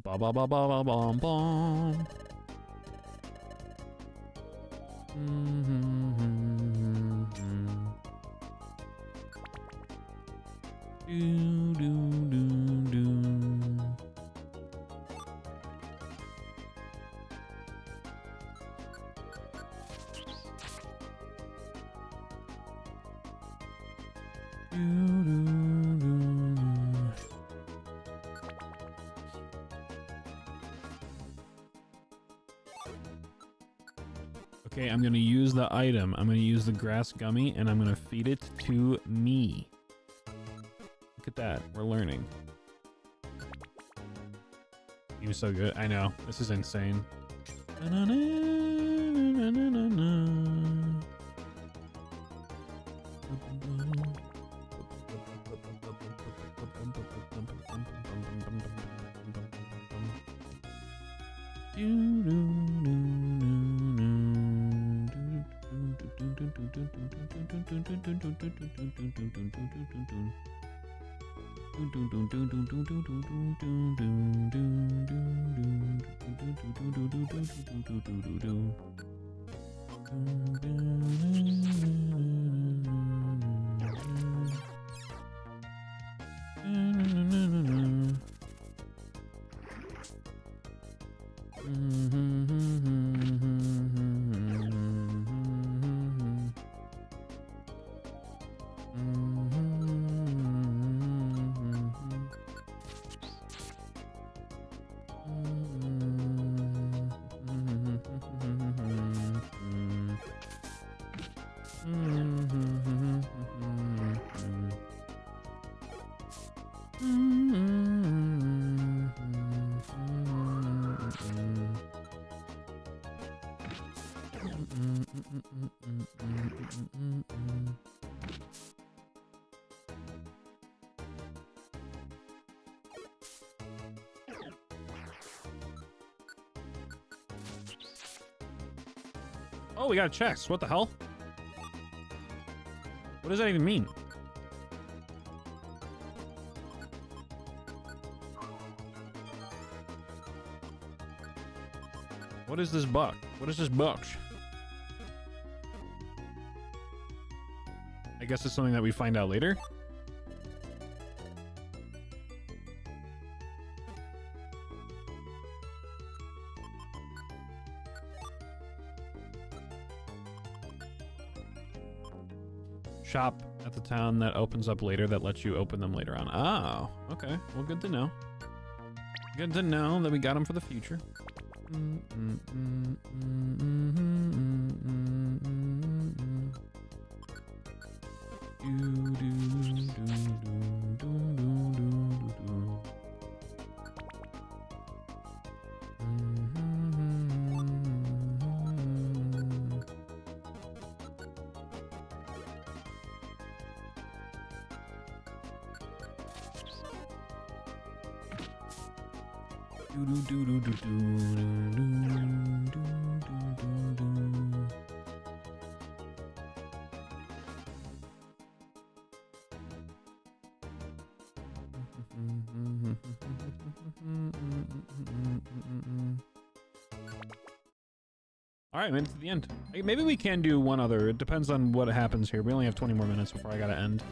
Ba ba ba ba ba bom bom. Do do do do. Okay, I'm gonna use the item. I'm gonna use the grass gummy and I'm gonna feed it to me. Look at that, we're learning. He was so good. I know, this is insane. Oh, we got checks. What the hell? What does that even mean? What is this buck? What is this box? I guess it's something that we find out later. Shop at the town that opens up later that lets you open them later on. Oh, okay. Well, good to know. Good to know that we got them for the future. All right, made it to the end. Maybe we can do one other. It depends on what happens here. We only have 20 more minutes before I gotta end.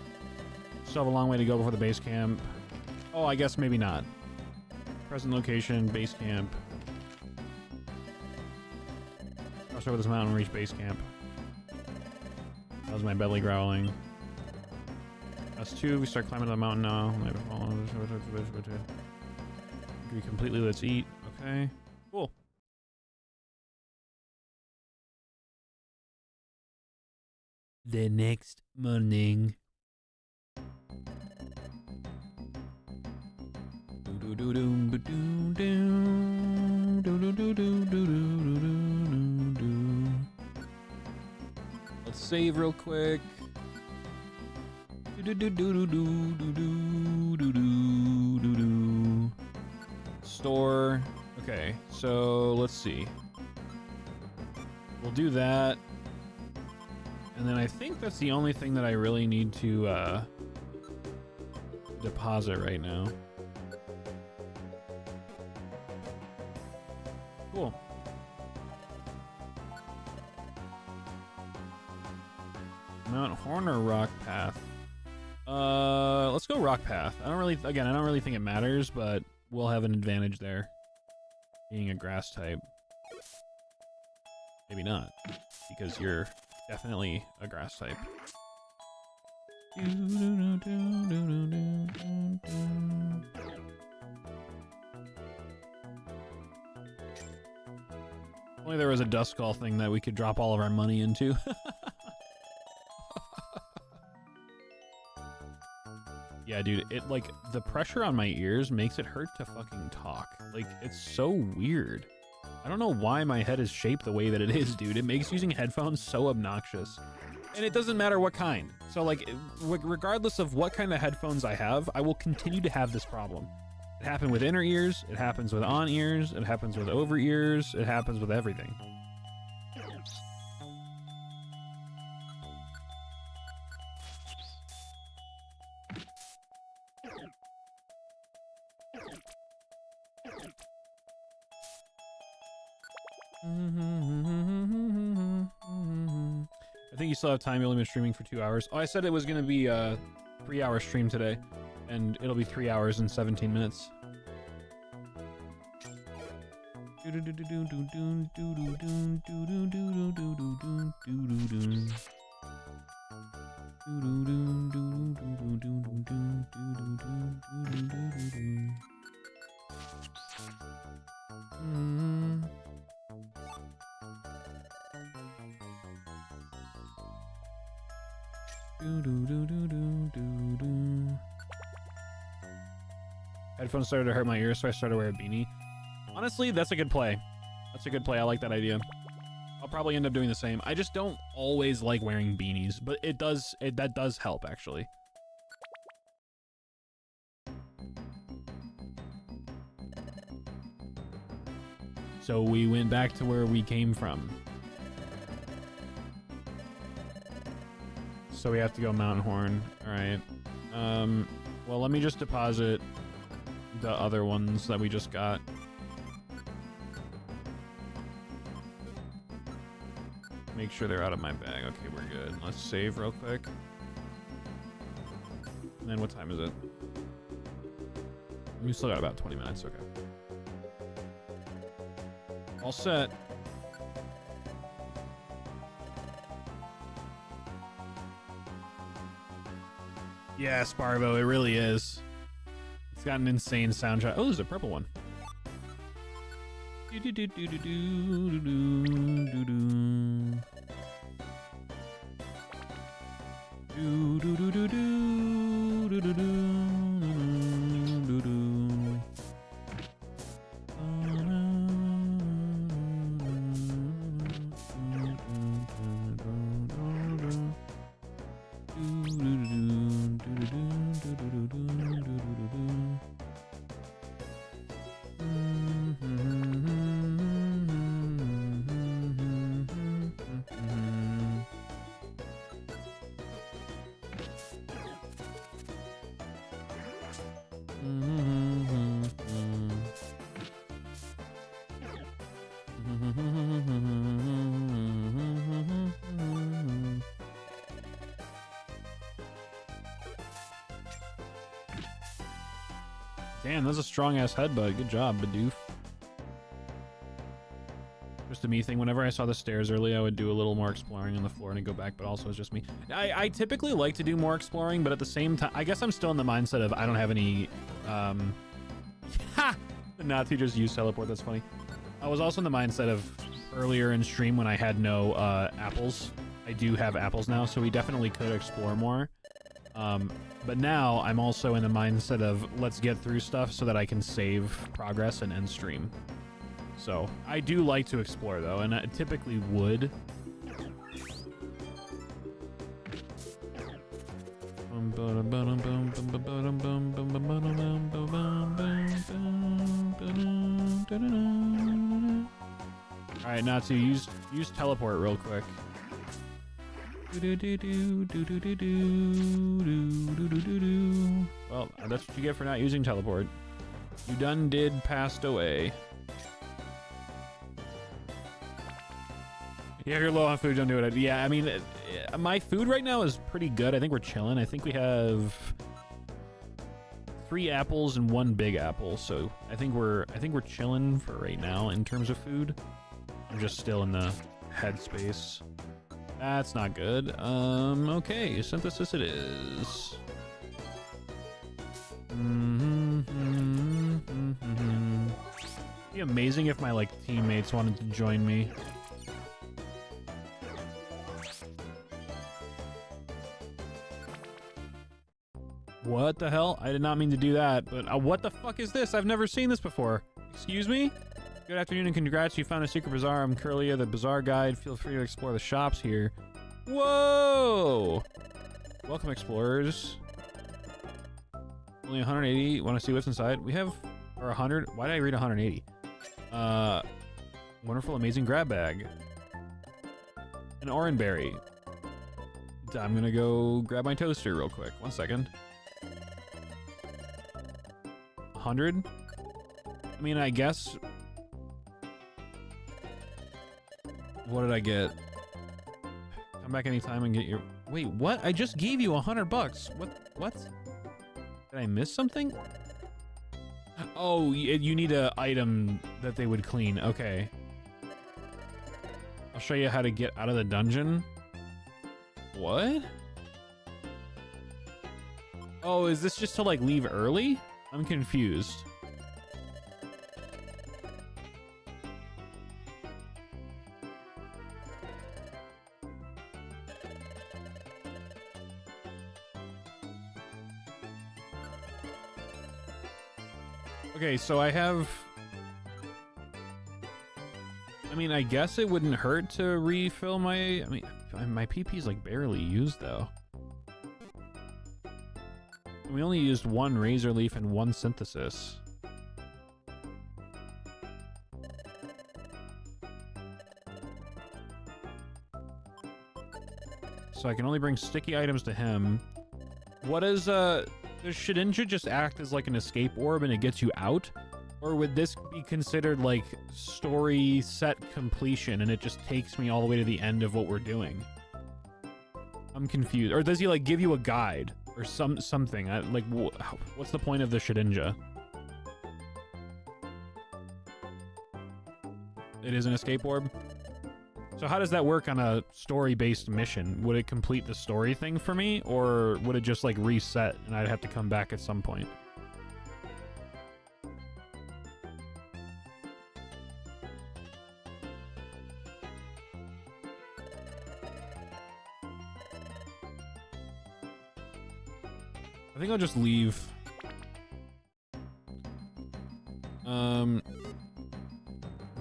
Still have a long way to go before the base camp. Oh, I guess maybe not. Present location, base camp. Cross over this mountain, reach base camp. That was my belly growling. That's 2. We start climbing the mountain now. Agree completely. Let's eat. Okay. Cool. The next morning. Let's save real quick. Store. Okay, so let's see. We'll do that. And then I think that's the only thing that I really need to deposit right now. Cool. Mount Horner Rock Path. Let's go Rock Path. I don't really think it matters, but we'll have an advantage there. Being a grass type. Maybe not, because you're definitely a grass type. Only there was a Duskull thing that we could drop all of our money into. Yeah, dude, it like the pressure on my ears makes it hurt to fucking talk. Like, it's so weird. I don't know why my head is shaped the way that it is, dude. It makes using headphones so obnoxious. And it doesn't matter what kind. So like, regardless of what kind of headphones I have, I will continue to have this problem. It happened with inner ears, it happens with on ears, it happens with over ears, it happens with everything. I think you still have time. You've only been streaming for 2 hours. Oh, I said it was going to be a 3-hour stream today, and it'll be 3 hours and 17 minutes. Headphones started to hurt my ears, so I started to wear a beanie. Honestly, that's a good play. That's a good play. I like that idea. I'll probably end up doing the same. I just don't always like wearing beanies, but that does help actually. So we went back to where we came from. So we have to go Mountain Horn. All right. Well, let me just deposit the other ones that we just got. Make sure they're out of my bag. Okay, we're good. Let's save real quick. And then what time is it? We still got about 20 minutes. Okay. All set. Yeah, Sparvo, it really is. It's got an insane soundtrack. Oh, there's a purple one. Damn, that's a strong-ass headbutt. Good job, Bidoof. Just a me thing. Whenever I saw the stairs early, I would do a little more exploring on the floor and go back, but also it's just me. I typically like to do more exploring, but at the same time, I guess I'm still in the mindset of I don't have any, not to just use teleport, that's funny. I was also in the mindset of earlier in stream when I had no apples. I do have apples now, so we definitely could explore more. But now I'm also in the mindset of let's get through stuff so that I can save progress and end stream. So I do like to explore though, and I typically would. right, Natsu, use teleport real quick. Well, that's what you get for not using teleport. You done did passed away. Yeah, if you're low on food, don't do it. Yeah, I mean, my food right now is pretty good. I think we're chilling. I think we have 3 apples and 1 big apple, so I think we're chilling for right now in terms of food. I'm just still in the headspace. That's not good. Okay, synthesis it is. It'd be amazing if my like teammates wanted to join me. What the hell? I did not mean to do that, but what the fuck is this? I've never seen this before. Excuse me? Good afternoon and congrats, you found a secret bazaar. I'm Curlia, the bazaar guide. Feel free to explore the shops here. Whoa! Welcome, explorers. Only 180. Want to see what's inside? We have, or 100. Why did I read 180? Wonderful, amazing grab bag. An oranberry. I'm gonna go grab my toaster real quick. 1 second. 100? I mean, I guess... What did I get? Come back anytime and get your... Wait, what? I just gave you $100. What? Did I miss something? Oh, you need an item that they would clean. Okay. I'll show you how to get out of the dungeon. What? Oh, is this just to like leave early? I'm confused. Okay, so I have... I mean, I guess it wouldn't hurt to refill my... I mean, my PP's like barely used though. We only used 1 razor leaf and 1 synthesis. So I can only bring sticky items to him. What is, does Shedinja just act as like an escape orb and it gets you out? Or would this be considered like story set completion and it just takes me all the way to the end of what we're doing? I'm confused. Or does he like give you a guide or something? Like, what's the point of the Shedinja? It is an escape orb? So how does that work on a story-based mission? Would it complete the story thing for me, or would it just like reset and I'd have to come back at some point? I think I'll just leave.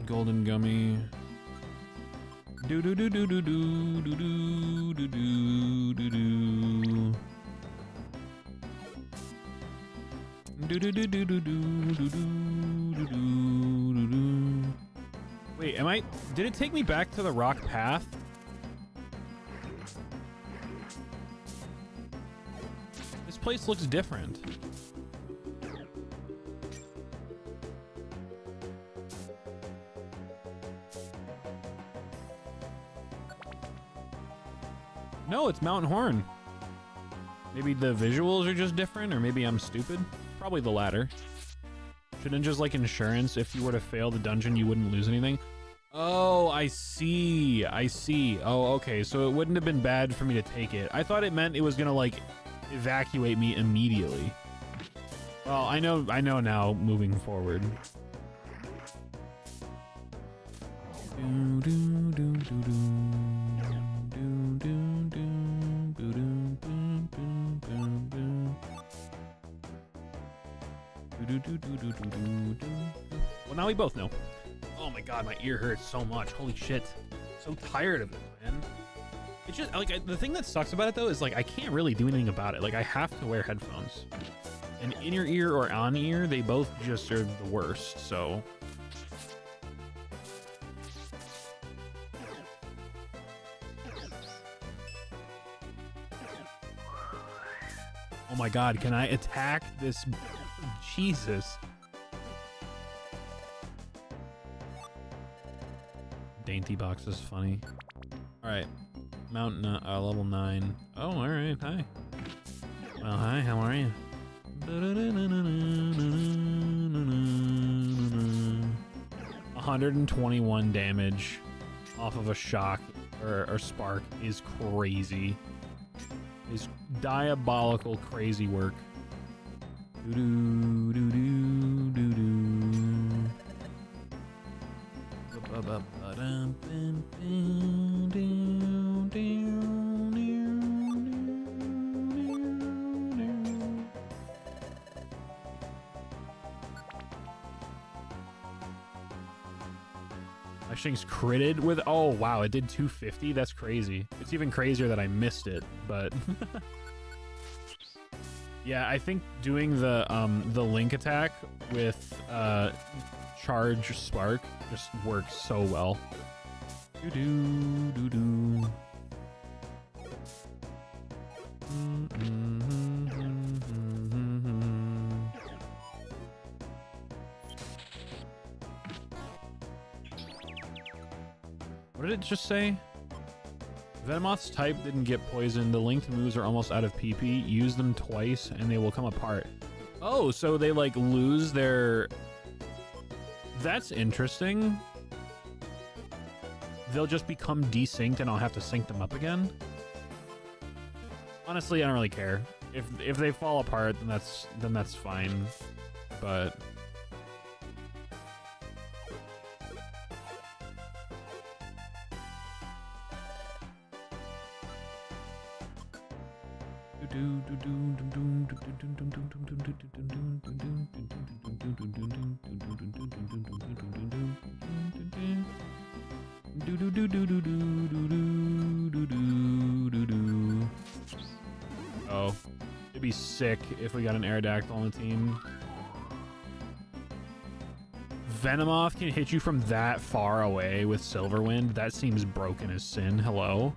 Golden gummy. Do do do do do do do do do do do do. Do do do do do do do do do do. Wait, did it take me back to the rock path? This place looks different. No, it's Mountain Horn. Maybe the visuals are just different, or maybe I'm stupid. Probably the latter. Shouldn't just like insurance, if you were to fail the dungeon, you wouldn't lose anything. Oh, I see. I see. Oh, okay. So it wouldn't have been bad for me to take it. I thought it meant it was gonna like evacuate me immediately. Well, I know now moving forward. Do, do, do, do, do. Well, now we both know. Oh my god, my ear hurts so much. Holy shit. So tired of it, man. It's just like the thing that sucks about it though is like I can't really do anything about it. Like I have to wear headphones. And in your ear or on ear, they both just are the worst. So my god, can I attack this? Jesus. Dainty box is funny. Alright. Level 9. Oh, alright, hi. Well, hi, how are you? 121 damage off of a shock or spark is crazy. Is diabolical crazy work. Thing's critted with, oh wow, it did 250. That's crazy. It's even crazier that I missed it, but yeah, I think doing the link attack with charge spark just works so well. What did it just say? Venomoth's type didn't get poisoned. The linked moves are almost out of PP. Use them twice and they will come apart. Oh, so they like lose their... That's interesting. They'll just become desynced and I'll have to sync them up again? Honestly, I don't really care. If they fall apart, then that's fine. But... Oh, it'd be sick if we got an Aerodactyl on the team. Venomoth can hit you from that far away with Silverwind. That seems broken as sin. Hello?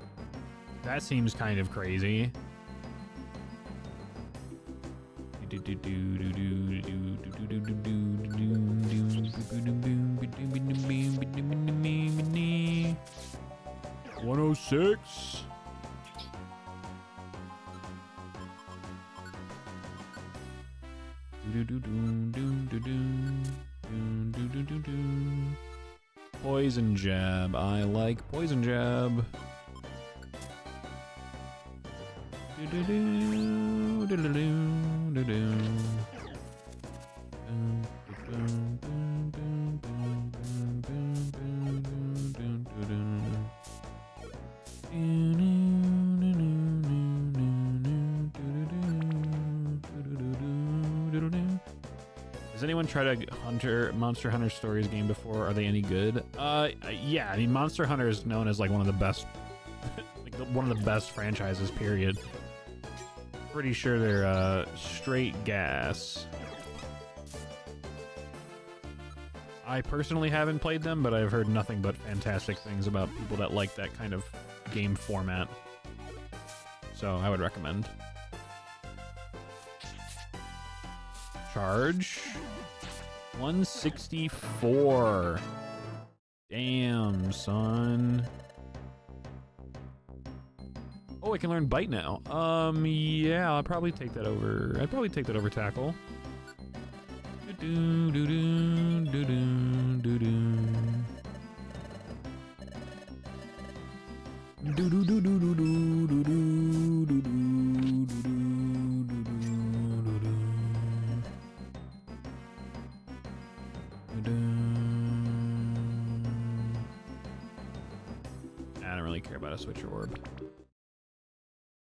That seems kind of crazy. $106. Poison jab. I like poison jab. Has anyone tried a Monster Hunter Stories game before? Are they any good? Yeah, I mean, Monster Hunter is known as like one of the best, like one of the best franchises, period. Pretty sure they're straight gas. I personally haven't played them, but I've heard nothing but fantastic things about people that like that kind of game format. So I would recommend. Charge. 164. Damn, son. Oh, I can learn Bite now. Yeah, I'll probably take that over. I'd probably take that over Tackle. I don't really care about a Switcher Orb.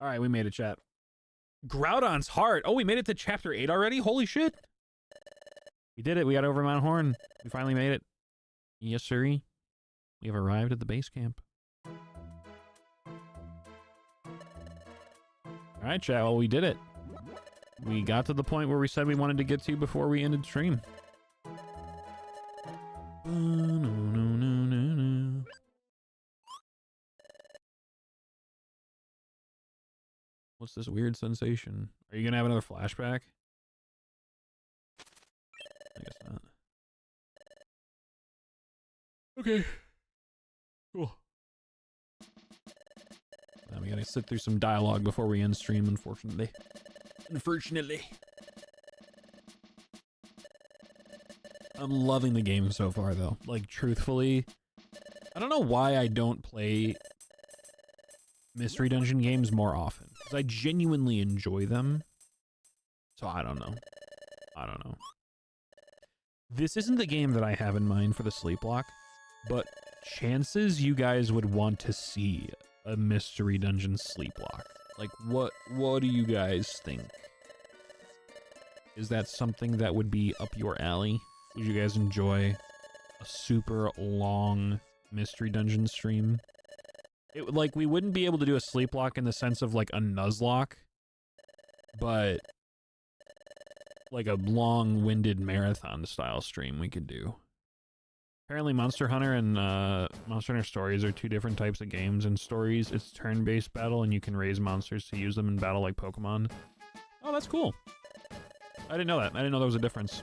All right, we made it, chat. Groudon's Heart. Oh, we made it to Chapter 8 already? Holy shit. We did it. We got over Mount Horn. We finally made it. Yes, sirree. We have arrived at the base camp. All right, chat. Well, we did it. We got to the point where we said we wanted to get to before we ended stream. We'll What's this weird sensation? Are you gonna have another flashback? I guess not. Okay. Cool. We gotta sit through some dialogue before we end stream, unfortunately. I'm loving the game so far, though. Like, truthfully, I don't know why I don't play Mystery Dungeon games more often. Because I genuinely enjoy them. So I don't know. This isn't the game that I have in mind for the sleep block, but chances you guys would want to see a Mystery Dungeon sleep block. Like, what do you guys think? Is that something that would be up your alley? Would you guys enjoy a super long Mystery Dungeon stream? It would, like, we wouldn't be able to do a sleep lock in the sense of like a Nuzlocke, but like a long-winded marathon style stream we could do. Apparently Monster Hunter and Monster Hunter Stories are two different types of games. In Stories, it's turn-based battle and you can raise monsters to use them in battle like Pokemon. Oh, that's cool. I didn't know that. I didn't know there was a difference.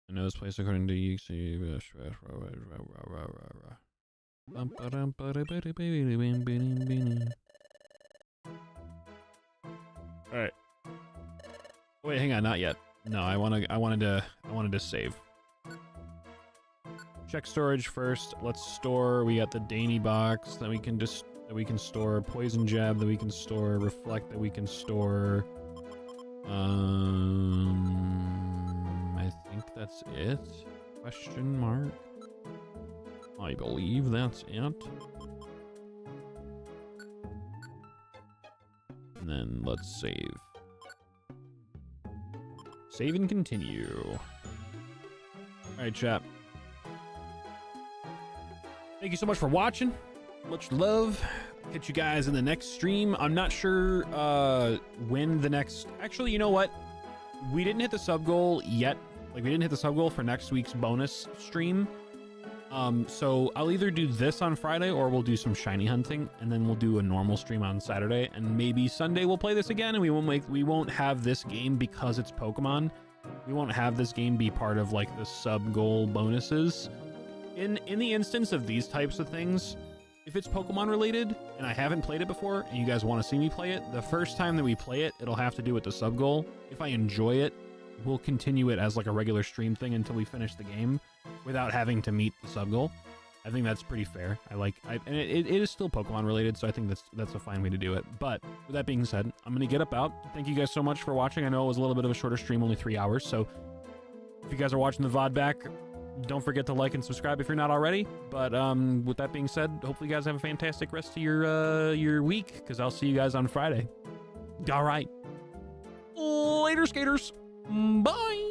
I know this place according to Yeeksy. Alright. Wait, hang on, not yet. No, I wanted to save. Check storage first. Let's store. We got the Danny box that we can store, Poison Jab that we can store, Reflect that we can store. I think that's it? Question mark. I believe that's it. And then let's save. Save and continue. Alright, chat. Thank you so much for watching. Much love. Catch you guys in the next stream. I'm not sure when the next... Actually, you know what? We didn't hit the sub goal yet. Like, we didn't hit the sub goal for next week's bonus stream. So I'll either do this on Friday or we'll do some shiny hunting, and then we'll do a normal stream on Saturday, and maybe Sunday we'll play this again, and we won't have this game because it's Pokemon. We won't have this game be part of like the sub goal bonuses. In the instance of these types of things, if it's Pokemon related and I haven't played it before and you guys want to see me play it, the first time that we play it, it'll have to do with the sub goal. If I enjoy it, we'll continue it as like a regular stream thing until we finish the game without having to meet the sub goal. I think that's pretty fair. And it is still Pokemon related, so I think that's a fine way to do it. But with that being said, I'm gonna get up out. Thank you guys so much for watching. I know it was a little bit of a shorter stream, only 3 hours. So if you guys are watching the VOD back, don't forget to like and subscribe if you're not already. But with that being said, hopefully you guys have a fantastic rest of your week, because I'll see you guys on Friday. All right. Later, skaters. Bye.